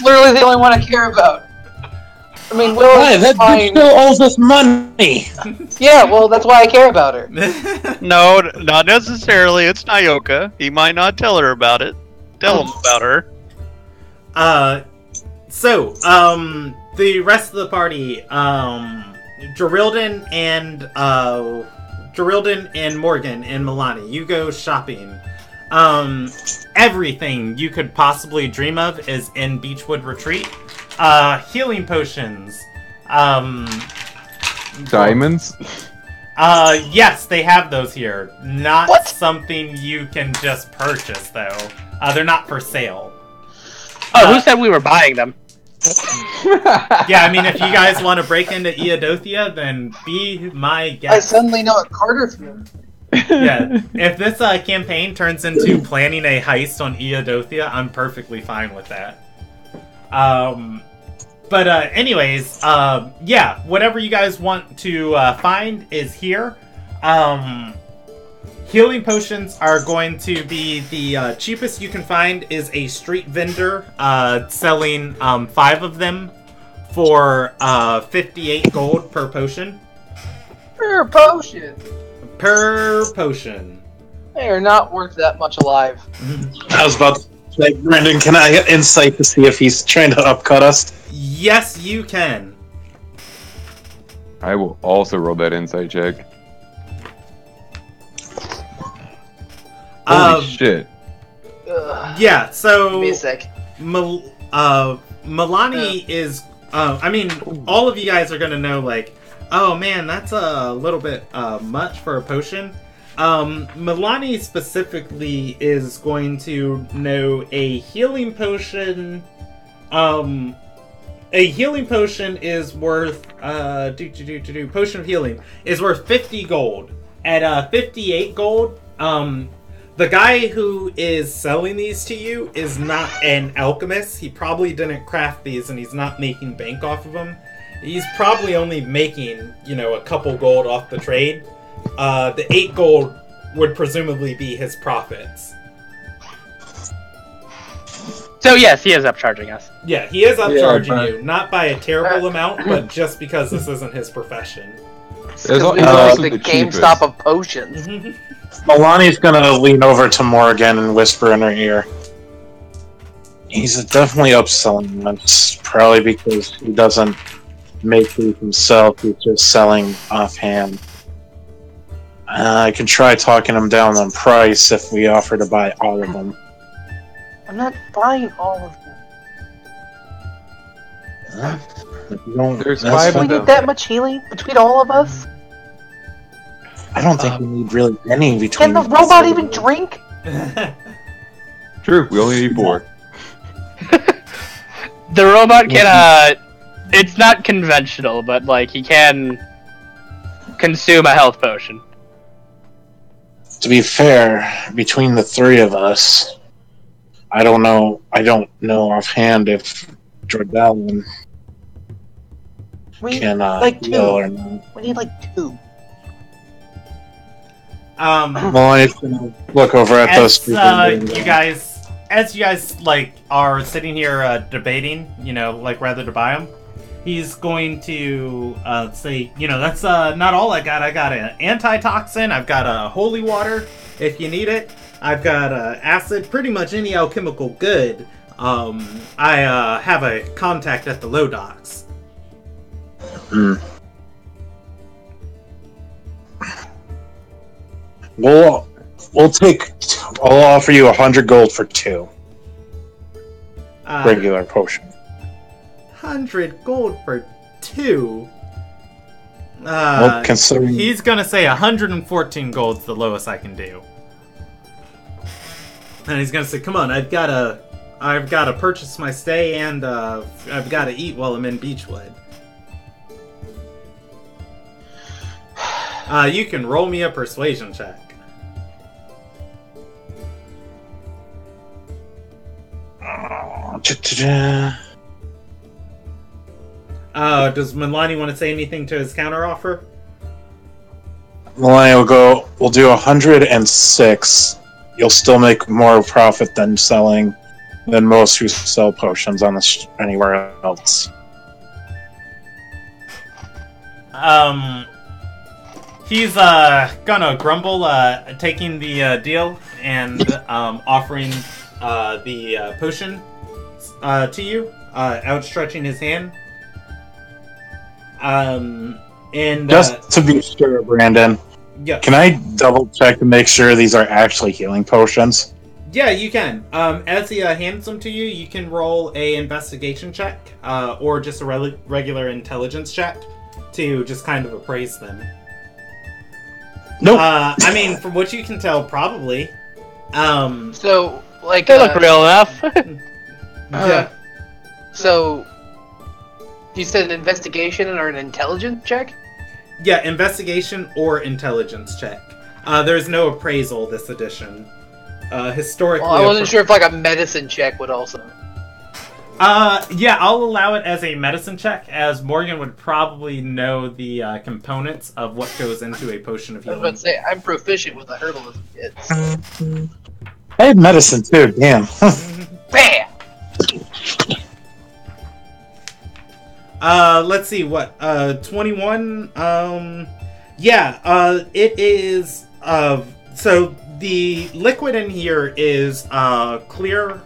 Literally the only one I care about. I mean, Will Why? is That fine. still owes us money! Yeah, well, that's why I care about her. No, not necessarily. It's Naoka. He might not tell her about it. Tell him about her. So, the rest of the party, Geraldin and Morgan and Milani, you go shopping. Everything you could possibly dream of is in Beechwood Retreat. Healing potions. Diamonds? Yes, they have those here. Not What? something you can just purchase, though. They're not for sale. Oh, who said we were buying them? Yeah, I mean, if you guys want to break into Eodothia, then be my I guest. suddenly know what Carter feels. Yeah, if this campaign turns into planning a heist on Eodothia, I'm perfectly fine with that. But anyways, yeah, whatever you guys want to find is here. Healing potions are going to be the cheapest you can find is a street vendor selling 5 of them for 58 gold per potion. Per potion. Per potion. They are not worth that much alive. I was about to say, Brendan, can I get insight to see if he's trying to upcut us? Yes, you can. I will also roll that insight check. Holy shit. Ugh. Yeah, so Give me a sec. Milani is I mean, all of you guys are gonna know, like, oh man, that's a little bit much for a potion. Milani specifically is going to know a healing potion. A healing potion is worth potion of healing is worth 50 gold. At 58 gold, the guy who is selling these to you is not an alchemist. He probably didn't craft these, and he's not making bank off of them. He's probably only making, a couple gold off the trade. The 8 gold would presumably be his profits. So yes, he is upcharging us. Yeah, he is upcharging but- you. Not by a terrible amount, but just because this isn't his profession. It's Because we also like the the GameStop cheapest. of potions. Milani's gonna lean over to Morgan and whisper in her ear. He's definitely upselling us, probably because he doesn't make these himself, he's just selling offhand. I can try talking him down on price if we offer to buy all of them. I'm not buying all of them. If you don't- There's that's 5 Do we fine. of them. need that much healing between all of us? I don't think we need really any between. Can the robot even drink? True, we only need 4. The robot can, it's not conventional, but, like, he can consume a health potion. To be fair, between the 3 of us, I don't know offhand if Jordalin We can like 2. heal or not. We need like 2. Melania's gonna look over at those people. As you guys like are sitting here debating, like whether to buy them, he's going to say, that's not all I got. I got an antitoxin. I've got a holy water if you need it. I've got acid. Pretty much any alchemical good. I have a contact at the low docks. We'll take. I'll offer you 100 gold for 2 regular potion. 100 gold for 2. Well, considering He's gonna say 114 gold's the lowest I can do. And he's gonna say, come on, I've gotta purchase my stay and I've gotta eat while I'm in Beechwood. You can roll me a persuasion check. Does Milani want to say anything to his counteroffer? Melania we'll do 106. You'll still make more profit than most who sell potions on anywhere else. He's gonna grumble, taking the deal and offering the potion to you, outstretching his hand. And just to be sure, Brandon. Yeah. Can I double check to make sure these are actually healing potions? Yeah, you can. As he hands them to you, you can roll a investigation check, or just a regular intelligence check to just kind of appraise them. Nope. I mean, from what you can tell, probably. So, like, They look real enough. Yeah. So, you said an investigation or an intelligence check? Yeah, investigation or intelligence check. There's no appraisal this edition. Historically, Well, I wasn't sure if like a medicine check would also. Yeah, I'll allow it as a medicine check, as Morgan would probably know the components of what goes into a potion of I was healing. about to say I'm proficient with the herbalism kits. I had medicine too. Damn. Bam! Let's see, what, 21? Yeah, it is, so the liquid in here is, a clear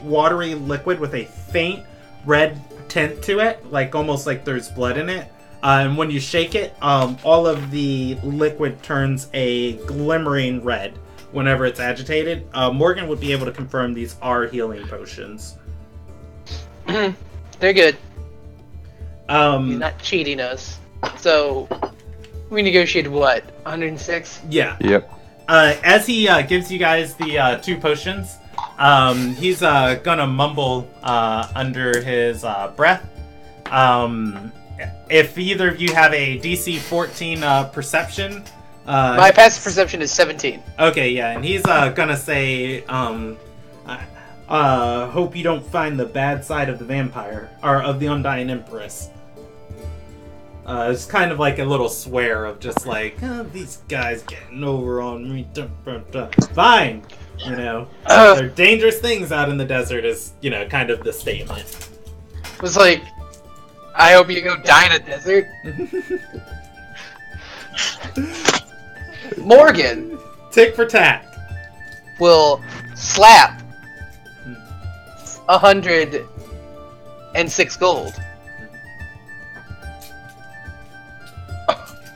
watery liquid with a faint red tint to it, like, almost like there's blood in it. And when you shake it, all of the liquid turns a glimmering red whenever it's agitated. Morgan would be able to confirm these are healing potions. They're good. You're You're not cheating us. So, we negotiated what? 106? Yeah. Yep. As he gives you guys the 2 potions, he's gonna mumble under his breath. If either of you have a DC 14 perception, My passive perception is 17. okay, yeah, and he's gonna say, hope you don't find the bad side of the vampire, or of the Undying Empress. It's kind of like a little swear of just like, oh, these guys getting over on me. Fine! You know, there are dangerous things out in the desert is, you know, kind of the statement. It was like, I hope you go die in a desert. Morgan Tick for tack. will slap 106 gold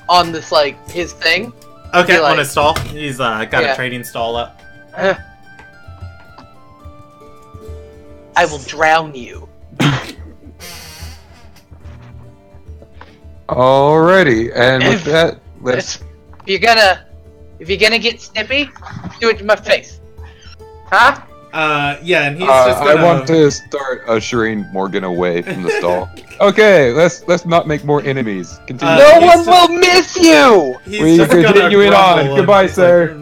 on this, like, his thing. Okay, Be like- on his stall. He's got Yeah. a trading stall up. I will drown you. Alrighty, and with that, let's. If you're gonna get snippy, do it to my face. Huh? Yeah, and he's just gonna... I want to start ushering Morgan away from the stall. Okay, let's not make more enemies. Continue. No he's one just- will miss you. He's We just gonna continue it on. grumble and Goodbye, just sir.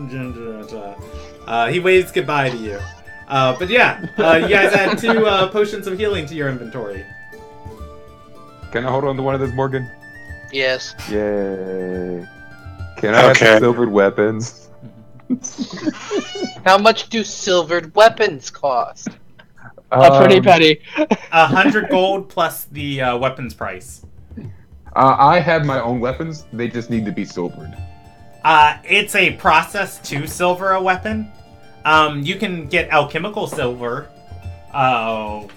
Like, he waves goodbye to you. But yeah, you guys add 2 potions of healing to your inventory. Can I hold on to one of those, Morgan? Yes. Yay! Can I have Okay. the silvered weapons? How much do silvered weapons cost? A pretty penny. 100 gold plus the weapons price. I have my own weapons. They just need to be silvered. It's a process to silver a weapon. You can get alchemical silver,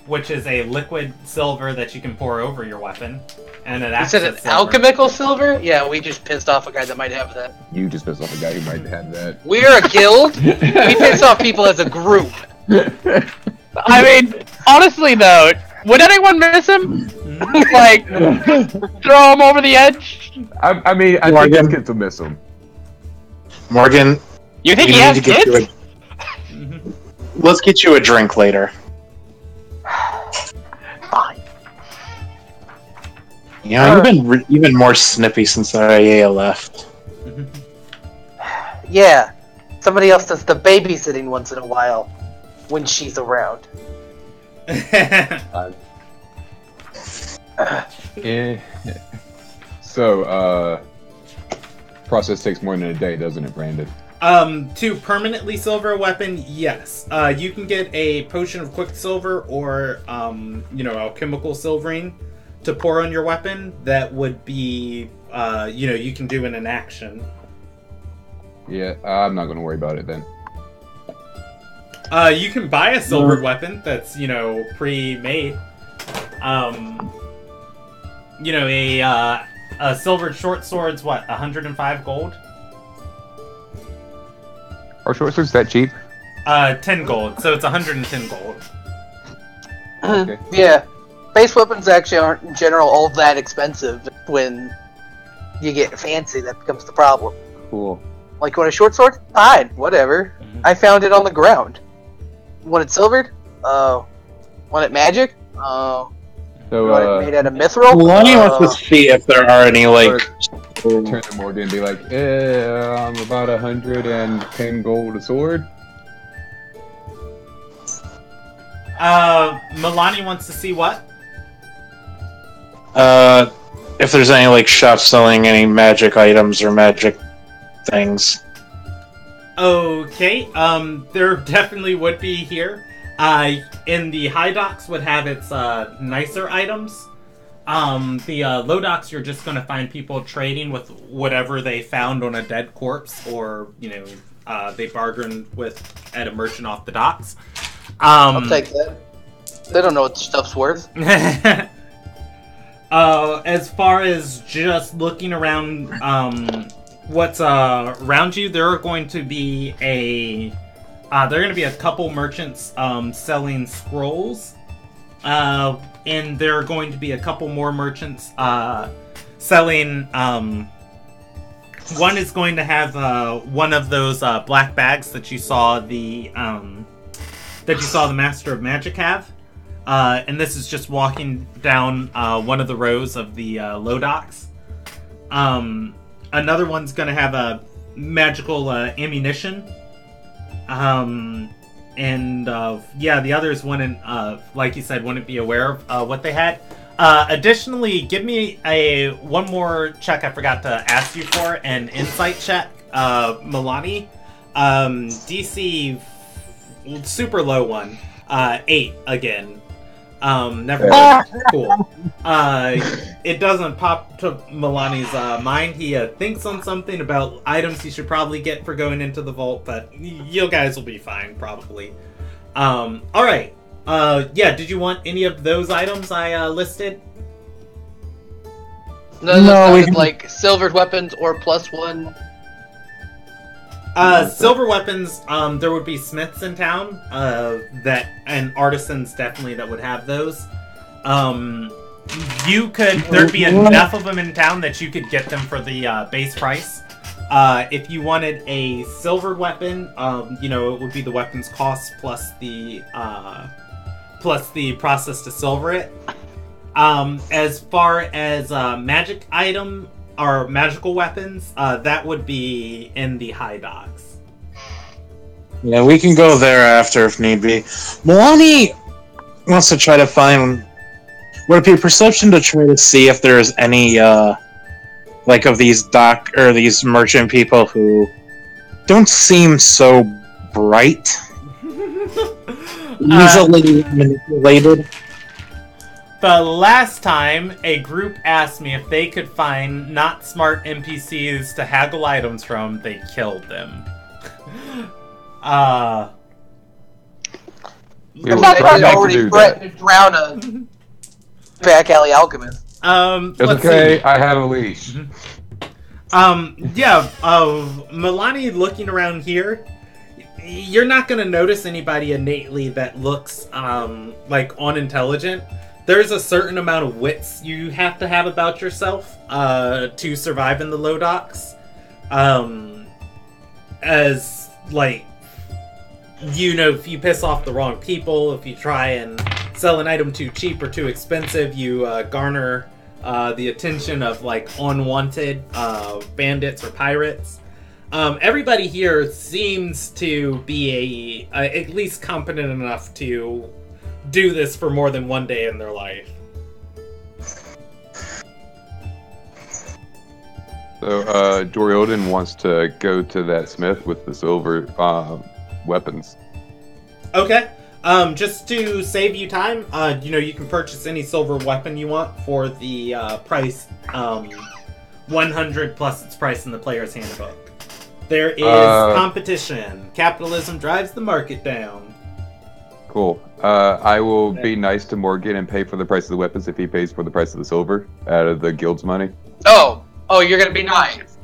which is a liquid silver that you can pour over your weapon, and it You acts said as an silver. alchemical silver? Yeah, we just pissed off a guy that might have that. You just pissed off a guy who might have that. We're a guild. We piss off people as a group. I mean, honestly though, would anyone miss him? Like, throw him over the edge. I mean, I think Morgan. this kid will miss him. Morgan, You think we he need has to get kids? you let's get you a drink later. Fine. Yeah, you've been more snippy since Ariella left. Yeah. Somebody else does the babysitting once in a while when she's around. Yeah. So, process takes more than a day, doesn't it, Brandon? To permanently silver a weapon, yes. You can get a potion of quicksilver or, alchemical silvering to pour on your weapon. That would be, you can do in an action. Yeah, I'm not gonna worry about it then. You can buy a silvered weapon that's, pre-made. A silvered short sword's 105 gold? Are short swords that cheap? 10 gold, so it's 110 gold. Okay. Yeah. Base weapons actually aren't in general all that expensive. When you get fancy, that becomes the problem. Cool. Like, you want a short sword? Fine, whatever. I found it on the ground. Want it silvered? Want it magic? Want it made out of mithril? Lonnie wants to see if there are any, Turn to Morgan and be like, I'm about 110 gold a sword. Milani wants to see what? if there's any, shops selling any magic items or magic things. Okay, there definitely would be here. In the high docks would have its nicer items. The low docks, you're just going to find people trading with whatever they found on a dead corpse, or they bargained with at a merchant off the docks. I'll take that. They don't know what stuff's worth. As far as just looking around, what's around you, there are going to be a couple merchants selling scrolls, and there are going to be a couple more merchants selling. One is going to have one of those black bags that you saw the Master of Magic have, and this is just walking down one of the rows of the low docks. Another one's going to have a magical ammunition. The others wouldn't, like you said, wouldn't be aware of what they had. Additionally, give me one more check I forgot to ask you for, an insight check, Milani. DC super low one, 8 again. Never cool. It doesn't pop to Milani's mind. He thinks on something about items he should probably get for going into the vault, but you guys will be fine, probably. Alright. Did you want any of those items I listed? No, we can... like silvered weapons or +1. Silver weapons, there would be smiths in town, and artisans definitely that would have those. There'd be enough of them in town that you could get them for the base price. If you wanted a silver weapon, it would be the weapon's cost plus the process to silver it. As far as magic item or magical weapons, that would be in the high docks. Yeah, we can go there after if need be. Milani wants to try to find... Would it be perception to try to see if there's any, of these these merchant people who don't seem so bright? Easily manipulated? The last time a group asked me if they could find not smart NPCs to haggle items from, they killed them. I'm not probably already threatened to drown a back alley alchemist. It's okay, I have a leash. Milani looking around here, you're not going to notice anybody innately that looks, unintelligent. there's a certain amount of wits you have to have about yourself to survive in the low docks. As, like, you know, if you piss off the wrong people, if you try and sell an item too cheap or too expensive, you garner the attention of, like, unwanted bandits or pirates. Everybody here seems to be at least competent enough to do this for more than one day in their life. So, Doriodin wants to go to that smith with the silver weapons. Okay. Just to save you time, you know, you can purchase any silver weapon you want for the price 100 plus its price in the player's handbook. There is competition. Capitalism drives the market down. Cool. I will be nice to Morgan and pay for the price of the weapons if he pays for the price of the silver out of the guild's money. Oh, you're gonna be nice.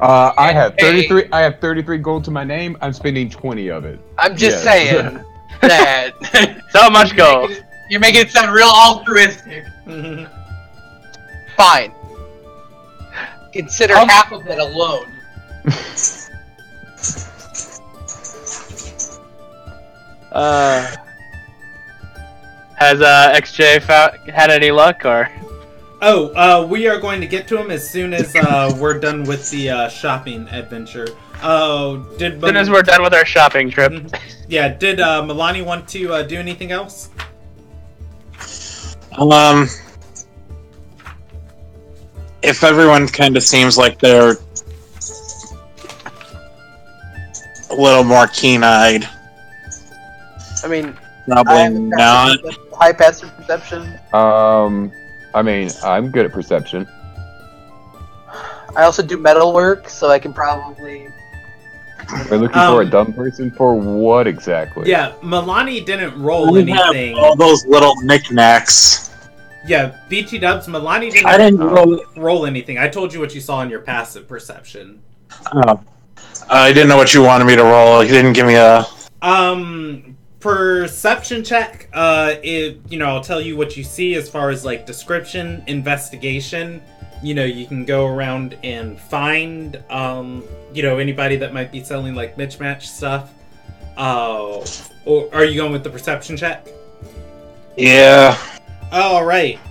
I have 33. I have 33 gold to my name. I'm spending 20 of it. I'm just saying that. So much gold. You're making it sound real altruistic. Fine. Consider half of it alone. Has XJ had any luck, or? We are going to get to him as soon as we're done with the shopping adventure. As soon as we're done with our shopping trip. Yeah, did Milani want to do anything else? If everyone kind of seems like they're a little more keen-eyed, I mean, probably not. High passive perception. I mean, I'm good at perception. I also do metal work, so I can probably... We're looking for a dumb person for what exactly? Yeah, Milani didn't roll anything. All those little knickknacks. Yeah, BT Dubs, Milani didn't roll anything. I told you what you saw in your passive perception. Oh. I didn't know what you wanted me to roll. You didn't give me a... Perception check, I'll tell you what you see as far as, like, description, investigation. You know, you can go around and find, anybody that might be selling, like, mismatch stuff. Or are you going with the perception check? Yeah. Alright.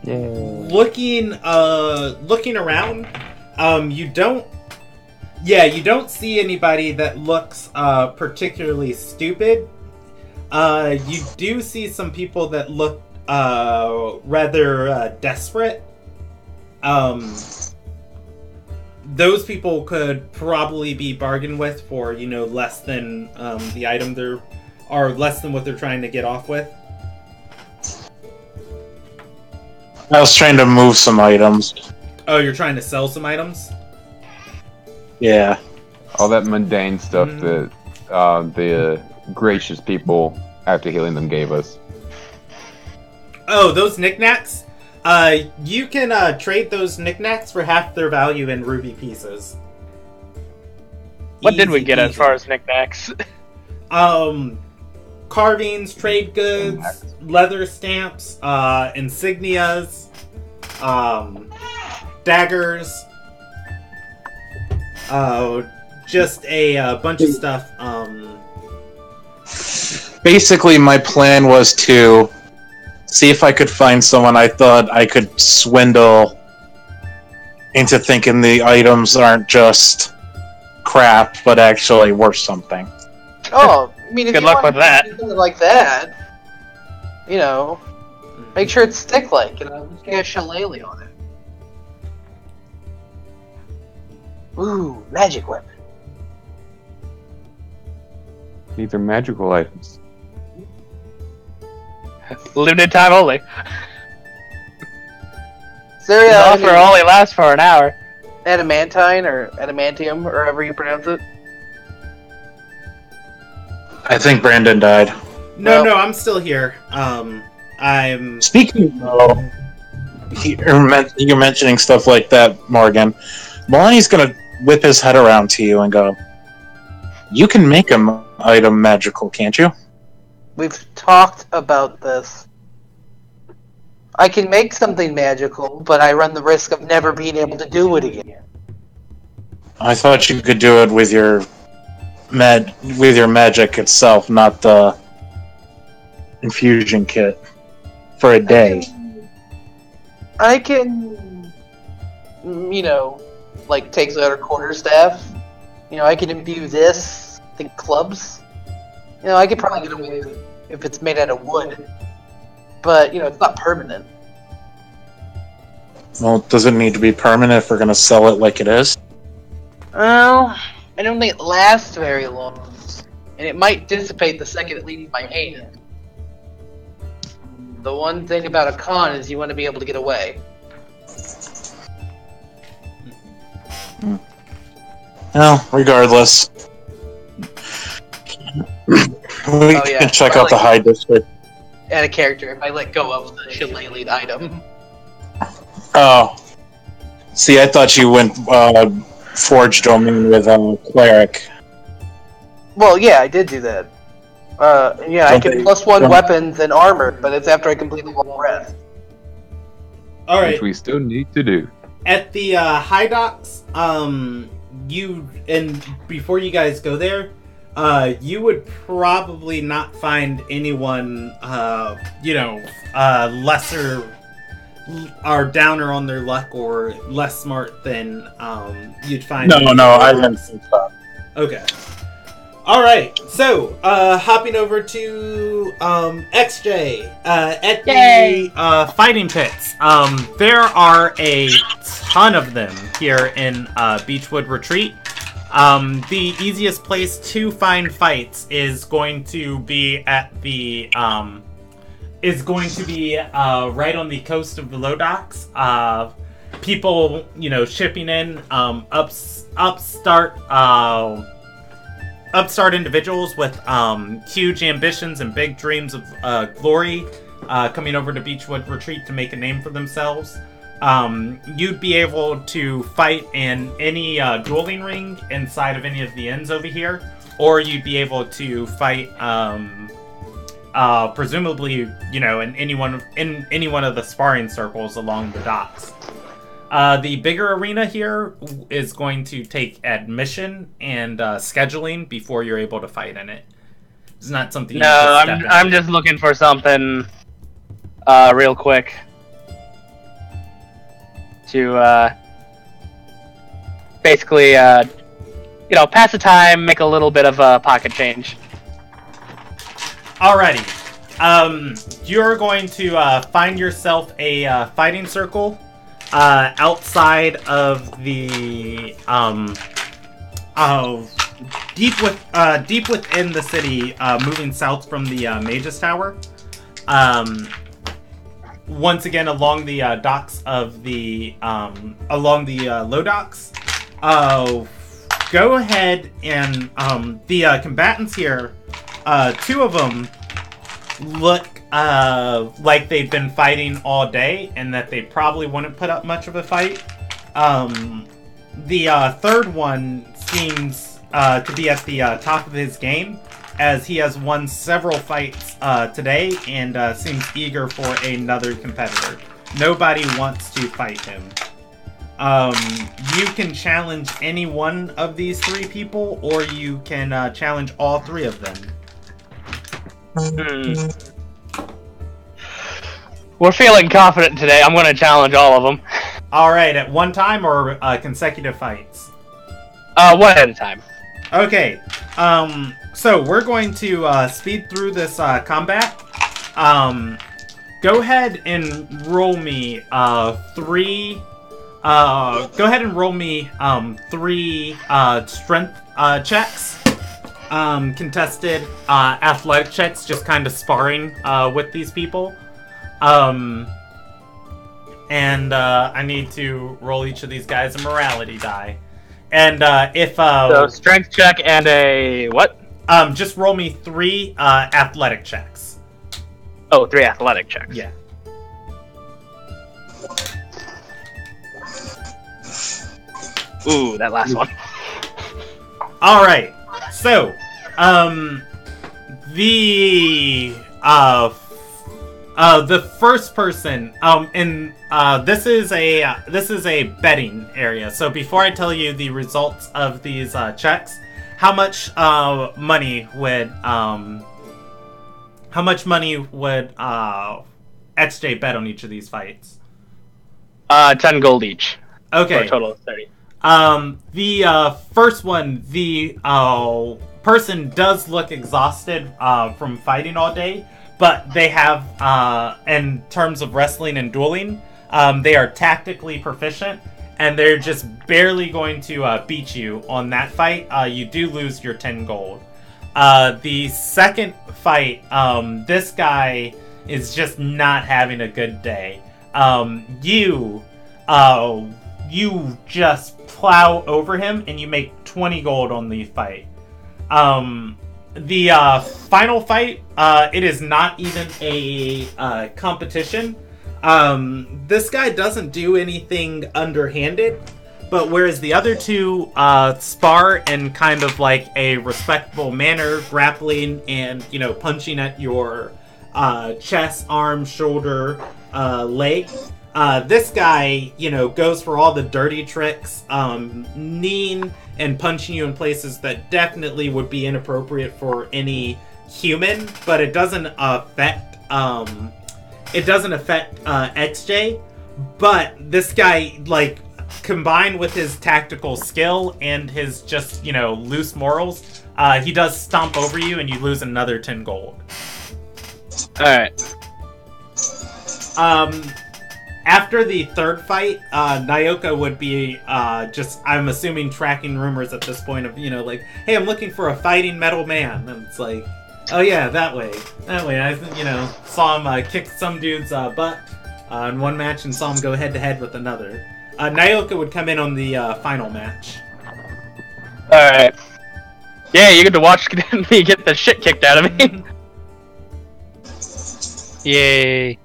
Looking around, you don't see anybody that looks particularly stupid. You do see some people that look rather desperate. Those people could probably be bargained with for, less than the item or less than what they're trying to get off with. I was trying to move some items. Oh, you're trying to sell some items? Yeah. All that mundane stuff that the gracious people, after healing them, gave us. Oh, those knickknacks? You can trade those knickknacks for half their value in ruby pieces. What did we get as far as knickknacks? Carvings, trade goods, leather stamps, insignias, daggers, just a bunch of stuff. Basically, my plan was to see if I could find someone I thought I could swindle into thinking the items aren't just crap, but actually worth something. Oh, I mean, if Good you luck want with that. to do something like that, make sure it's stick-like, let's get a shillelagh on it. Ooh, magic weapon. These are magical items. Limited time only. Is there The offer only lasts for an hour. adamantine or adamantium, or however you pronounce it? I think Brandon died. No, Well- I'm still here. I'm... Speaking of, you're mentioning stuff like that, Morgan. Milani's gonna whip his head around to you and go, "You can make an item magical, can't you?" We've talked about this. I can make something magical, but I run the risk of never being able to do it again. I thought you could do it with your magic itself, not the infusion kit, for a day. I can, like take out a quarterstaff. I can imbue this. I think clubs. I could probably get away with it if it's made out of wood. But, it's not permanent. Well, does it need to be permanent if we're going to sell it like it is? Well, I don't think it lasts very long. And it might dissipate the second it leaves my hand. The one thing about a con is you want to be able to get away. Well, regardless. We can check out the high district. Add a character if I let go of the shillelagh item. Oh. See, I thought you went Forge Domain with Cleric. Well, yeah, I did do that. I can +1 weapons and armor, but it's after I complete the long rest. Alright. Which we still need to do. At the high docks, before you guys go there, you would probably not find anyone, lesser or downer on their luck or less smart than you'd find. No, I didn't think so. Okay. Alright, so, hopping over to XJ. At the fighting pits, there are a ton of them here in Beechwood Retreat. The easiest place to find fights is going to be at the right on the coast of the Low Docks. People, shipping in upstart individuals with huge ambitions and big dreams of glory coming over to Beechwood Retreat to make a name for themselves. You'd be able to fight in any dueling ring inside of any of the inns over here, or you'd be able to fight presumably in any one of the sparring circles along the docks. The bigger arena here is going to take admission and scheduling before you're able to fight in it. It's not something. I'm just looking for something real quick to basically pass the time, make a little bit of pocket change. Alrighty, you're going to find yourself a fighting circle. Outside of the deep within the city, moving south from the Magus Tower. Once again, along the docks of the Low Docks. Go ahead and the combatants here. Two of them look like they've been fighting all day and that they probably wouldn't put up much of a fight. The third one seems to be at the top of his game, as he has won several fights today and seems eager for another competitor. Nobody wants to fight him. You can challenge any one of these three people, or you can challenge all three of them. We're feeling confident today. I'm going to challenge all of them. Alright, at one time or consecutive fights? One at a time. Okay, so we're going to speed through this combat. Go ahead and roll me three strength checks. Contested athletic checks, just kind of sparring with these people. I need to roll each of these guys a morality die. And if so strength check and a what? Just roll me three athletic checks. Oh, 3 athletic checks. Yeah. Ooh, that last one. All right. So, The first person, this is a betting area. So before I tell you the results of these checks, how much money would XJ bet on each of these fights? 10 gold each. Okay. For a total of 30. The first one, the person does look exhausted from fighting all day, but they have, in terms of wrestling and dueling, they are tactically proficient, and they're just barely going to beat you on that fight. You do lose your 10 gold. The second fight, this guy is just not having a good day. You just plow over him, and you make 20 gold on the fight. The final fight, it is not even a competition. This guy doesn't do anything underhanded, but whereas the other two spar in kind of like a respectable manner, grappling and, punching at your chest, arm, shoulder, leg, this guy, goes for all the dirty tricks, kneeing and punching you in places that definitely would be inappropriate for any human, but it doesn't affect XJ. But this guy, combined with his tactical skill and his just, loose morals, he does stomp over you and you lose another 10 gold. Alright. After the third fight, Nyoka would be I'm assuming, tracking rumors at this point of, hey, I'm looking for a fighting metal man. And it's like, oh yeah, that way. I, saw him kick some dude's butt in one match and saw him go head-to-head with another. Nyoka would come in on the final match. Alright. Yeah, you get to watch me get the shit kicked out of me. Yay.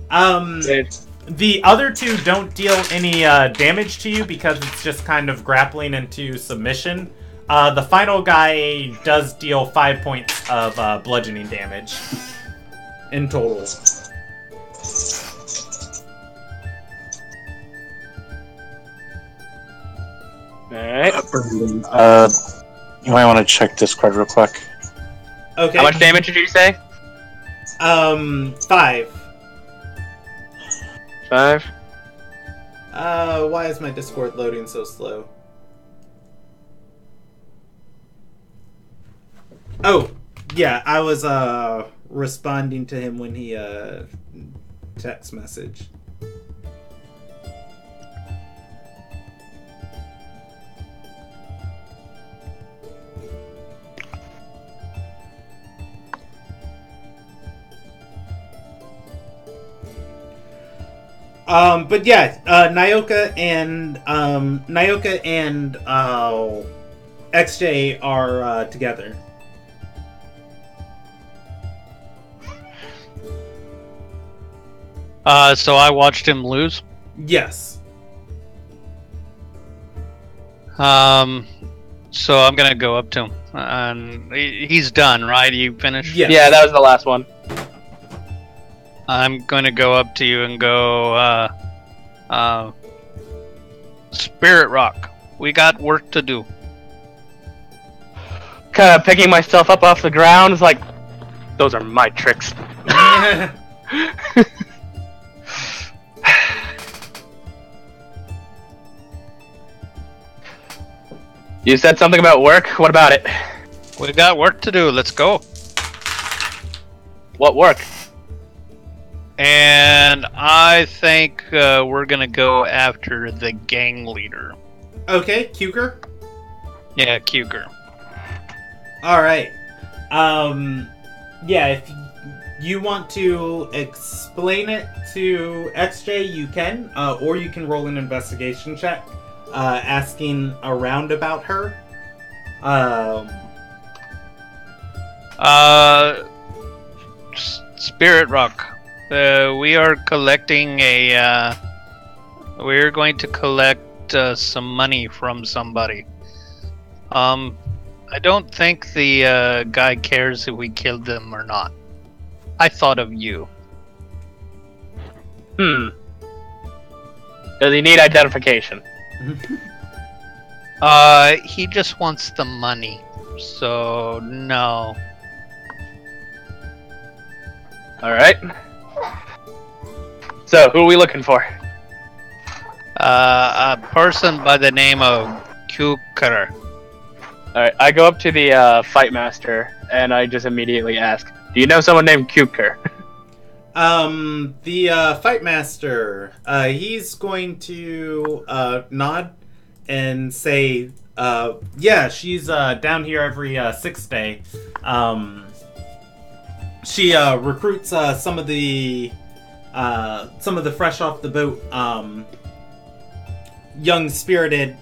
The other two don't deal any damage to you because it's just kind of grappling into submission. The final guy does deal 5 points of bludgeoning damage in total. Alright. You might want to check Discord real quick. Okay. How much damage did you say? 5. 5? Why is my Discord loading so slow? Oh, yeah, I was, responding to him when he, text message. But yeah, Nyoka and XJ are together. So I watched him lose. Yes. So I'm gonna go up to him, and he's done, right? You finished? Yes. Yeah, that was the last one. I'm going to go up to you and go, Spirit Rock, we got work to do. Kind of picking myself up off the ground. It's like, those are my tricks. You said something about work? What about it? We got work to do, let's go. What work? And I think we're gonna go after the gang leader. Okay, Kuger? Yeah, Kuger. Alright. Yeah, if you want to explain it to XJ, you can. Or you can roll an investigation check, asking around about her. Spirit Rock. We are collecting we're going to collect some money from somebody. I don't think the guy cares if we killed them or not. I thought of you. Does he need identification? He just wants the money. So, no. Alright. So, who are we looking for? A person by the name of Kukar. Alright, I go up to the fight master and I just immediately ask, do you know someone named Kuker? The fight master, he's going to nod and say, yeah, she's down here every 6th day. She recruits some of the fresh off the boat young spirited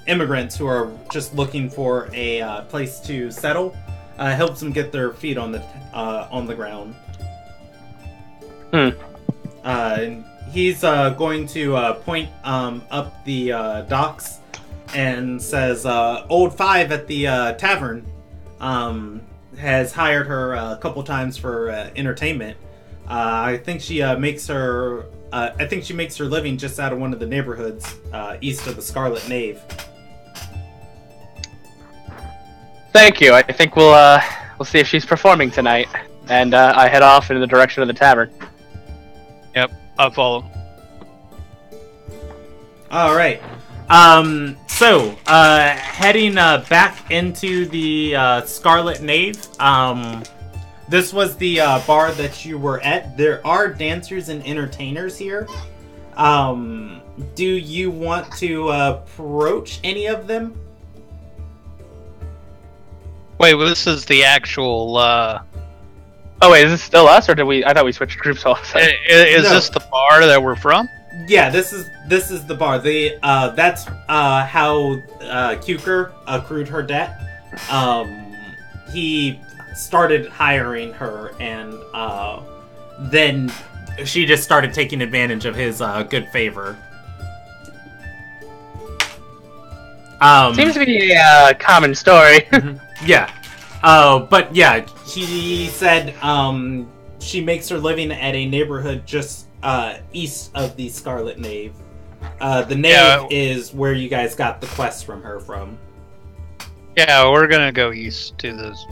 immigrants who are just looking for a place to settle. Helps them get their feet on the ground. He's going to point up the docks and says, Old Five at the tavern has hired her a couple times for entertainment. I think she makes her living just out of one of the neighborhoods east of the Scarlet Nave. Thank you. I think we'll see if she's performing tonight. And I head off in the direction of the tavern. Yep, I'll follow. All right. So heading back into the Scarlet Nave. This was the bar that you were at. There are dancers and entertainers here. Do you want to approach any of them? Wait, well, this is the actual. Oh wait, is this still us, or did we? I thought we switched groups all of a sudden. Is No. this the bar that we're from? Yeah, this is the bar. That's how Kuker accrued her debt. He started hiring her, and then she just started taking advantage of his good favor. Seems to be a common story. Yeah. But yeah, he said she makes her living at a neighborhood just east of the Scarlet Nave. The Nave is where you guys got the quest from her from. Yeah, we're gonna go east to this.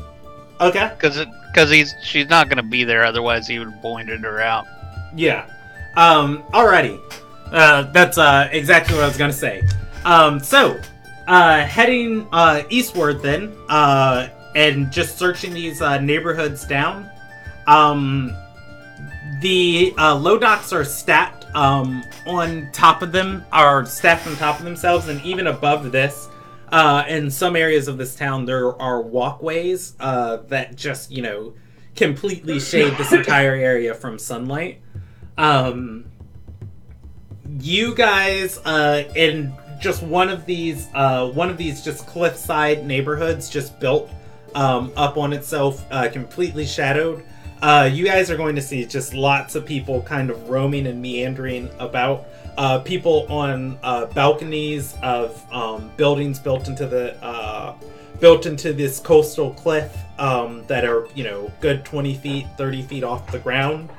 Okay. Because she's not gonna be there, otherwise he would have pointed her out. Yeah. Alrighty. That's exactly what I was gonna say. So, heading eastward then, and just searching these neighborhoods down. The low docks are stacked on top of them, are stacked on top of themselves, and even above this, in some areas of this town, there are walkways that just, completely shade this entire area from sunlight. You guys, in just one of these just cliffside neighborhoods, just built up on itself, completely shadowed. You guys are going to see just lots of people kind of roaming and meandering about. People on balconies of buildings built into this coastal cliff that are, good 20 feet, 30 feet off the ground.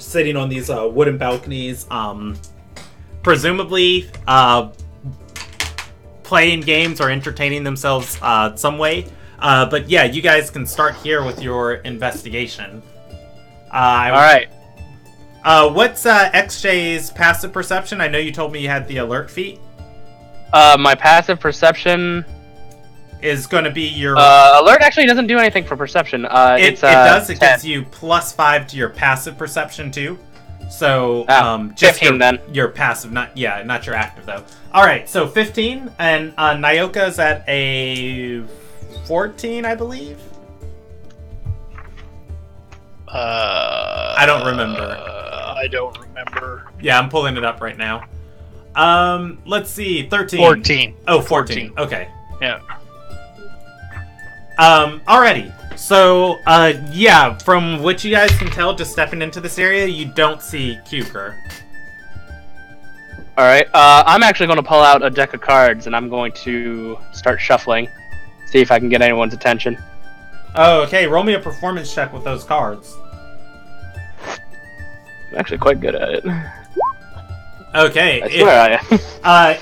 Sitting on these wooden balconies, presumably playing games or entertaining themselves some way. But yeah, you guys can start here with your investigation. Alright. What's XJ's passive perception? I know you told me you had the alert feat. My passive perception Is going to be your... alert actually doesn't do anything for perception. it does. It 10. gives you +5 to your passive perception too. So, just 15 then. Your passive, not your active though. All right, so 15, and Nyoka's at a 14, I believe. I don't remember. I don't remember. Yeah, I'm pulling it up right now. Let's see, 13. 14. Oh, 14. Okay. Yeah. Alrighty. So, yeah, from what you guys can tell, just stepping into this area, you don't see Kuker. Alright, I'm actually going to pull out a deck of cards, and I'm going to start shuffling. See if I can get anyone's attention. Oh, okay. Roll me a performance check with those cards. I'm actually quite good at it. Okay. I swear I am.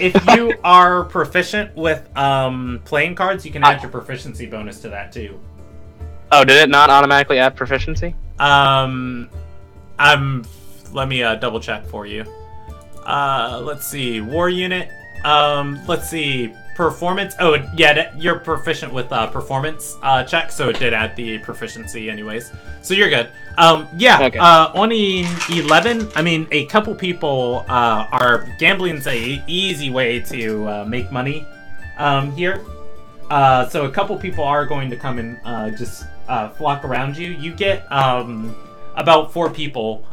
If you are proficient with playing cards, you can add your proficiency bonus to that too. Oh, did it not automatically add proficiency? Let me double check for you. Let's see. War unit. Let's see. Performance. Oh, yeah, you're proficient with performance check, so it did add the proficiency anyways. So you're good. Yeah, Okay. Only 11. I mean, a couple people are gambling's a easy way to make money here. So a couple people are going to come and just flock around you. You get about 4 people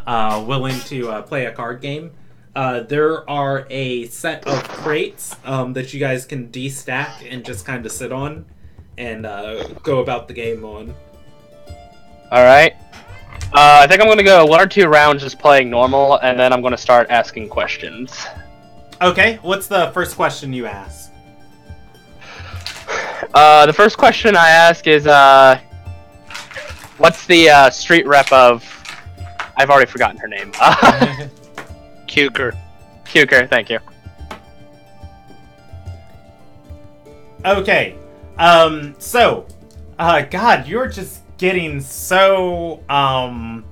willing to play a card game. There are a set of crates that you guys can destack and just kind of sit on and go about the game on. Alright. I think I'm going to go 1 or 2 rounds just playing normal, and then I'm going to start asking questions. Okay, what's the first question you ask? The first question I ask is, what's the street rep of... I've already forgotten her name. Cuker. Cuker, thank you. Okay, God, you're just getting so,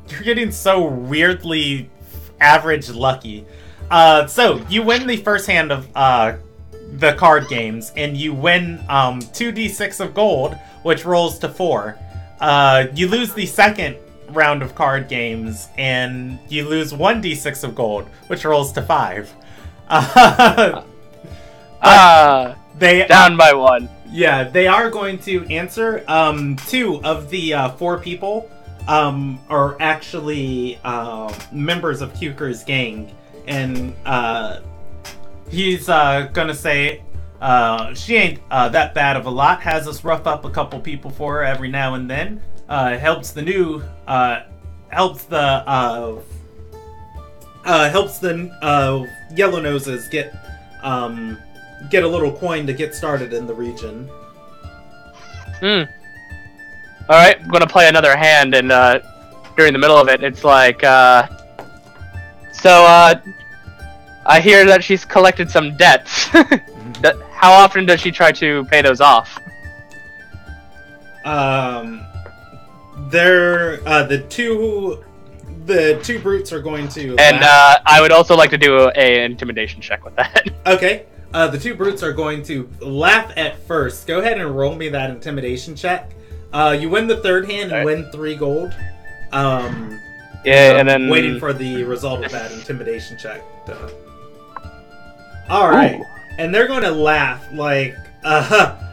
you're getting so weirdly average lucky. So, you win the first hand of, the card games, and you win, 2d6 of gold, which rolls to 4. You lose the second round of card games, and you lose 1d6 of gold, which rolls to 5. They down by 1. Yeah, they are going to answer. 2 of the 4 people are actually members of Cuker's gang, and he's gonna say she ain't that bad of a lot. Has us rough up a couple people for her every now and then. Helps the Yellow Noses get a little coin to get started in the region. Alright, I'm gonna play another hand, and during the middle of it, it's like, I hear that she's collected some debts. How often does she try to pay those off? The two brutes are going to... And I would also like to do a intimidation check with that. Okay. The 2 brutes are going to laugh at first. Go ahead and roll me that intimidation check. You win the third hand and win 3 gold. Yeah, and then... waiting for the result of that intimidation check. Alright. And they're going to laugh like, then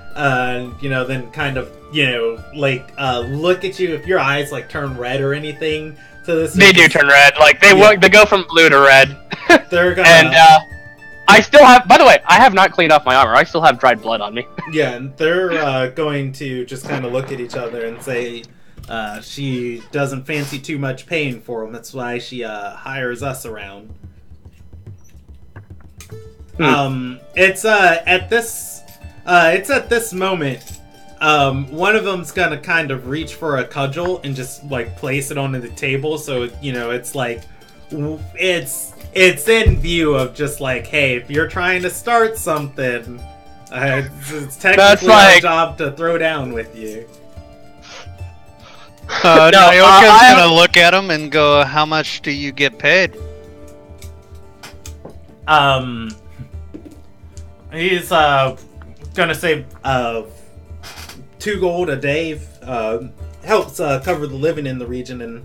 kind of, look at you. If your eyes, turn red or anything to this... They do turn red. They go from blue to red. They're gonna... And, I still have... By the way, I have not cleaned off my armor. I still have dried blood on me. Yeah, and they're going to just kind of look at each other and say, she doesn't fancy too much paying for them. That's why she hires us around. It's at this moment, one of them's gonna kind of reach for a cudgel and just place it onto the table, so it's in view of just hey, if you're trying to start something, it's technically our job to throw down with you. Nyoka's gonna look at him and go, "How much do you get paid?" He's gonna say 2 gold a day. Helps cover the living in the region and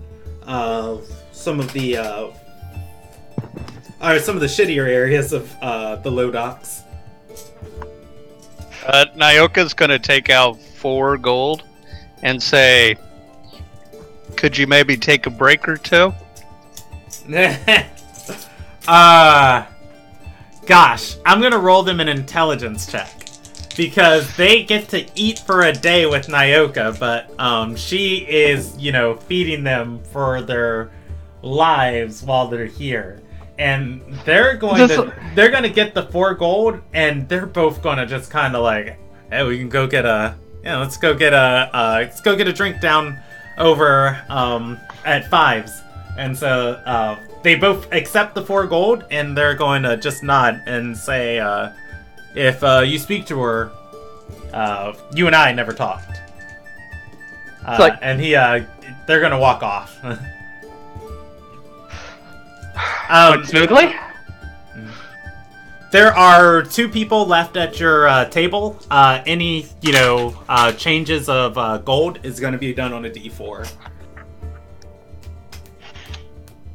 some of the shittier areas of the low docks. Nyoka's gonna take out 4 gold and say, "Could you maybe take a break or 2?" Gosh, I'm gonna roll them an intelligence check. Because they get to eat for a day with Nyoka, but she is, feeding them for their lives while they're here. and they're going to get the 4 gold, and they're both going to just kind of like, hey, we can go get let's go get a drink down over at Fives. And so they both accept the 4 gold, and they're going to just nod and say, if you speak to her, you and I never talked. And they're going to walk off. Smoothly? There are 2 people left at your table. Any, changes of gold is going to be done on a D4.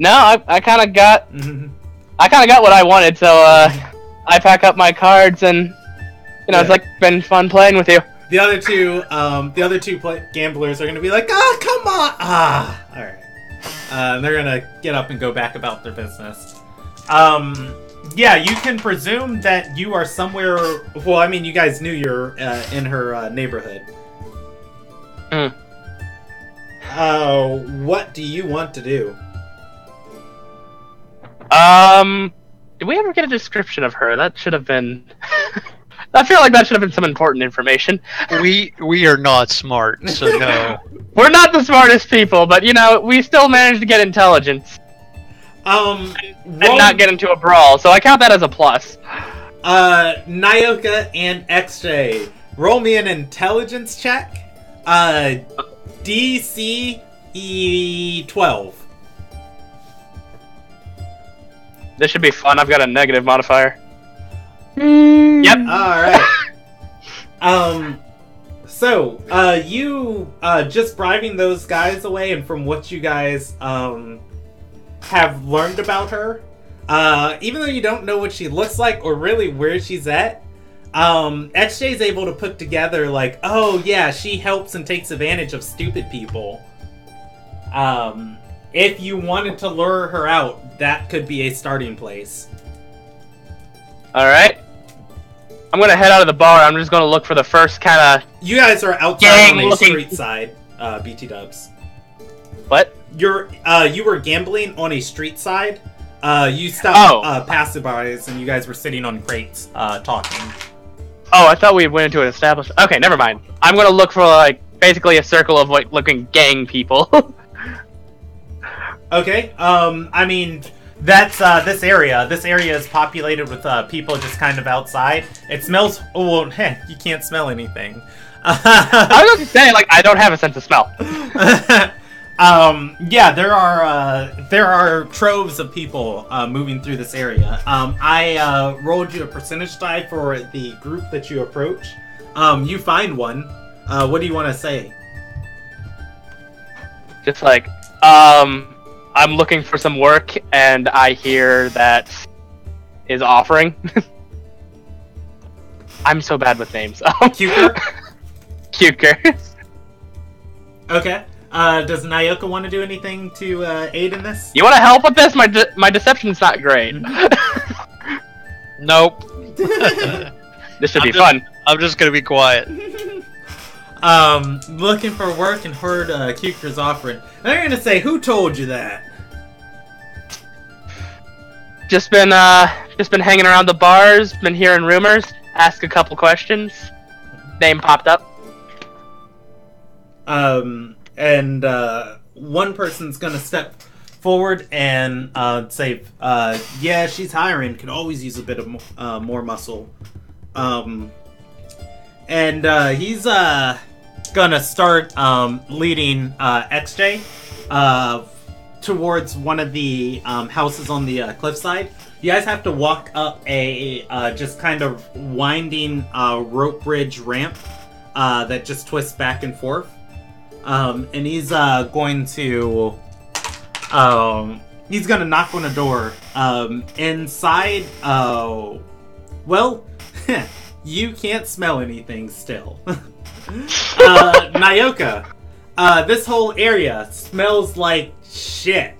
No, I kind of got what I wanted, so I pack up my cards and it's like been fun playing with you. The other two gamblers are gonna be like, come on, all right. And they're gonna get up and go back about their business. Yeah, you can presume that you are somewhere. Well, I mean, you guys knew you're in her neighborhood. What do you want to do? Did we ever get a description of her? That should have been... I feel like that should have been some important information. We are not smart, so no. We're not the smartest people, but, we still managed to get intelligence. And not get into a brawl, so I count that as a plus. Nyoka and XJ, roll me an intelligence check. DC 12. This should be fun. I've got a negative modifier. Yep. Alright. So, you, just bribing those guys away, and from what you guys, have learned about her, even though you don't know what she looks like or really where she's at, XJ is able to put together, like, oh yeah, she helps and takes advantage of stupid people. If you wanted to lure her out, that could be a starting place. Alright. I'm gonna head out of the bar. I'm just gonna look for the first kind of... You guys are outside on a street side, BT Dubs. What? You were gambling on a street side. You stopped passerbys, and you guys were sitting on crates, talking. Oh, I thought we went into an establishment. Okay, never mind. I'm gonna look for, like, basically a circle of, like, looking gang people. Okay, I mean, that's, this area. This area is populated with, people just kind of outside. It smells... Oh, well, you can't smell anything. I was just saying, like, I don't have a sense of smell. Yeah, there are troves of people, moving through this area. I, rolled you a percentage die for the group that you approach. You find one. What do you want to say? Just like, I'm looking for some work, and I hear that is offering. I'm so bad with names. Cuker? Cuker. Okay. Does Nyoka want to do anything to aid in this? You want to help with this? My deception's not great. Nope. This should be fun. I'm just gonna be quiet. Looking for work and heard Cuker's offering. And they're gonna say, who told you that? Just been hanging around the bars, been hearing rumors, ask a couple questions. Name popped up. And one person's gonna step forward and say, yeah, she's hiring, could always use a bit of more muscle. And he's gonna start leading XJ towards one of the houses on the cliffside. You guys have to walk up a just kind of winding rope bridge ramp that just twists back and forth. And he's going to knock on a door. Inside, well, you can't smell anything still. Nyoka, this whole area smells like shit.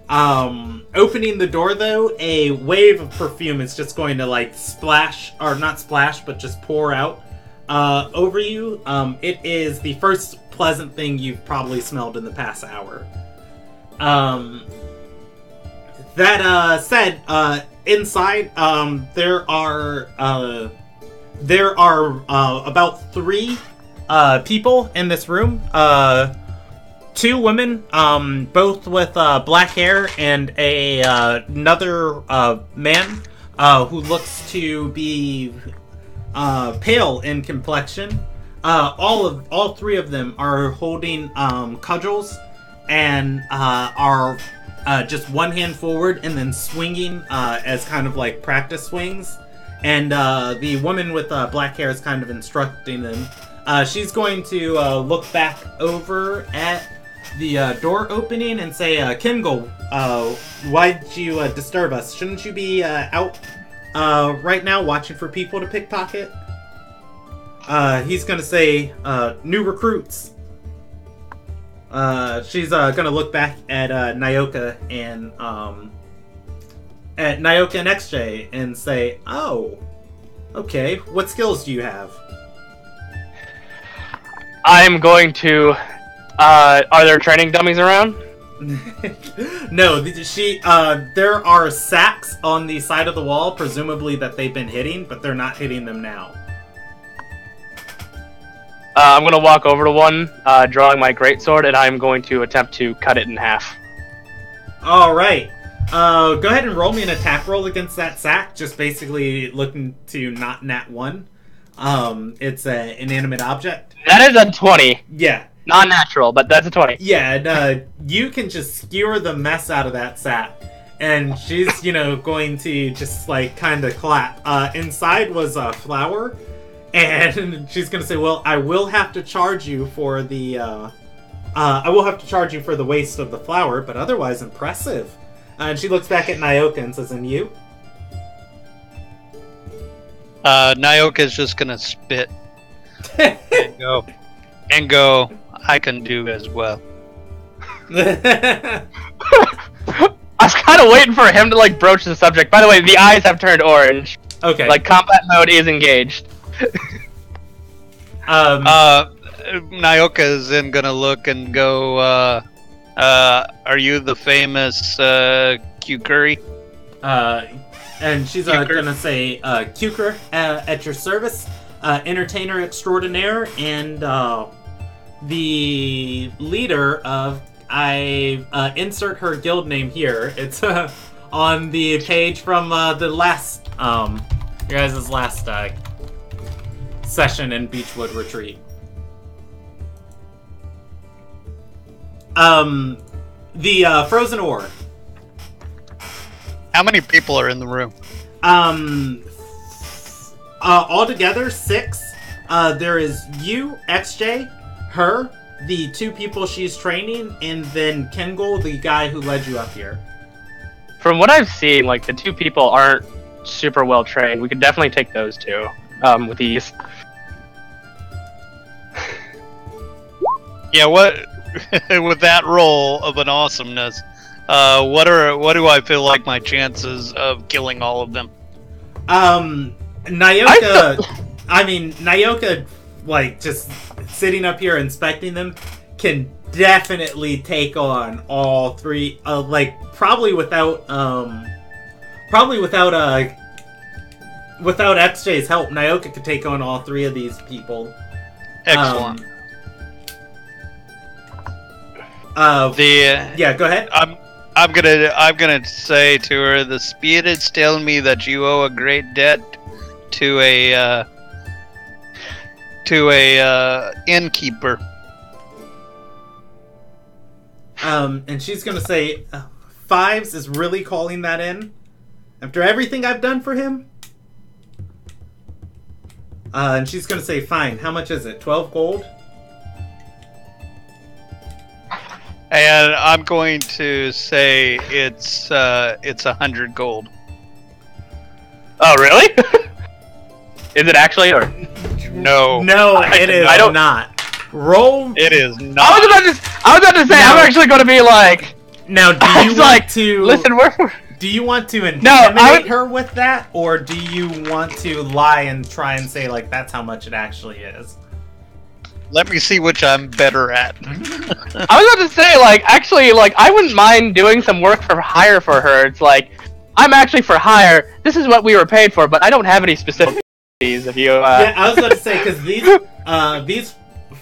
Opening the door though, a wave of perfume is just going to like splash, or not splash, but just pour out over you. It is the first pleasant thing you've probably smelled in the past hour. That said, inside there are about 3 people in this room. 2 women, both with black hair, and another man who looks to be pale in complexion. All 3 of them are holding cudgels and are just one hand forward and then swinging as kind of like practice swings. And the woman with black hair is kind of instructing them. She's going to look back over at the door opening and say, Kimgol, why'd you disturb us? Shouldn't you be out right now watching for people to pickpocket? He's gonna say, new recruits. She's gonna look back at Nyoka and XJ and say, oh, okay, what skills do you have? I'm going to. Are there training dummies around? No, there are sacks on the side of the wall, presumably that they've been hitting, but they're not hitting them now. I'm going to walk over to one, drawing my greatsword, and I'm going to attempt to cut it in half. Alright. Go ahead and roll me an attack roll against that sack, just basically looking to not nat 1. It's an inanimate object. That is a 20. Yeah. Not natural, but that's a 20. Yeah, and you can just skewer the mess out of that sack. And she's, going to just, like, kind of clap. Inside was a flower. And she's going to say, well, I will have to charge you for the, waste of the flower, but otherwise impressive. And she looks back at Nyoka and says, and you? Nyoka's just gonna spit. and go, I can do as well. I was kind of waiting for him to, like, broach the subject. By the way, the eyes have turned orange. Okay. Like, combat mode is engaged. Nyoka is then gonna look and go, are you the famous Q Curry? And she's gonna say, Cuker, at your service, entertainer extraordinaire, and the leader of, I insert her guild name here. It's on the page from the last, your guys' last session in Beechwood Retreat. The Frozen Ore. How many people are in the room? Altogether 6. There is you, XJ, her, the 2 people she's training, and then Kengol, the guy who led you up here. From what I've seen, like, the 2 people aren't super well trained. We could definitely take those 2 with ease. Yeah, what with that roll of an awesomeness, what do I feel like my chances of killing all of them? Nyoka, like, just sitting up here inspecting them, can definitely take on all 3, probably without XJ's help, Nyoka could take on all 3 of these people. Excellent. Yeah, go ahead. I'm gonna say to her, the spirits tell me that you owe a great debt to a innkeeper. And she's gonna say, Fives is really calling that in after everything I've done for him. And she's gonna say, fine. How much is it? 12 gold. And I'm going to say it's 100 gold. Oh, really? Is it actually, or no? No, it is not. Roll. It is not. I was about to say, I'm actually going to be like. Now, do you want to listen? Do you want to intimidate her with that, or do you want to lie and try and say, like, that's how much it actually is? Let me see which I'm better at. I was about to say, like, actually, like, I wouldn't mind doing some work for hire for her. It's like, I'm actually for hire. This is what we were paid for, but I don't have any specific fees. If you, Yeah, I was about to say because these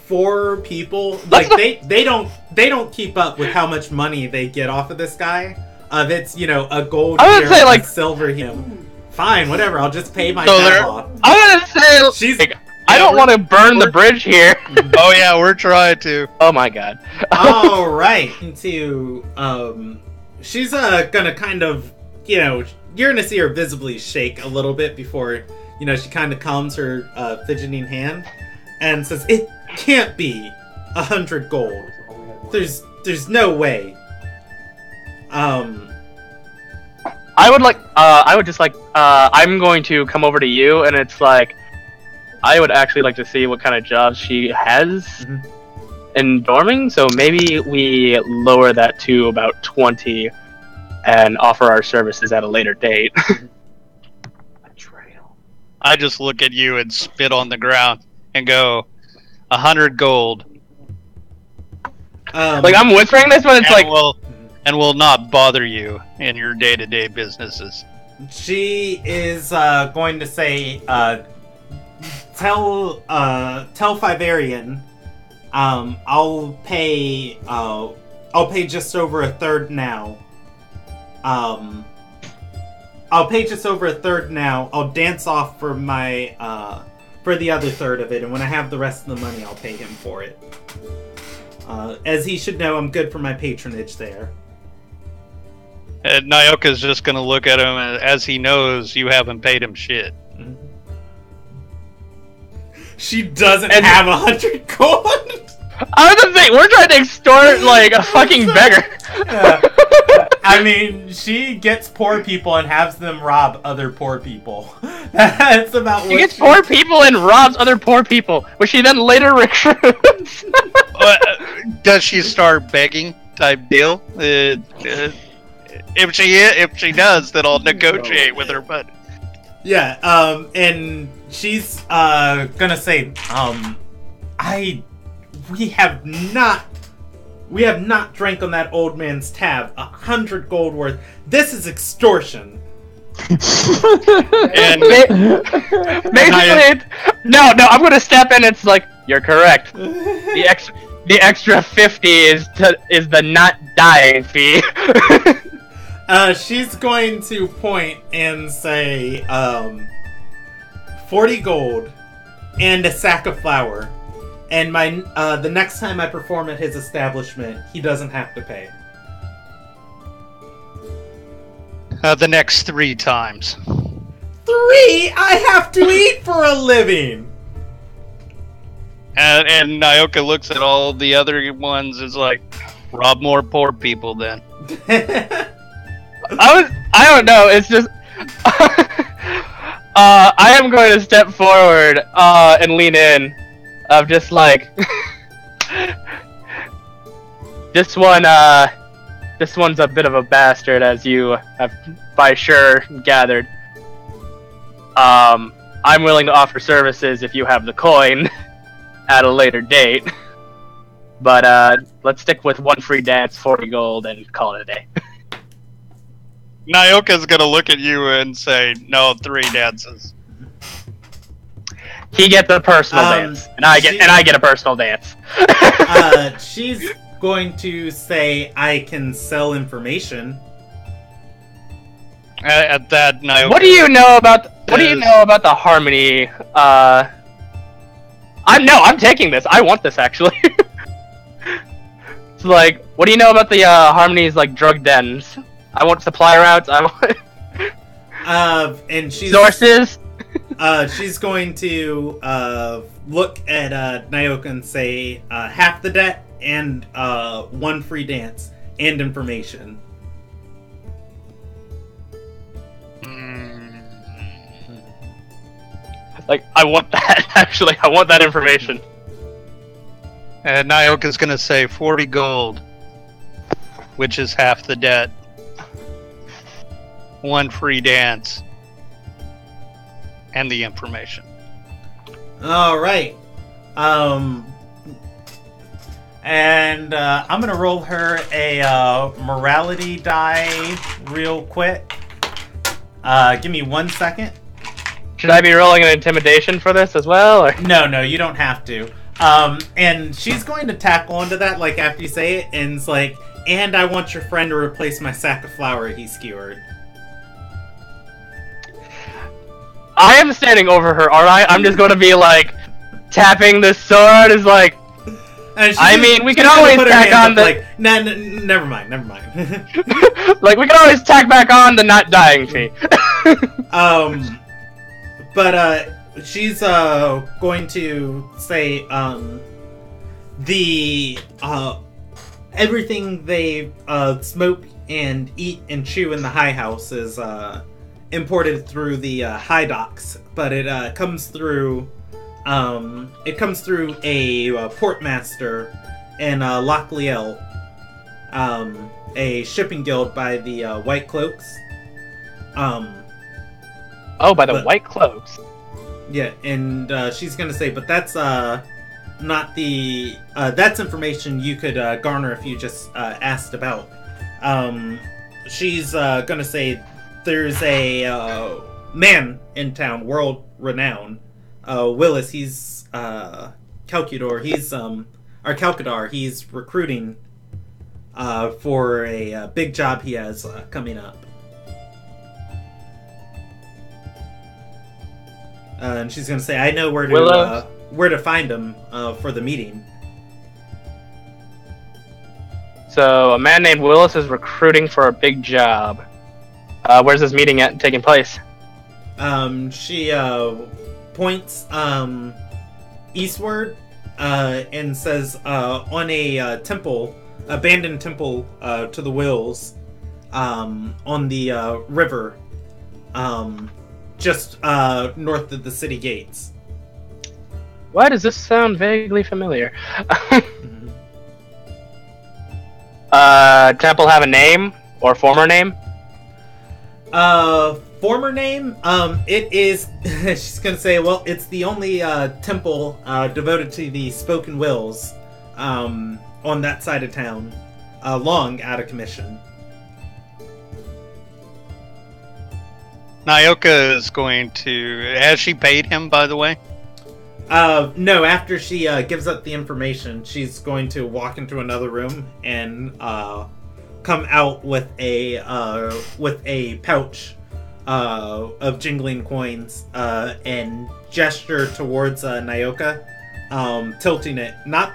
4 people, like, they don't keep up with how much money they get off of this guy. That's a gold I would here, say, like, a silver him. Fine, whatever. I'll just pay my So tab there- off. I was gonna say, She's. like, I don't want to burn the bridge here. Oh yeah, we're trying to. Oh my god. All right. She's gonna kind of, you're gonna see her visibly shake a little bit before, she kind of calms her fidgeting hand and says, "It can't be 100 gold. There's no way." I would just like, I'm going to come over to you, and it's like, I would actually like to see what kind of job she has in dorming, so maybe we lower that to about 20 and offer our services at a later date. I just look at you and spit on the ground and go, 100 gold. Like, I'm whispering this, but it's like... will not bother you in your day-to-day businesses. She is going to say, tell Fiverian, I'll pay just over a third now. I'll pay just over a third now. I'll dance off for my for the other third of it, and when I have the rest of the money, I'll pay him for it. As he should know, I'm good for my patronage there. And Nyoka's just gonna look at him, and as he knows you haven't paid him shit. She doesn't have 100 gold. I was gonna say, we're trying to extort, like, a fucking beggar. Yeah. I mean, she gets poor people and has them rob other poor people. That's about what She gets poor people and robs other poor people, which she then later recruits. Does she start begging type deal? If she does, then I'll negotiate with her. But yeah, and she's gonna say, we have not drank on that old man's tab. 100 gold worth. This is extortion. and Basically, no, I'm gonna step in. It's like, you're correct. The extra 50 is the not dying fee. She's going to point and say, 40 gold and a sack of flour. And the next time I perform at his establishment, he doesn't have to pay. the next 3 times. 3? I have to eat for a living! And Nyoka looks at all the other ones as like, rob more poor people then. I don't know. It's just I am going to step forward and lean in, of just like this one's a bit of a bastard, as you have by sure gathered. I'm willing to offer services if you have the coin at a later date, but let's stick with 1 free dance, 40 gold, and call it a day. Nyoka's gonna look at you and say, no, 3 dances. He gets a personal dance, and I get a personal dance. She's going to say, I can sell information. At that, Nyoka. What do you know about the harmony? I'm taking this. I want this, actually. It's like, what do you know about the harmony's like drug dens? I want supply routes. I want and she's sources. She's going to look at Nyoka and say, half the debt and 1 free dance and information. Like, I want that. Actually, I want that information. And Nyoka's gonna say 40 gold, which is half the debt. 1 free dance. And the information. All right. And I'm gonna roll her a morality die real quick. Give me 1 second. Should I be rolling an intimidation for this as well? Or? No, you don't have to. And she's going to tack onto that, like, after you say it, and it's like, and I want your friend to replace my sack of flour he skewered. I am standing over her, alright? I'm just gonna be, like, tapping the sword is like... I mean, we can always tack on the... Like, never mind. Like, we can always tack back on the not dying fee. But she's going to say the everything they smoke and eat and chew in the high house is imported through the high docks, but it comes through a portmaster in Lochliel, a shipping guild by the White Cloaks. Oh, by the White Cloaks. Yeah, and she's gonna say, but that's not the that's information you could garner if you just asked about. She's gonna say there's a man in town, world renowned, Willis. He's Calcador. He's Calcadar. He's recruiting for a big job he has coming up. And she's gonna say, "I know where to find him for the meeting." So a man named Willis is recruiting for a big job. Where's this meeting taking place? She points eastward and says on a temple, abandoned temple to the Wills, on the river. Just north of the city gates. Why does this sound vaguely familiar? Temple have a name or former name? Former name? It is. She's gonna say, well, it's the only temple devoted to the spoken wills on that side of town, long out of commission. Nyoka is going to... Has she paid him, by the way? No, after she gives up the information, she's going to walk into another room and come out with a pouch of jingling coins and gesture towards Nyoka, tilting it, not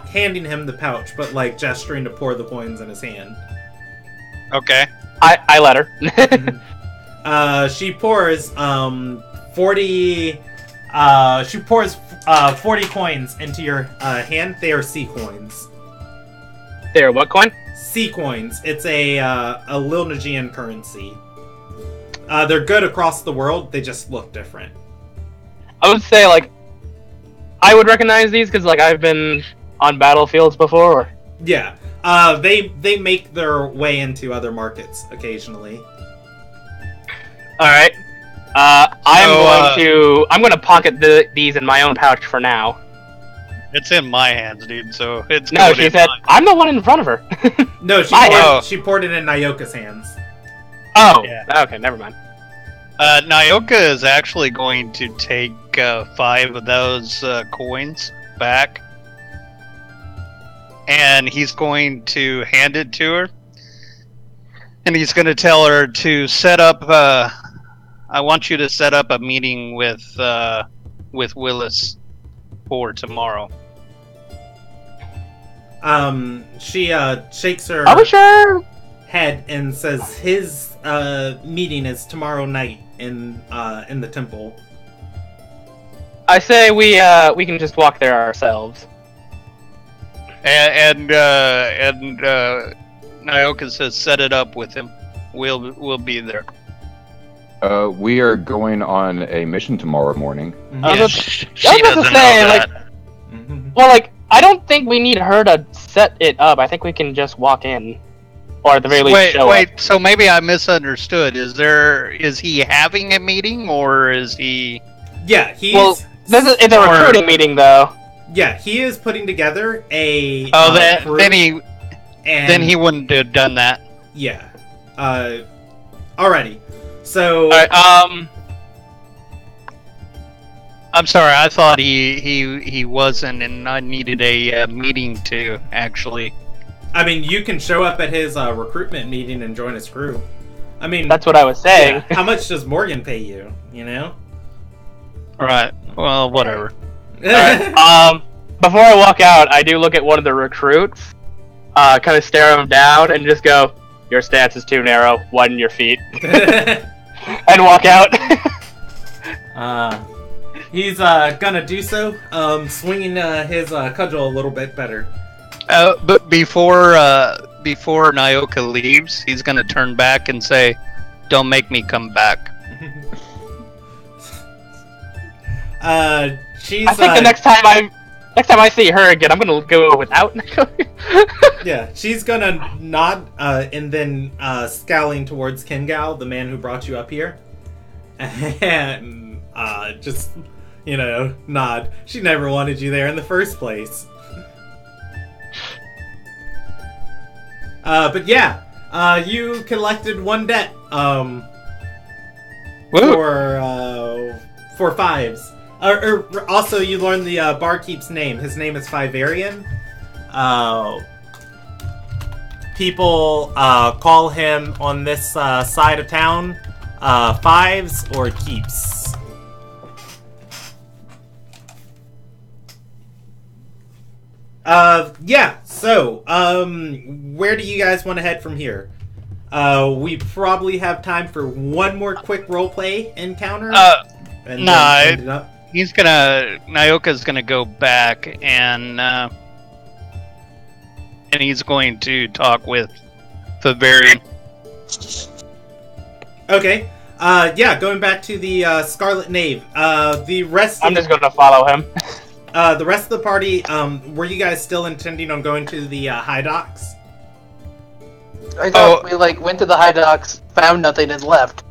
handing him the pouch, but like gesturing to pour the coins in his hand. Okay. I let her. She pours 40 coins into your hand. They are sea coins. They're what coin? Sea coins. It's a Lilnagian currency. They're good across the world. They just look different. I would say, like, I would recognize these because, like, I've been on battlefields before. Yeah. They make their way into other markets occasionally. All right. I'm going to pocket these in my own pouch for now. It's in my hands, dude. So it's no. She said, "I'm the one in front of her." No, she poured it in Nyoka's hands. Oh. Yeah. Okay. Never mind. Nyoka is actually going to take 5 of those coins back, and he's going to hand it to her, and he's going to tell her to set up. I want you to set up a meeting with Willis for tomorrow. She shakes her head and says his meeting is tomorrow night in the temple. I say we can just walk there ourselves. And Nyoka says set it up with him. We'll be there. We are going on a mission tomorrow morning. She doesn't know that. Well, like, I don't think we need her to set it up. I think we can just walk in. Or at the very least show up. So maybe I misunderstood. Is he having a meeting, or is he... Yeah, he's... Well, it's a recruiting meeting, though. Yeah, he is putting together a. Oh, crew, then he wouldn't have done that. Yeah. Alrighty. So. Alright, I'm sorry. I thought he wasn't, and I needed a meeting to actually. I mean, you can show up at his recruitment meeting and join his crew. I mean, that's what I was saying. yeah, how much does Morgan pay you? You know. Right. Well, whatever. Alright, before I walk out, I do look at one of the recruits, kind of stare him down, and just go, "Your stance is too narrow. Widen your feet," and walk out. He's gonna do so, swinging his cudgel a little bit better. But before Nyoka leaves, he's gonna turn back and say, "Don't make me come back." She's. I think the next time I see her again, I'm gonna go without. Yeah, she's gonna nod, and then scowling towards Kengao, the man who brought you up here, and just nod. She never wanted you there in the first place. But yeah, you collected one debt. For fives. Also, you learned the barkeep's name. His name is Fiverian. People call him on this side of town Fives or Keeps. Yeah, so, where do you guys want to head from here? We probably have time for one more quick roleplay encounter. Nyoka's gonna go back and he's going to talk with Favarian. Okay. Yeah, going back to the Scarlet Knave. The rest. I'm just gonna follow him. The rest of the party. Were you guys still intending on going to the high docks? I thought we went to the high docks, found nothing, and left.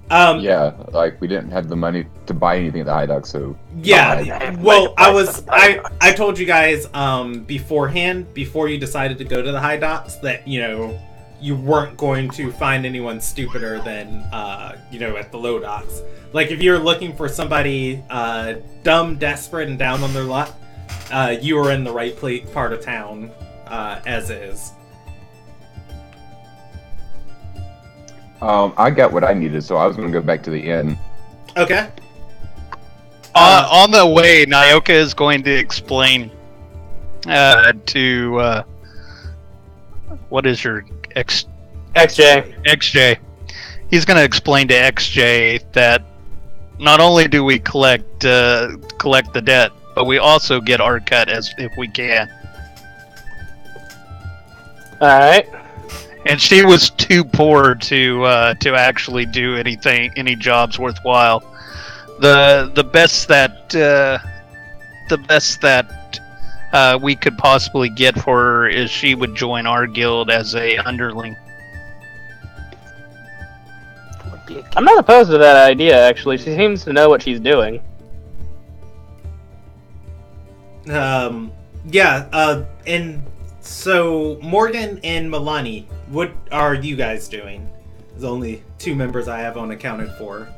Yeah, we didn't have the money to buy anything at the high docks, so. Yeah. Well, I told you guys beforehand, before you decided to go to the high docks, that you weren't going to find anyone stupider than at the low docks. Like, if you're looking for somebody dumb, desperate, and down on their luck, you are in the right part of town, as is. I got what I needed, so I was going to go back to the inn. Okay. On the way, Nyoka is going to explain to what is your XJ. He's going to explain to XJ that not only do we collect the debt, but we also get our cut if we can. All right. And she was too poor to actually do any jobs worthwhile. The best that we could possibly get for her is she would join our guild as a underling. I'm not opposed to that idea, actually. She seems to know what she's doing. Yeah, and so Morgan and Milani, what are you guys doing? There's only 2 members I have unaccounted for.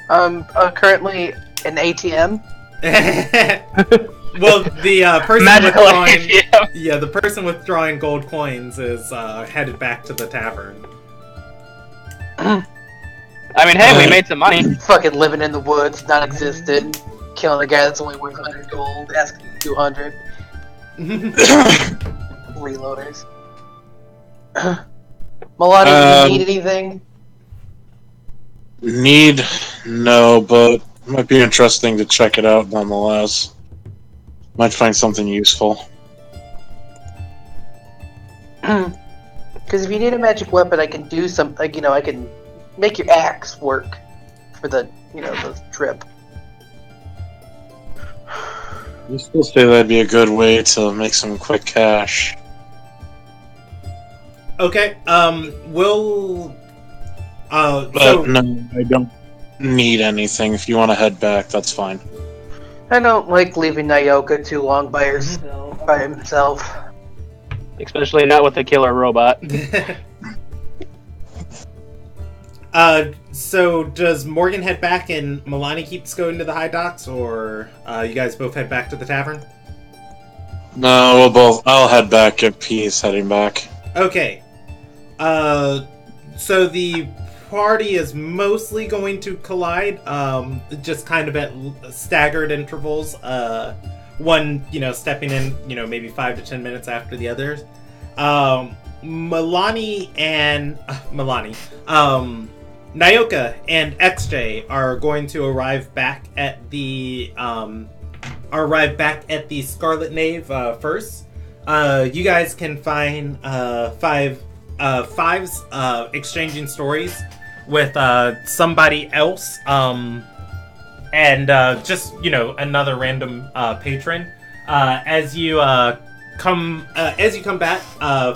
Currently an ATM. Well, the person Magical withdrawing, ATM. yeah, the person withdrawing gold coins is headed back to the tavern. I mean, hey, we made some money. Fucking living in the woods, non-existent, killing a guy that's only worth 100 gold, asking 200. Reloaders. Milani, do you need anything? No, but it might be interesting to check it out nonetheless. Might find something useful. Because if you need a magic weapon, I can do some, I can make your axe work for the trip. You still say that'd be a good way to make some quick cash. Okay, we'll... But no, I don't need anything. If you want to head back, that's fine. I don't like leaving Nyoka too long by himself. Especially not with a killer robot. So does Morgan head back and Milani keeps going to the high docks, or you guys both head back to the tavern? No, we'll both. I'll head back if he's heading back. Okay. So the party is mostly going to collide, just kind of at staggered intervals. One, stepping in, maybe 5 to 10 minutes after the others. Milani and Nyoka and XJ are going to arrive back at the Scarlet Nave first. You guys can find Fives exchanging stories with somebody else, and just another random patron. As you come back,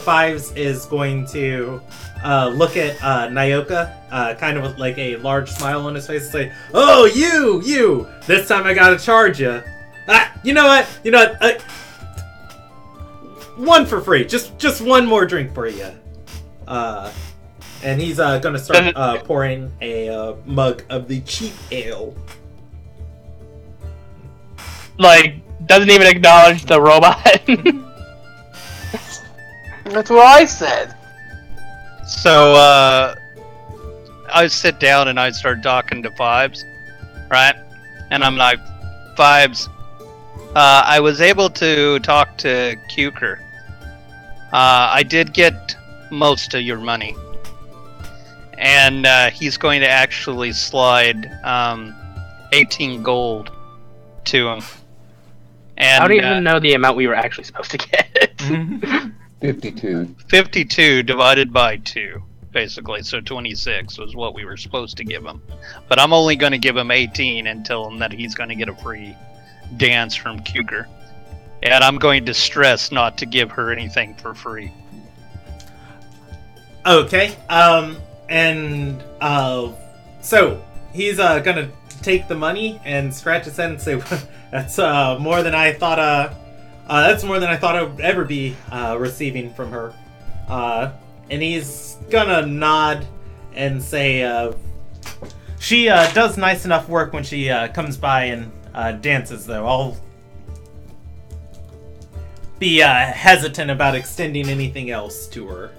Fives is going to look at Nyoka, kind of with like a large smile on his face, and say, "Oh, you! This time I gotta charge you. You know what? One for free. Just one more drink for you." And he's gonna start pouring a mug of the cheap ale. Like, doesn't even acknowledge the robot. That's what I said. So, I sit down and I start talking to Fives, right? And I'm like, Fives, I was able to talk to Cuker. I did get most of your money. And he's going to actually slide 18 gold to him. And I don't even know the amount we were actually supposed to get. 52. 52 divided by 2, basically. So 26 was what we were supposed to give him. But I'm only going to give him 18 and tell him that he's going to get a free dance from Cuker. And I'm going to stress not to give her anything for free. Okay. So he's gonna take the money and scratch his head and say, "That's more than I thought. That's more than I thought I would ever be receiving from her." And he's gonna nod and say, "She does nice enough work when she comes by and dances, though. I'll be hesitant about extending anything else to her."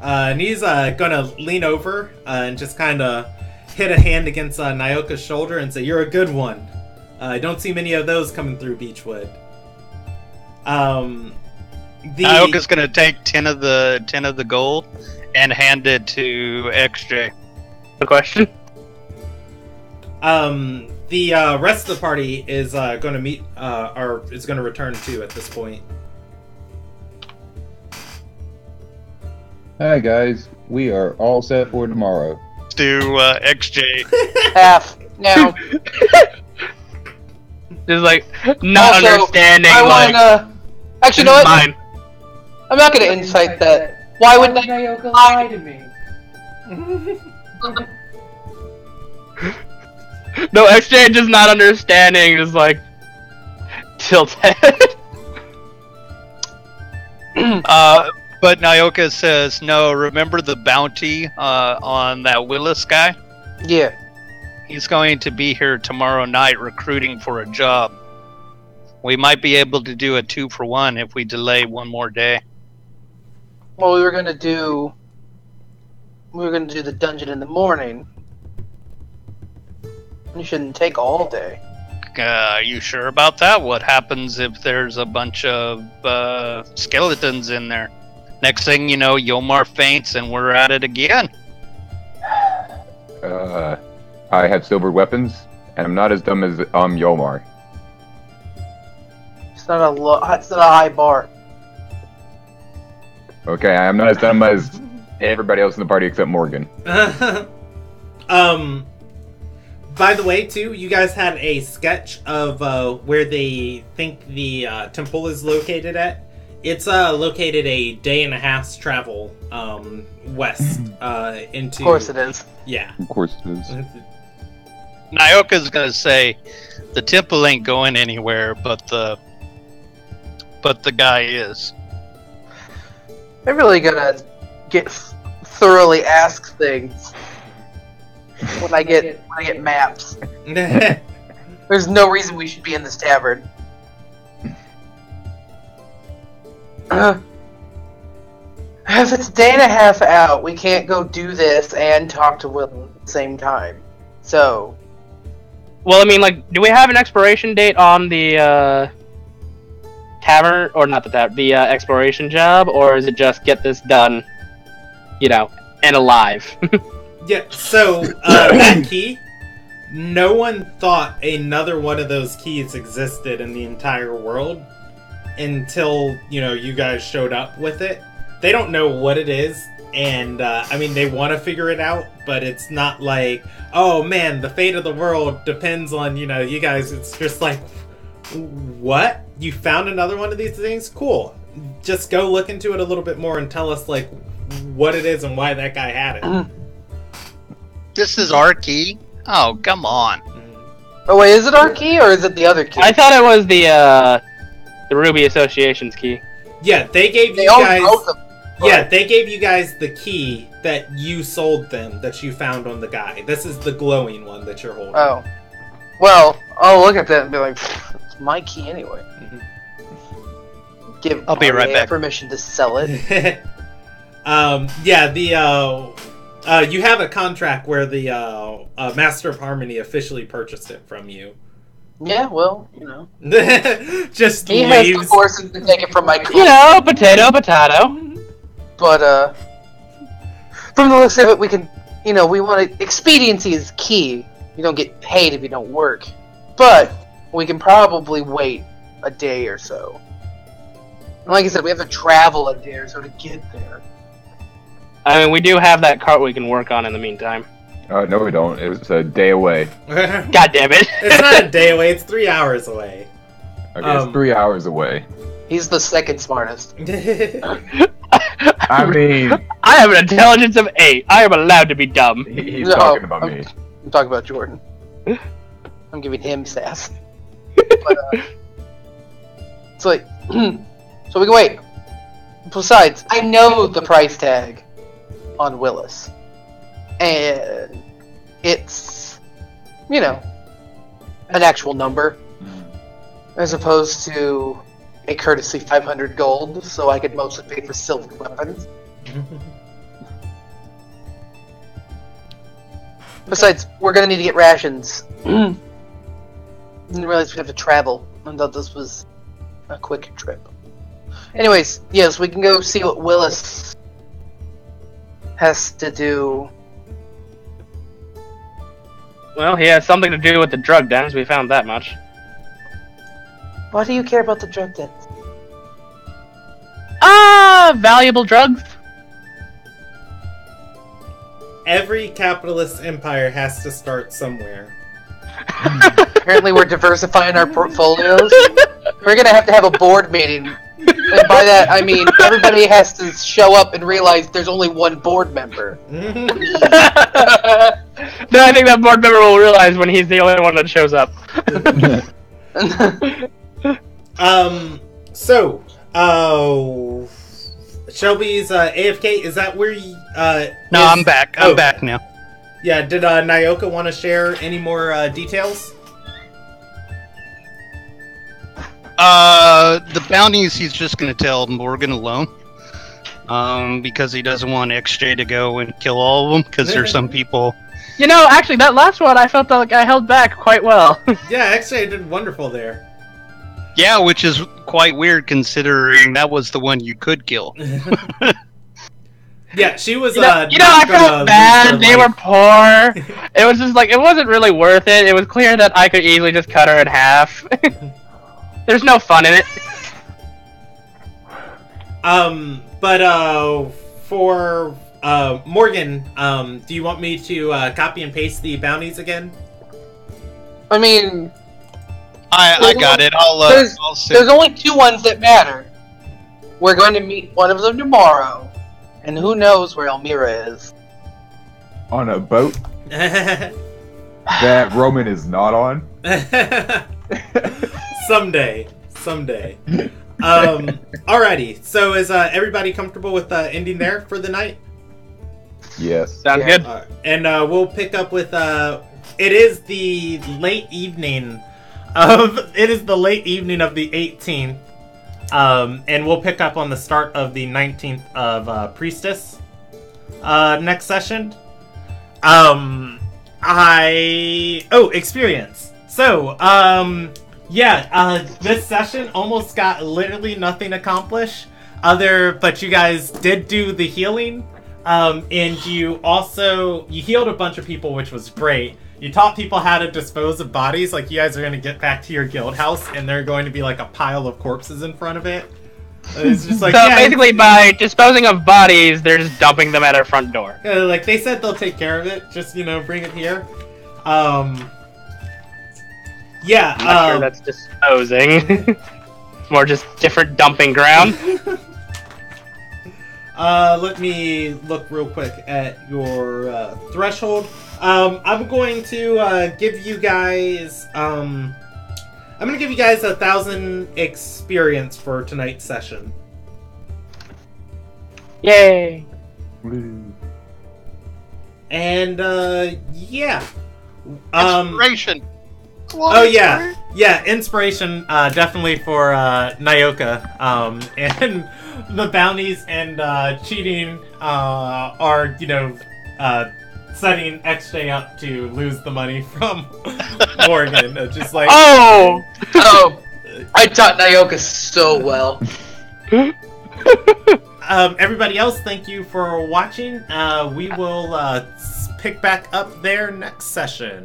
And he's gonna lean over and just kind of hit a hand against Nyoka's shoulder and say, "You're a good one. I don't see many of those coming through Beechwood." Nyoka's gonna take 10 of the gold and hand it to XJ. The question? The rest of the party is gonna meet, or is gonna return too at this point. Hi guys, we are all set for tomorrow. To XJ. Half. Now. Just like, not Also, understanding, I like, wanna... Actually, you know what? mine. I'm not gonna incite that. Why would Nyoka lie to me? No, XJ just not understanding, just like, tilted. But Nyoka says, "No, remember the bounty on that Willis guy? Yeah. He's going to be here tomorrow night recruiting for a job. We might be able to do a 2-for-1 if we delay one more day." Well, we were gonna do the dungeon in the morning. You shouldn't take all day. Are you sure about that? What happens if there's a bunch of skeletons in there? Next thing you know, Yomar faints and we're at it again. I have silver weapons, and I'm not as dumb as Yomar. It's not a high bar. Okay, I'm not as dumb as everybody else in the party except Morgan. By the way, too, you guys had a sketch of where they think the temple is located at. It's located a day and a half's travel west into. Of course it is. Yeah. Of course it is. Nyoka's gonna say the temple ain't going anywhere, but the guy is. I'm really gonna get thoroughly ask things when I get maps. There's no reason we should be in this tavern. If it's a day and a half out, we can't go do this and talk to Will at the same time. So, Well, I mean, like, do we have an expiration date on the tavern, or not the tavern, the exploration job, or is it just get this done, and alive? Yeah, so that key, no one thought another one of those keys existed in the entire world until, you guys showed up with it. They don't know what it is, and, they want to figure it out, but it's not like, oh man, the fate of the world depends on, you guys. It's just like, what? You found another one of these things? Cool. Just go look into it a little bit more and tell us, like, what it is and why that guy had it. This is our key? Oh, come on. oh wait, is it our key or is it the other key? I thought it was the Ruby Association's key. Yeah, they gave They you own guys... both of them. Yeah, they gave you guys the key that you sold them, that you found on the guy. This is the glowing one that you're holding. Oh. Well, I'll look at that and be like, it's my key anyway. Give I'll be right RA back. permission to sell it. You have a contract where the Master of Harmony officially purchased it from you. Yeah, well, Just he has the leaves. forces to take it from my cool. Potato, potato. But, from the looks of it, we can, we want to, expediency is key. You don't get paid if you don't work. But, we can probably wait a day or so. And like I said, we have to travel a day or so to get there. I mean, we do have that cart we can work on in the meantime. No, we don't. It was a day away. God damn it. It's not a day away, it's 3 hours away. Okay, it's 3 hours away. He's the second smartest. I mean, I have an intelligence of 8. I am allowed to be dumb. he's No, talking about me. I'm talking about Jordan. I'm giving him sass. But, it's like, so we can wait. Besides, I know the price tag on Willis. And it's, an actual number. As opposed to a courtesy 500 gold, so I could mostly pay for silver weapons. Besides, we're gonna need to get rations. Didn't realize we'd have to travel. I thought this was a quick trip. Anyways, yes, we can go see what Willis has to do. Well, he has something to do with the drug dens. We found that much. Why do you care about the drug dens? Valuable drugs. Every capitalist empire has to start somewhere. Apparently we're diversifying our portfolios. We're gonna have to have a board meeting. And by that, I mean everybody has to show up and realize there's only one board member. No, I think that board member will realize when he's the only one that shows up. Shelby's AFK, is that where you, No, I'm back. I'm back now. Yeah, did Nyoka want to share any more details? The bounties he's just gonna tell Morgan alone. Because he doesn't want XJ to go and kill all of them, because there's some people... Actually, that last one I felt like I held back quite well. Yeah, XJ did wonderful there. Yeah, which is quite weird considering that was the one you could kill. Yeah, she was. I felt bad. They were poor. It was just like, it wasn't really worth it. It was clear that I could easily just cut her in half. There's no fun in it. For Morgan, do you want me to copy and paste the bounties again? I mean, I got it. I'll there's only two ones that matter. we're going to meet one of them tomorrow, and who knows where Elmira is. On a boat that Roman is not on. Someday. Alrighty. So is everybody comfortable with ending there for the night? Yes. Sounds good. And we'll pick up with it is the late evening of the 18th. And we'll pick up on the start of the 19th of Priestess next session. Experience. So, this session almost got literally nothing accomplished but you guys did do the healing. And you healed a bunch of people, which was great. You taught people how to dispose of bodies. Like, you guys are going to get back to your guild house, and they're going to be like a pile of corpses in front of it. It's just like, basically, by disposing of bodies, they're just dumping them at our front door. Like, they said they'll take care of it. Just, bring it here. I'm not sure that's disposing. It's more just different dumping ground. Let me look real quick at your threshold. I'm going to give you guys 1,000 experience for tonight's session. Yay! And Inspiration. Inspiration definitely for Nyoka. And the bounties and cheating are setting XJ up to lose the money from Morgan. Just like Oh, I taught Nyoka so well. Everybody else, thank you for watching. We will pick back up there next session.